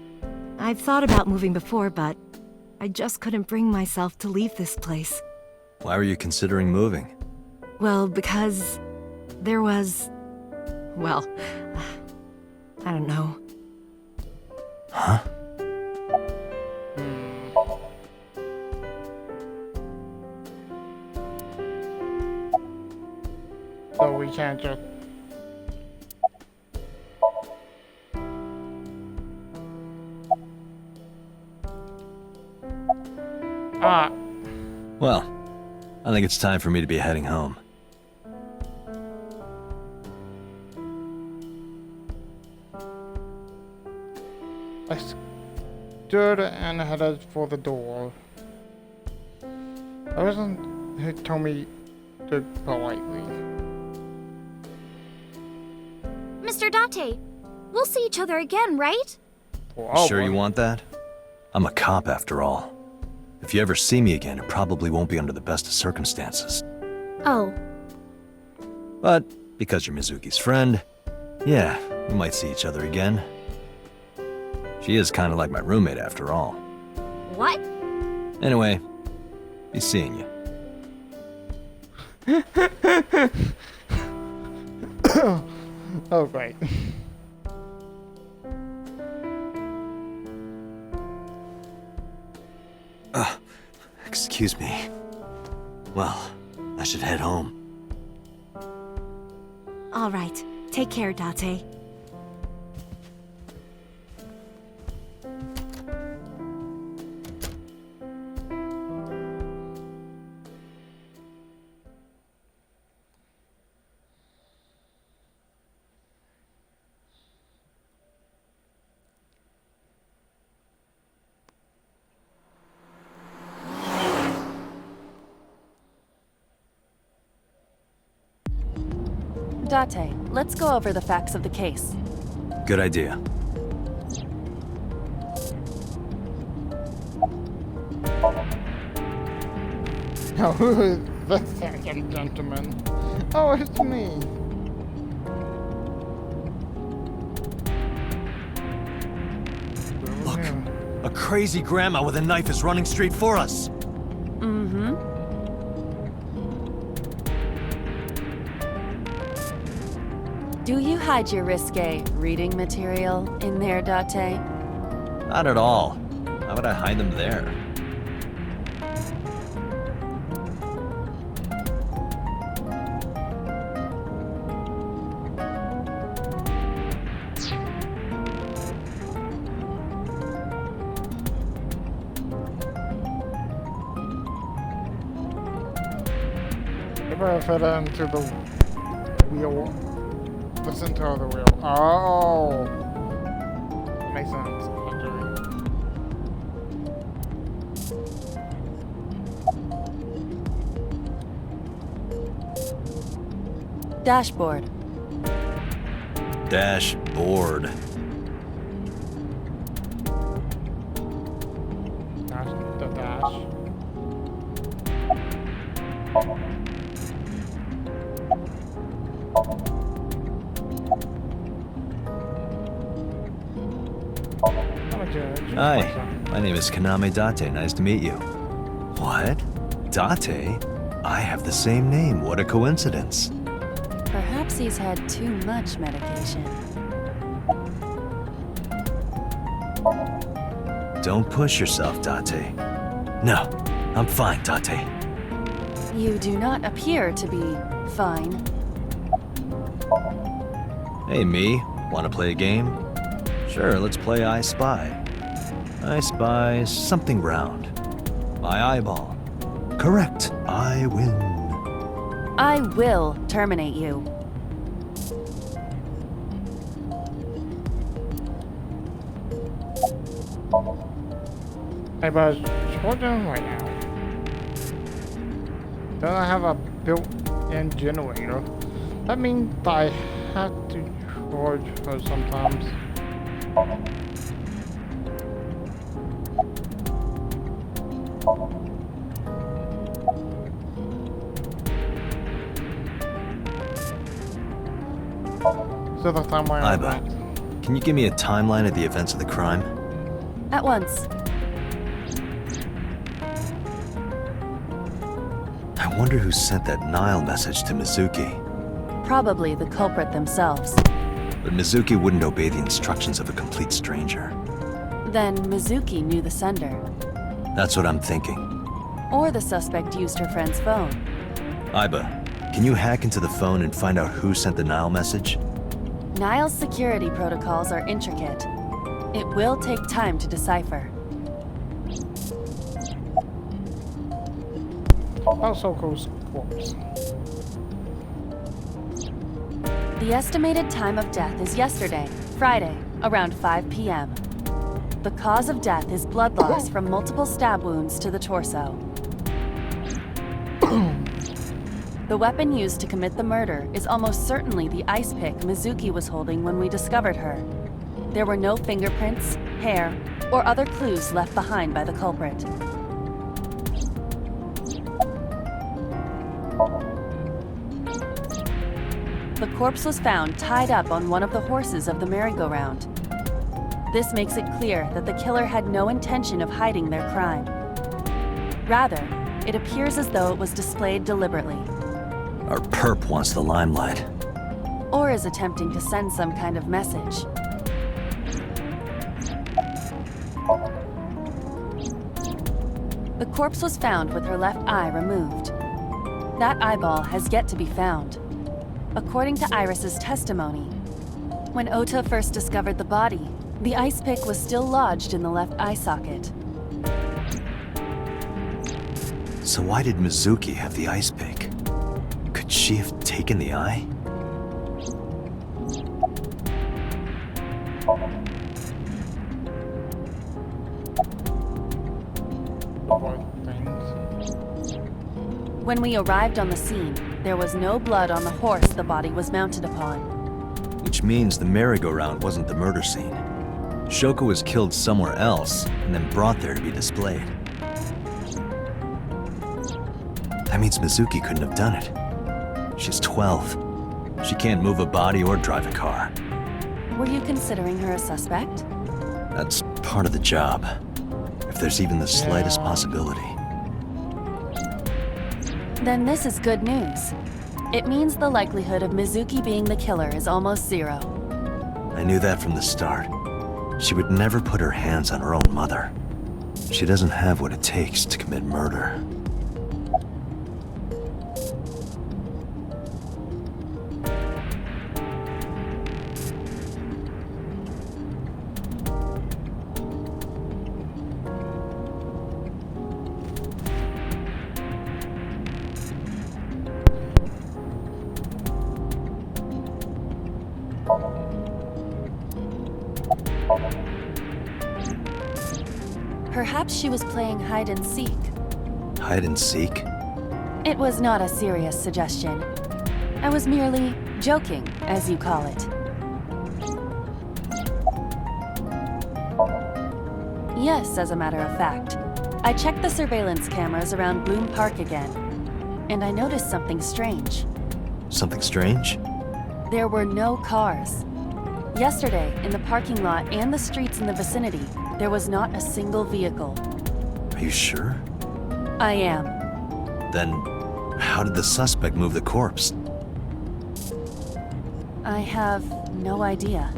I've thought about moving before, but I just couldn't bring myself to leave this place. Why were you considering moving? Well, because there was... well, I don't know. Huh? So we can't just... Well, I think it's time for me to be heading home. stood and headed for the door. I wasn't who told me to politely. Mr. Date, we'll see each other again, right? Oh, Sure you want that? I'm a cop after all. If you ever see me again, it probably won't be under the best of circumstances. Oh. But because you're Mizuki's friend, yeah, we might see each other again. She is kind of like my roommate after all. What? Anyway, be seeing you. Oh, great. Excuse me. Well, I should head home. All right. Take care, Date. Date, let's go over the facts of the case. Good idea. Oh, who is the second gentleman? Oh, it's me. Look, a crazy grandma with a knife is running straight for us. Mm-hmm. Do you hide your risque reading material in there, Date? Not at all. Why would I hide them there? If I fit into the wheel, the center of the wheel. Oh, makes sense. Dashboard. Dashboard. The dash. Hi, my name is Kaname Date. Nice to meet you. What? Date? I have the same name. What a coincidence. Perhaps he's had too much medication. Don't push yourself, Date. No, I'm fine, Date. You do not appear to be fine. Hey, me. Want to play a game? Sure, let's play I Spy. I spy something round. My eyeball. Correct. I win. I will terminate you. Hey, but what we're doing right now? Don't I have a built-in generator? That means I have to charge her sometimes. So the timeline. Iba, can you give me a timeline of the events of the crime? At once. I wonder who sent that Nile message to Mizuki. Probably the culprit themselves. But Mizuki wouldn't obey the instructions of a complete stranger. Then Mizuki knew the sender. That's what I'm thinking. Or the suspect used her friend's phone. Iba, can you hack into the phone and find out who sent the Nile message? Nile's security protocols are intricate. It will take time to decipher. Also goes corpse. The estimated time of death is yesterday, Friday, around 5 p.m. The cause of death is blood loss from multiple stab wounds to the torso. The weapon used to commit the murder is almost certainly the ice pick Mizuki was holding when we discovered her. There were no fingerprints, hair, or other clues left behind by the culprit. The corpse was found tied up on one of the horses of the merry-go-round. This makes it clear that the killer had no intention of hiding their crime. Rather, it appears as though it was displayed deliberately. Our perp wants the limelight. Or is attempting to send some kind of message. The corpse was found with her left eye removed. That eyeball has yet to be found. According to Iris's testimony, when Ota first discovered the body, the ice pick was still lodged in the left eye socket. So why did Mizuki have the ice pick? Could she have taken the eye? When we arrived on the scene, there was no blood on the horse the body was mounted upon. Which means the merry-go-round wasn't the murder scene. Shoko was killed somewhere else and then brought there to be displayed. That means Mizuki couldn't have done it. She's 12. She can't move a body or drive a car. Were you considering her a suspect? That's part of the job. If there's even the slightest possibility. Then this is good news. It means the likelihood of Mizuki being the killer is almost zero. I knew that from the start. She would never put her hands on her own mother. She doesn't have what it takes to commit murder. Perhaps she was playing hide and seek. Hide and seek? It was not a serious suggestion. I was merely joking, as you call it. Yes, as a matter of fact. I checked the surveillance cameras around Bloom Park again, and I noticed something strange. Something strange? There were no cars. Yesterday, in the parking lot and the streets in the vicinity, there was not a single vehicle. Are you sure? I am. Then, how did the suspect move the corpse? I have no idea.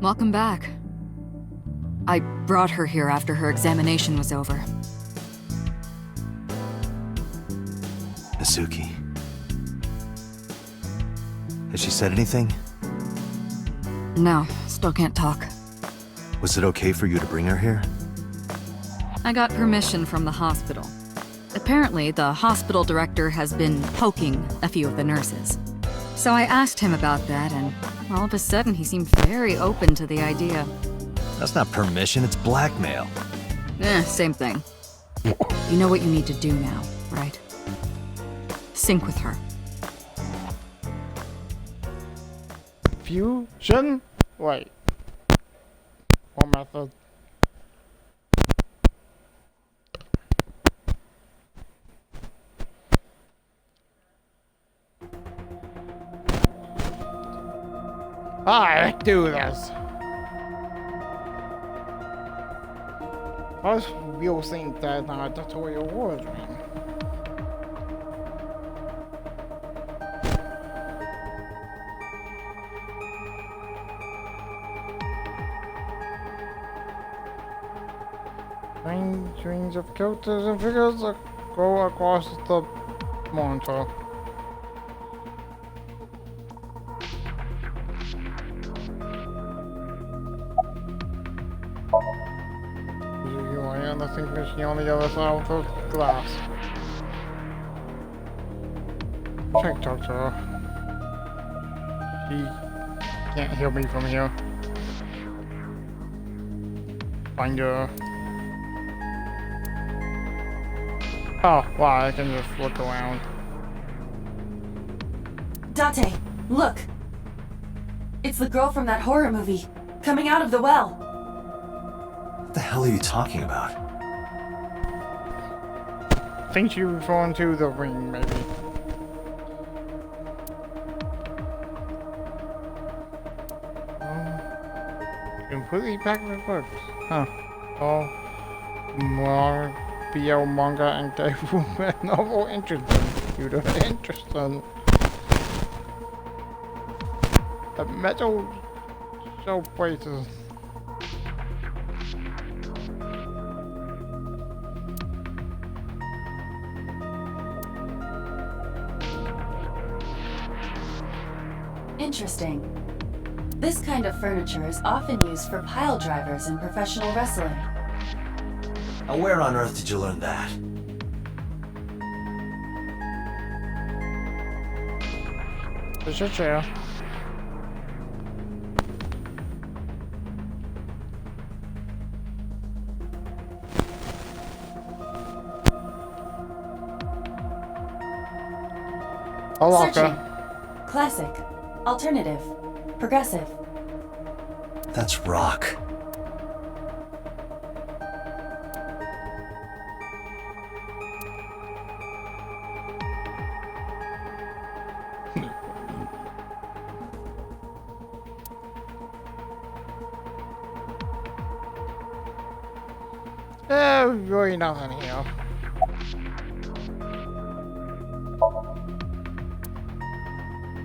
Welcome back. I brought her here after her examination was over. Mizuki. Has she said anything? No, still can't talk. Was it okay for you to bring her here? I got permission from the hospital. Apparently, the hospital director has been poking a few of the nurses. So I asked him about that, and all of a sudden he seemed very open to the idea. That's not permission, it's blackmail. Same thing. You know what you need to do now, right? Sync with her. Fusion? Wait. What method? Alright, let's do this. Most you'll think that tutorial was, man. Strange of characters and figures go across the monitor. You are on the sync machine on the other side of the glass. Check talk to her. She can't hear me from here. Find her. Oh, wow, I can just look around. Date, look! It's the girl from that horror movie, coming out of the well. What the hell are you talking about? I think she was going to the ring, maybe. Completely packed with books. Huh. Oh, more BL manga and table novel interesting. Computer interesting. The metal show places. Interesting. This kind of furniture is often used for pile drivers in professional wrestling. Now, where on earth did you learn that? There's your chair. A locker. Searching. Classic. Alternative. Progressive. That's rock. Really nothing here.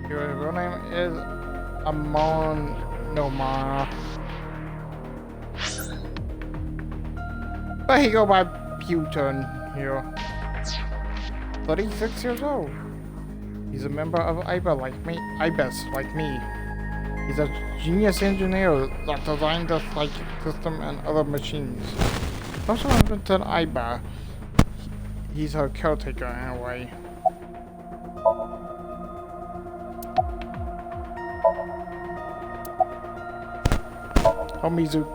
Your real name is Amon Nomara. But he go by Putin here. 36 years old. He's a member of IBA IBES like me. He's a genius engineer that designed the psychic system and other machines. Also invented IBA. He's her caretaker in a way. Oh, Mizu.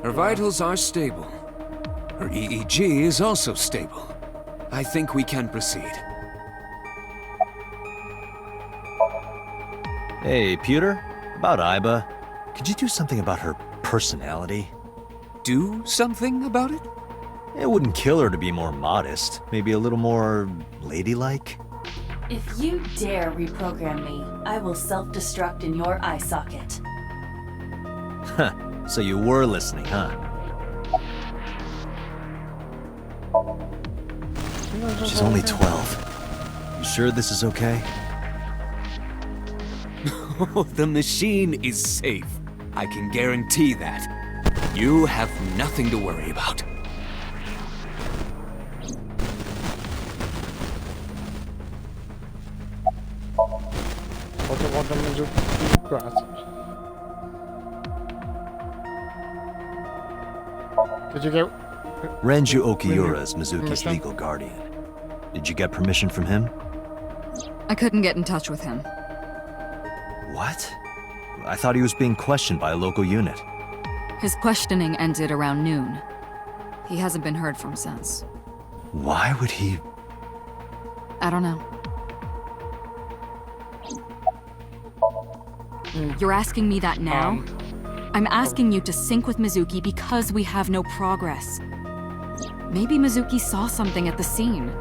Her vitals are stable. Her EEG is also stable. I think we can proceed. Hey, Pewter. About Iba. Could you do something about her personality? Do something about it? It wouldn't kill her to be more modest. Maybe a little more ladylike? If you dare reprogram me, I will self-destruct in your eye socket. Huh. So you were listening, huh? She's only 12. You sure this is okay? The machine is safe. I can guarantee that. You have nothing to worry about. Did you get Renju Okiura is Mizuki's legal guardian. Did you get permission from him? I couldn't get in touch with him. What? I thought he was being questioned by a local unit. His questioning ended around noon. He hasn't been heard from since. Why would he... I don't know. You're asking me that now? I'm asking you to sync with Mizuki because we have no progress. Maybe Mizuki saw something at the scene.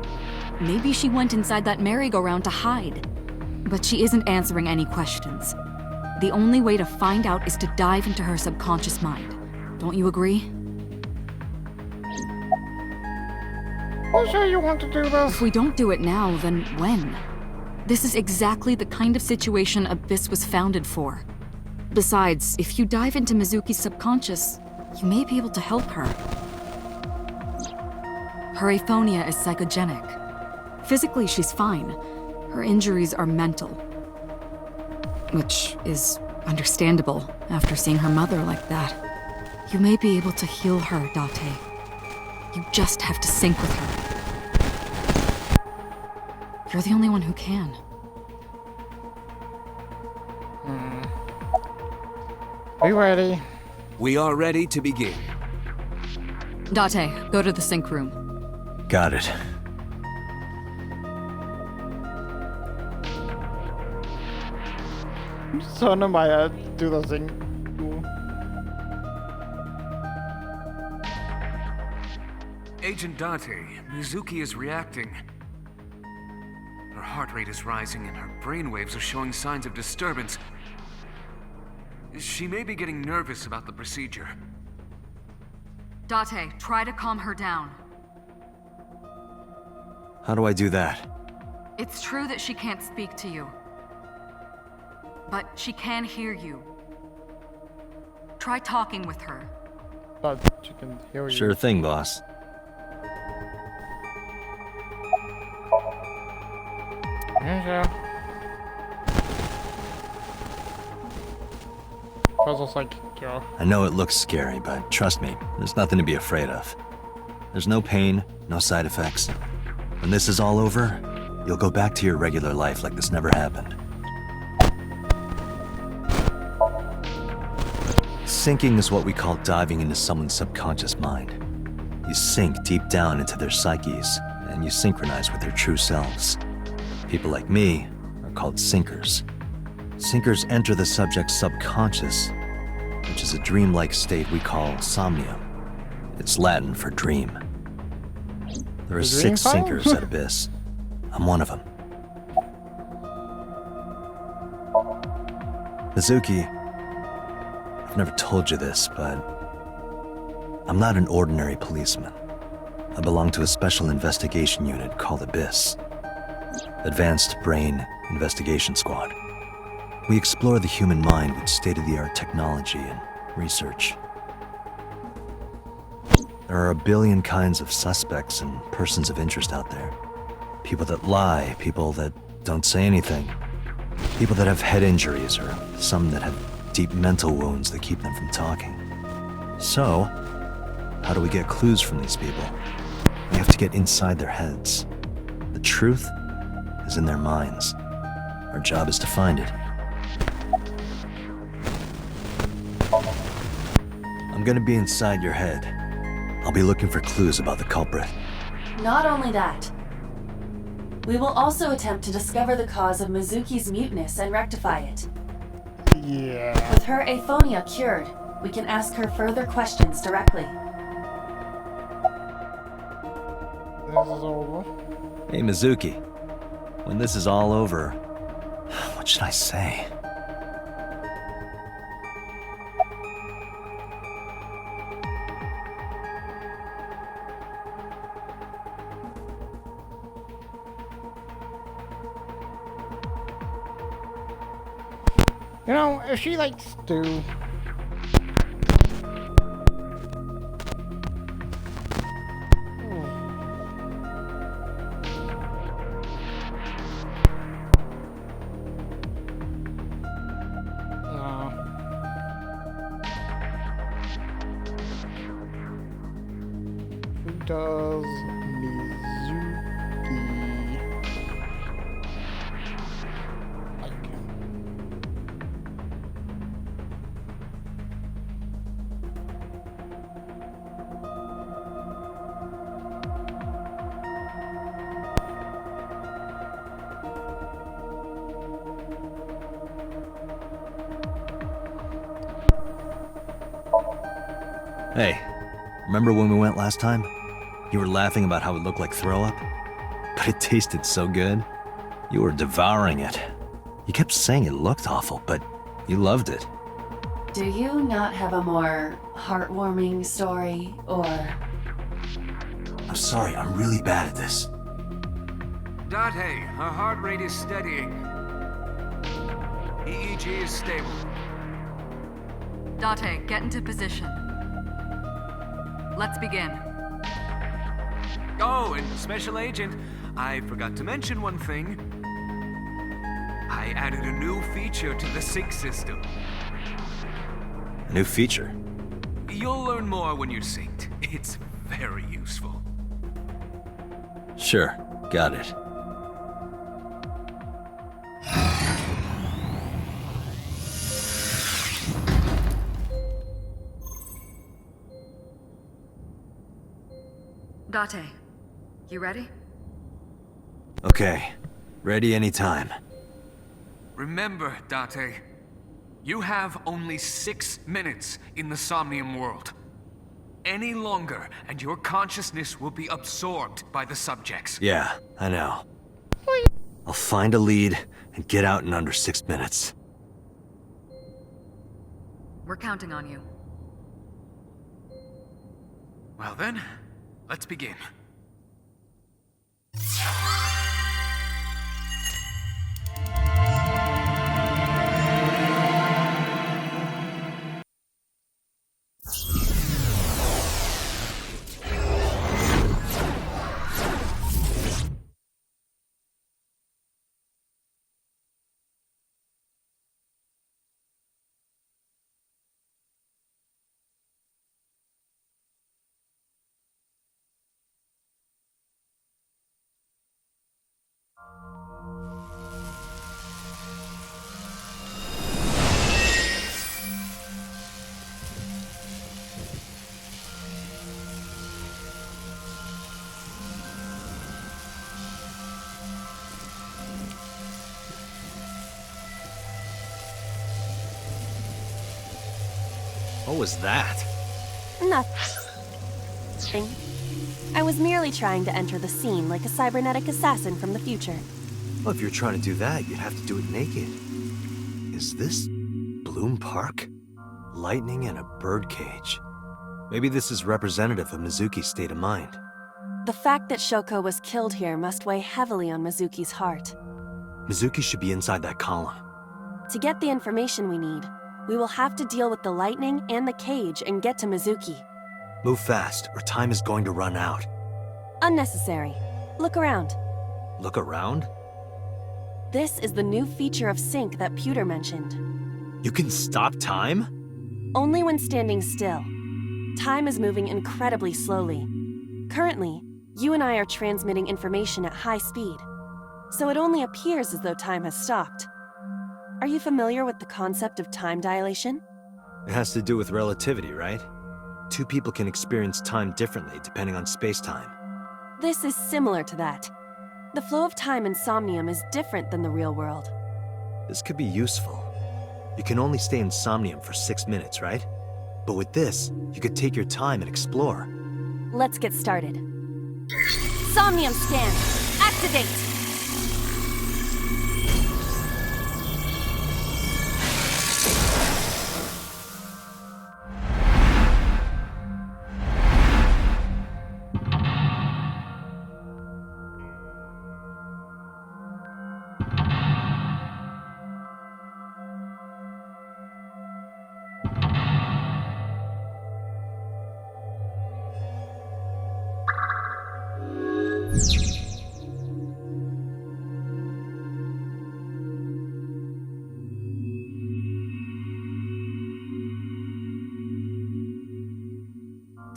Maybe she went inside that merry-go-round to hide. But she isn't answering any questions. The only way to find out is to dive into her subconscious mind. Don't you agree? Well, sure you want to do this. If we don't do it now, then when? This is exactly the kind of situation Abyss was founded for. Besides, if you dive into Mizuki's subconscious, you may be able to help her. Her aphonia is psychogenic. Physically, she's fine. Her injuries are mental. Which is understandable after seeing her mother like that. You may be able to heal her, Date. You just have to sync with her. You're the only one who can. Are you ready? We are ready to begin. Date, go to the sync room. Got it. So no Maya do the thing. Agent Date, Mizuki is reacting. Her heart rate is rising and her brainwaves are showing signs of disturbance. She may be getting nervous about the procedure. Date, try to calm her down. How do I do that? It's true that she can't speak to you. But she can hear you. Try talking with her. But she can hear you. Sure thing, boss. Yeah. Puzzle's like, yeah. I know it looks scary, but trust me, there's nothing to be afraid of. There's no pain, no side effects. When this is all over, you'll go back to your regular life like this never happened. Sinking is what we call diving into someone's subconscious mind. You sink deep down into their psyches, and you synchronize with their true selves. People like me are called sinkers. Sinkers enter the subject's subconscious, which is a dreamlike state we call Somnium. It's Latin for dream. There are 6 sinkers at Abyss. I'm one of them. Mizuki, I've never told you this, but I'm not an ordinary policeman. I belong to a special investigation unit called Abyss. Advanced Brain Investigation Squad. We explore the human mind with state-of-the-art technology and research. There are a billion kinds of suspects and persons of interest out there. People that lie, people that don't say anything, people that have head injuries, or some that have deep mental wounds that keep them from talking. So, how do we get clues from these people? We have to get inside their heads. The truth is in their minds. Our job is to find it. I'm gonna be inside your head. I'll be looking for clues about the culprit. Not only that, we will also attempt to discover the cause of Mizuki's muteness and rectify it. Yeah. With her aphonia cured, we can ask her further questions directly. This is over. Hey, Mizuki. When this is all over, what should I say? You know, if she likes stew. Who does Mizuki like? Hey, remember when we went last time? You were laughing about how it looked like throw up? But it tasted so good. You were devouring it. You kept saying it looked awful, but you loved it. Do you not have a more heartwarming story, or... I'm sorry, I'm really bad at this. Date, her heart rate is steadying. EEG is stable. Date, get into position. Let's begin. Oh, and Special Agent, I forgot to mention one thing. I added a new feature to the sync system. A new feature? You'll learn more when you're synced. It's very useful. Sure, got it. Date, you ready? Okay, ready anytime. Remember, Date, you have only 6 minutes in the Somnium world. Any longer, and your consciousness will be absorbed by the subjects. Yeah, I know. I'll find a lead and get out in under 6 minutes. We're counting on you. Well then, let's begin. What was that? Nothing. I was merely trying to enter the scene like a cybernetic assassin from the future. Well, if you're trying to do that, you'd have to do it naked. Is this Bloom Park? Lightning and a birdcage. Maybe this is representative of Mizuki's state of mind. The fact that Shoko was killed here must weigh heavily on Mizuki's heart. Mizuki should be inside that column. To get the information we need, we will have to deal with the lightning and the cage and get to Mizuki. Move fast, or time is going to run out. Unnecessary. Look around. Look around? This is the new feature of sync that Pewter mentioned. You can stop time? Only when standing still. Time is moving incredibly slowly. Currently, you and I are transmitting information at high speed, so it only appears as though time has stopped. Are you familiar with the concept of time dilation? It has to do with relativity, right? Two people can experience time differently depending on space-time. This is similar to that. The flow of time in Somnium is different than the real world. This could be useful. You can only stay in Somnium for 6 minutes, right? But with this, you could take your time and explore. Let's get started. Somnium scan! Activate!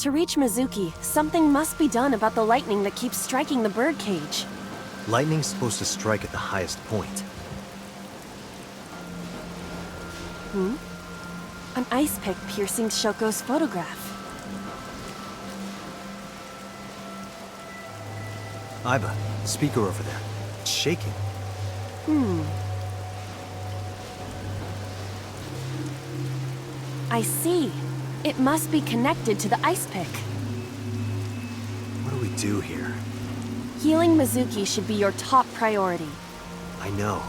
To reach Mizuki, something must be done about the lightning that keeps striking the birdcage. Lightning's supposed to strike at the highest point. An ice pick piercing Shoko's photograph. Aiba, the speaker over there. It's shaking. I see. It must be connected to the ice pick. What do we do here? Healing Mizuki should be your top priority. I know.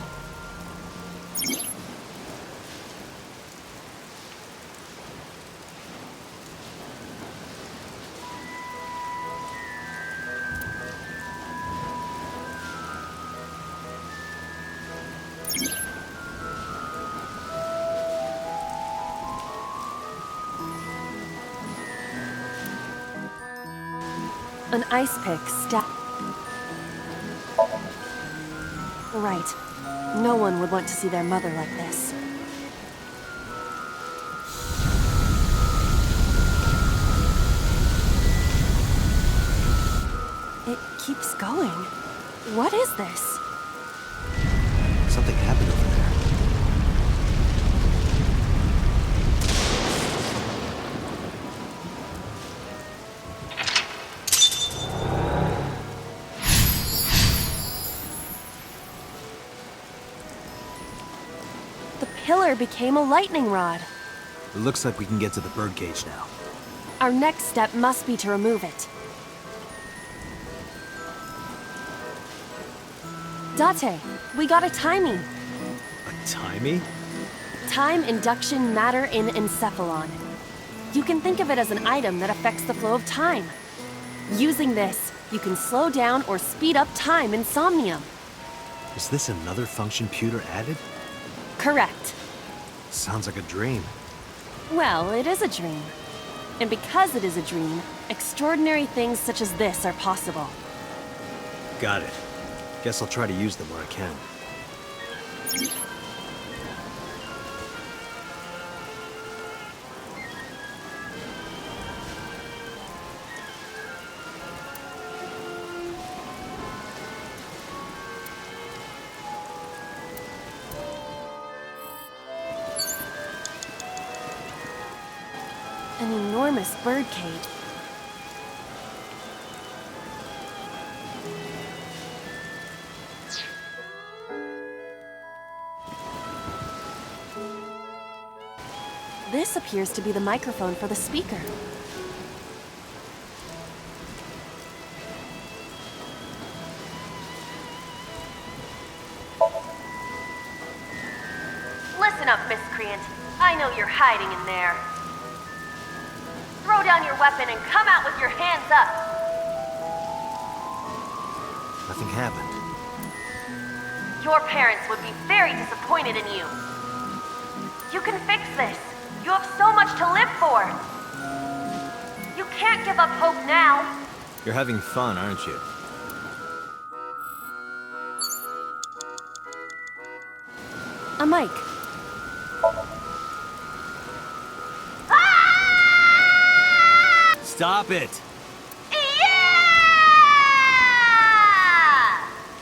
An ice pick Right. No one would want to see their mother like this. It keeps going. What is this? Something happened over there. The pillar became a lightning rod. It looks like we can get to the birdcage now. Our next step must be to remove it. Date, we got a timing. A timey? Time induction matter in encephalon. You can think of it as an item that affects the flow of time. Using this, you can slow down or speed up time in Somnium. Is this another function Pewter added? Correct. Sounds like a dream. Well, it is a dream. And because it is a dream, extraordinary things such as this are possible. Got it. Guess I'll try to use them where I can. An enormous birdcage. This appears to be the microphone for the speaker. Listen up, miscreant. I know you're hiding in there. Throw down your weapon and come out with your hands up. Nothing happened. Your parents would be very disappointed in you. You can fix this. You have so much to live for. You can't give up hope now. You're having fun, aren't you? A mic. Stop it! Yeah!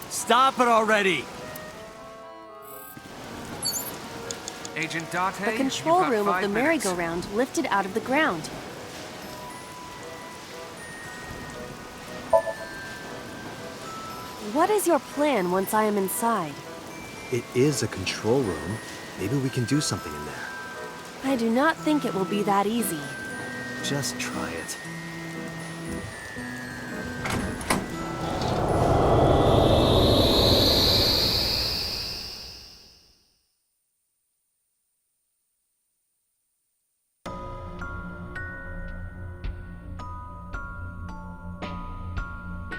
Stop it already! Agent Date, The control room of the merry-go-round lifted out of the ground. What is your plan once I am inside? It is a control room. Maybe we can do something in there. I do not think it will be that easy. Just try it.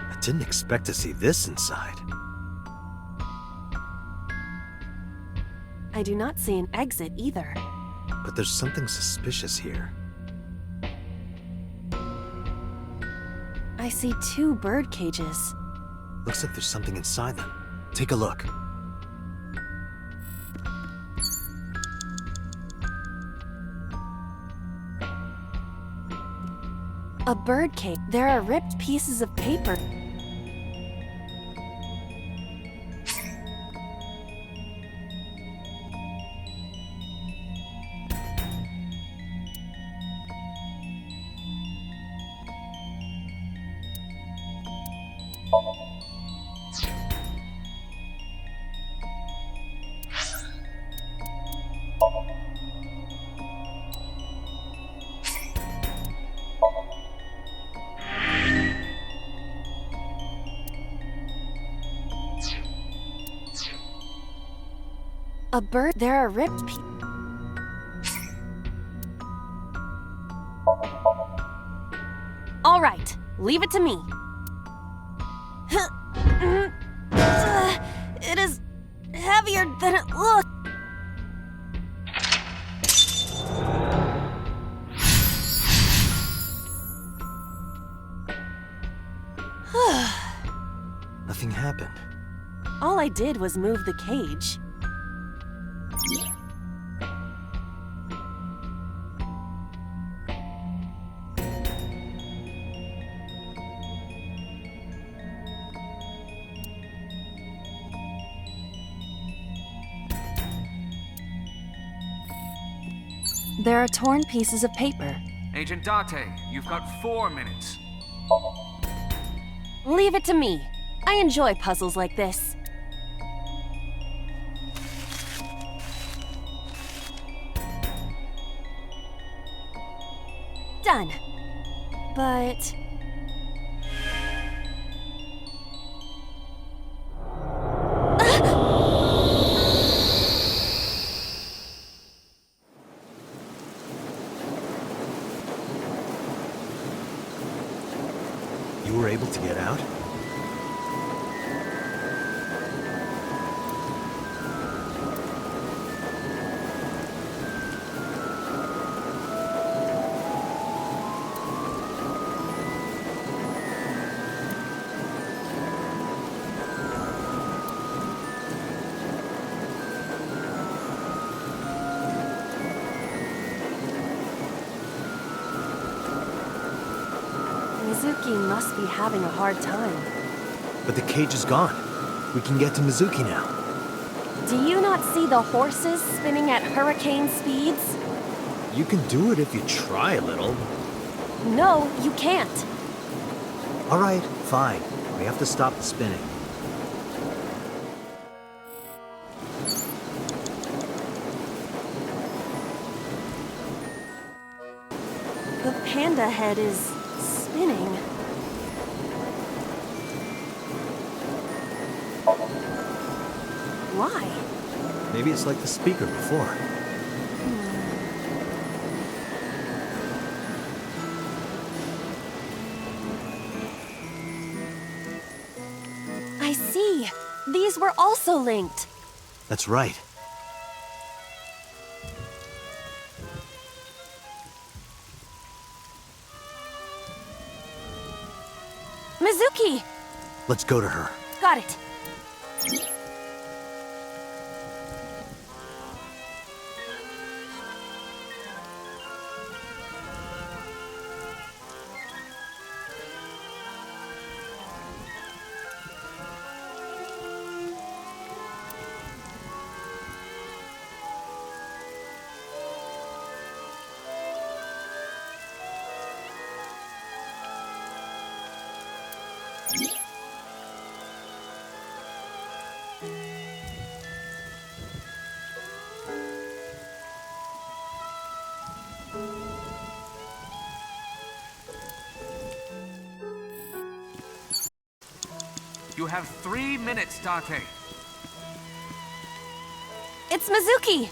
I didn't expect to see this inside. I do not see an exit either. But there's something suspicious here. I see 2 bird cages. Looks like there's something inside them. Take a look. A bird cage. There are ripped pieces of paper. A bird. There are ripped pieces. All right, leave it to me. It is heavier than it looks. anything happened. All I did was move the cage. There are torn pieces of paper. Agent Date, you've got 4 minutes. Leave it to me. I enjoy puzzles like this. Done. But... You were able to get out? Mizuki must be having a hard time. But the cage is gone. We can get to Mizuki now. Do you not see the horses spinning at hurricane speeds? You can do it if you try a little. No, you can't. All right, fine. We have to stop the spinning. The panda head is spinning. Why? Maybe it's like the speaker before. I see. These were also linked. That's right. Mizuki! Let's go to her. Got it. You have 3 minutes, Date. It's Mizuki!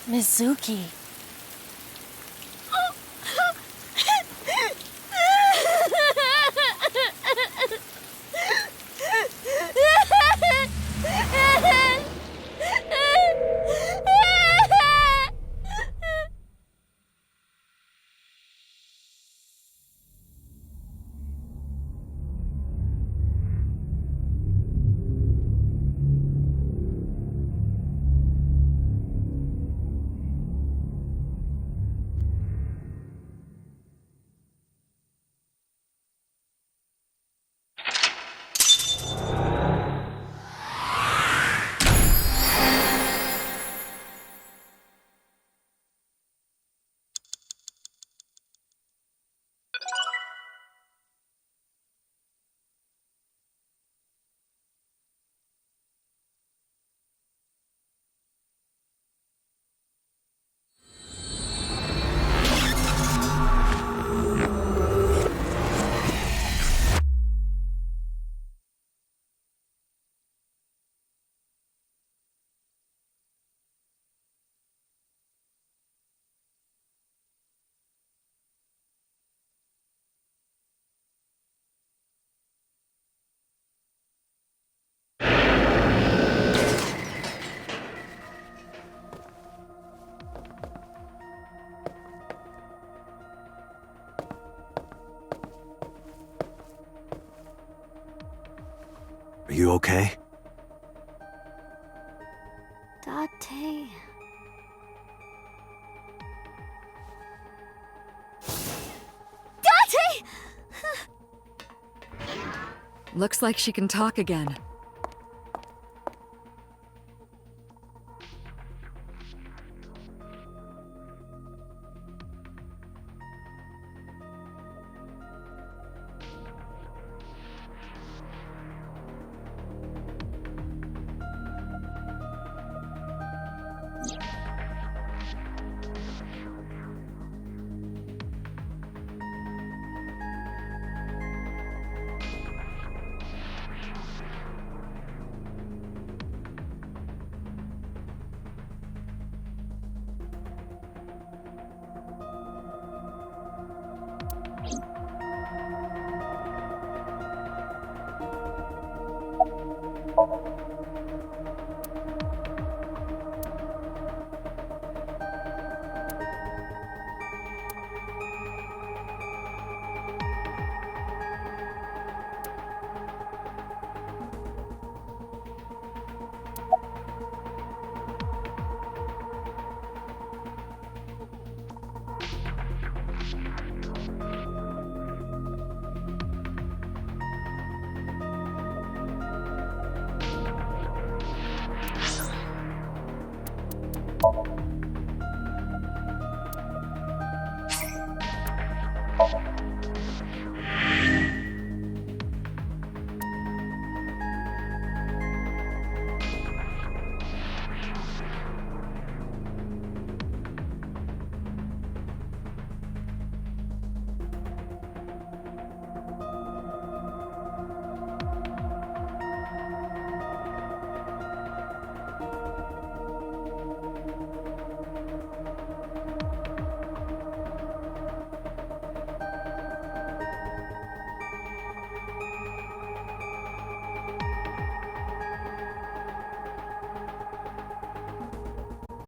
Mizuki. you okay? Date. Date! Looks like she can talk again.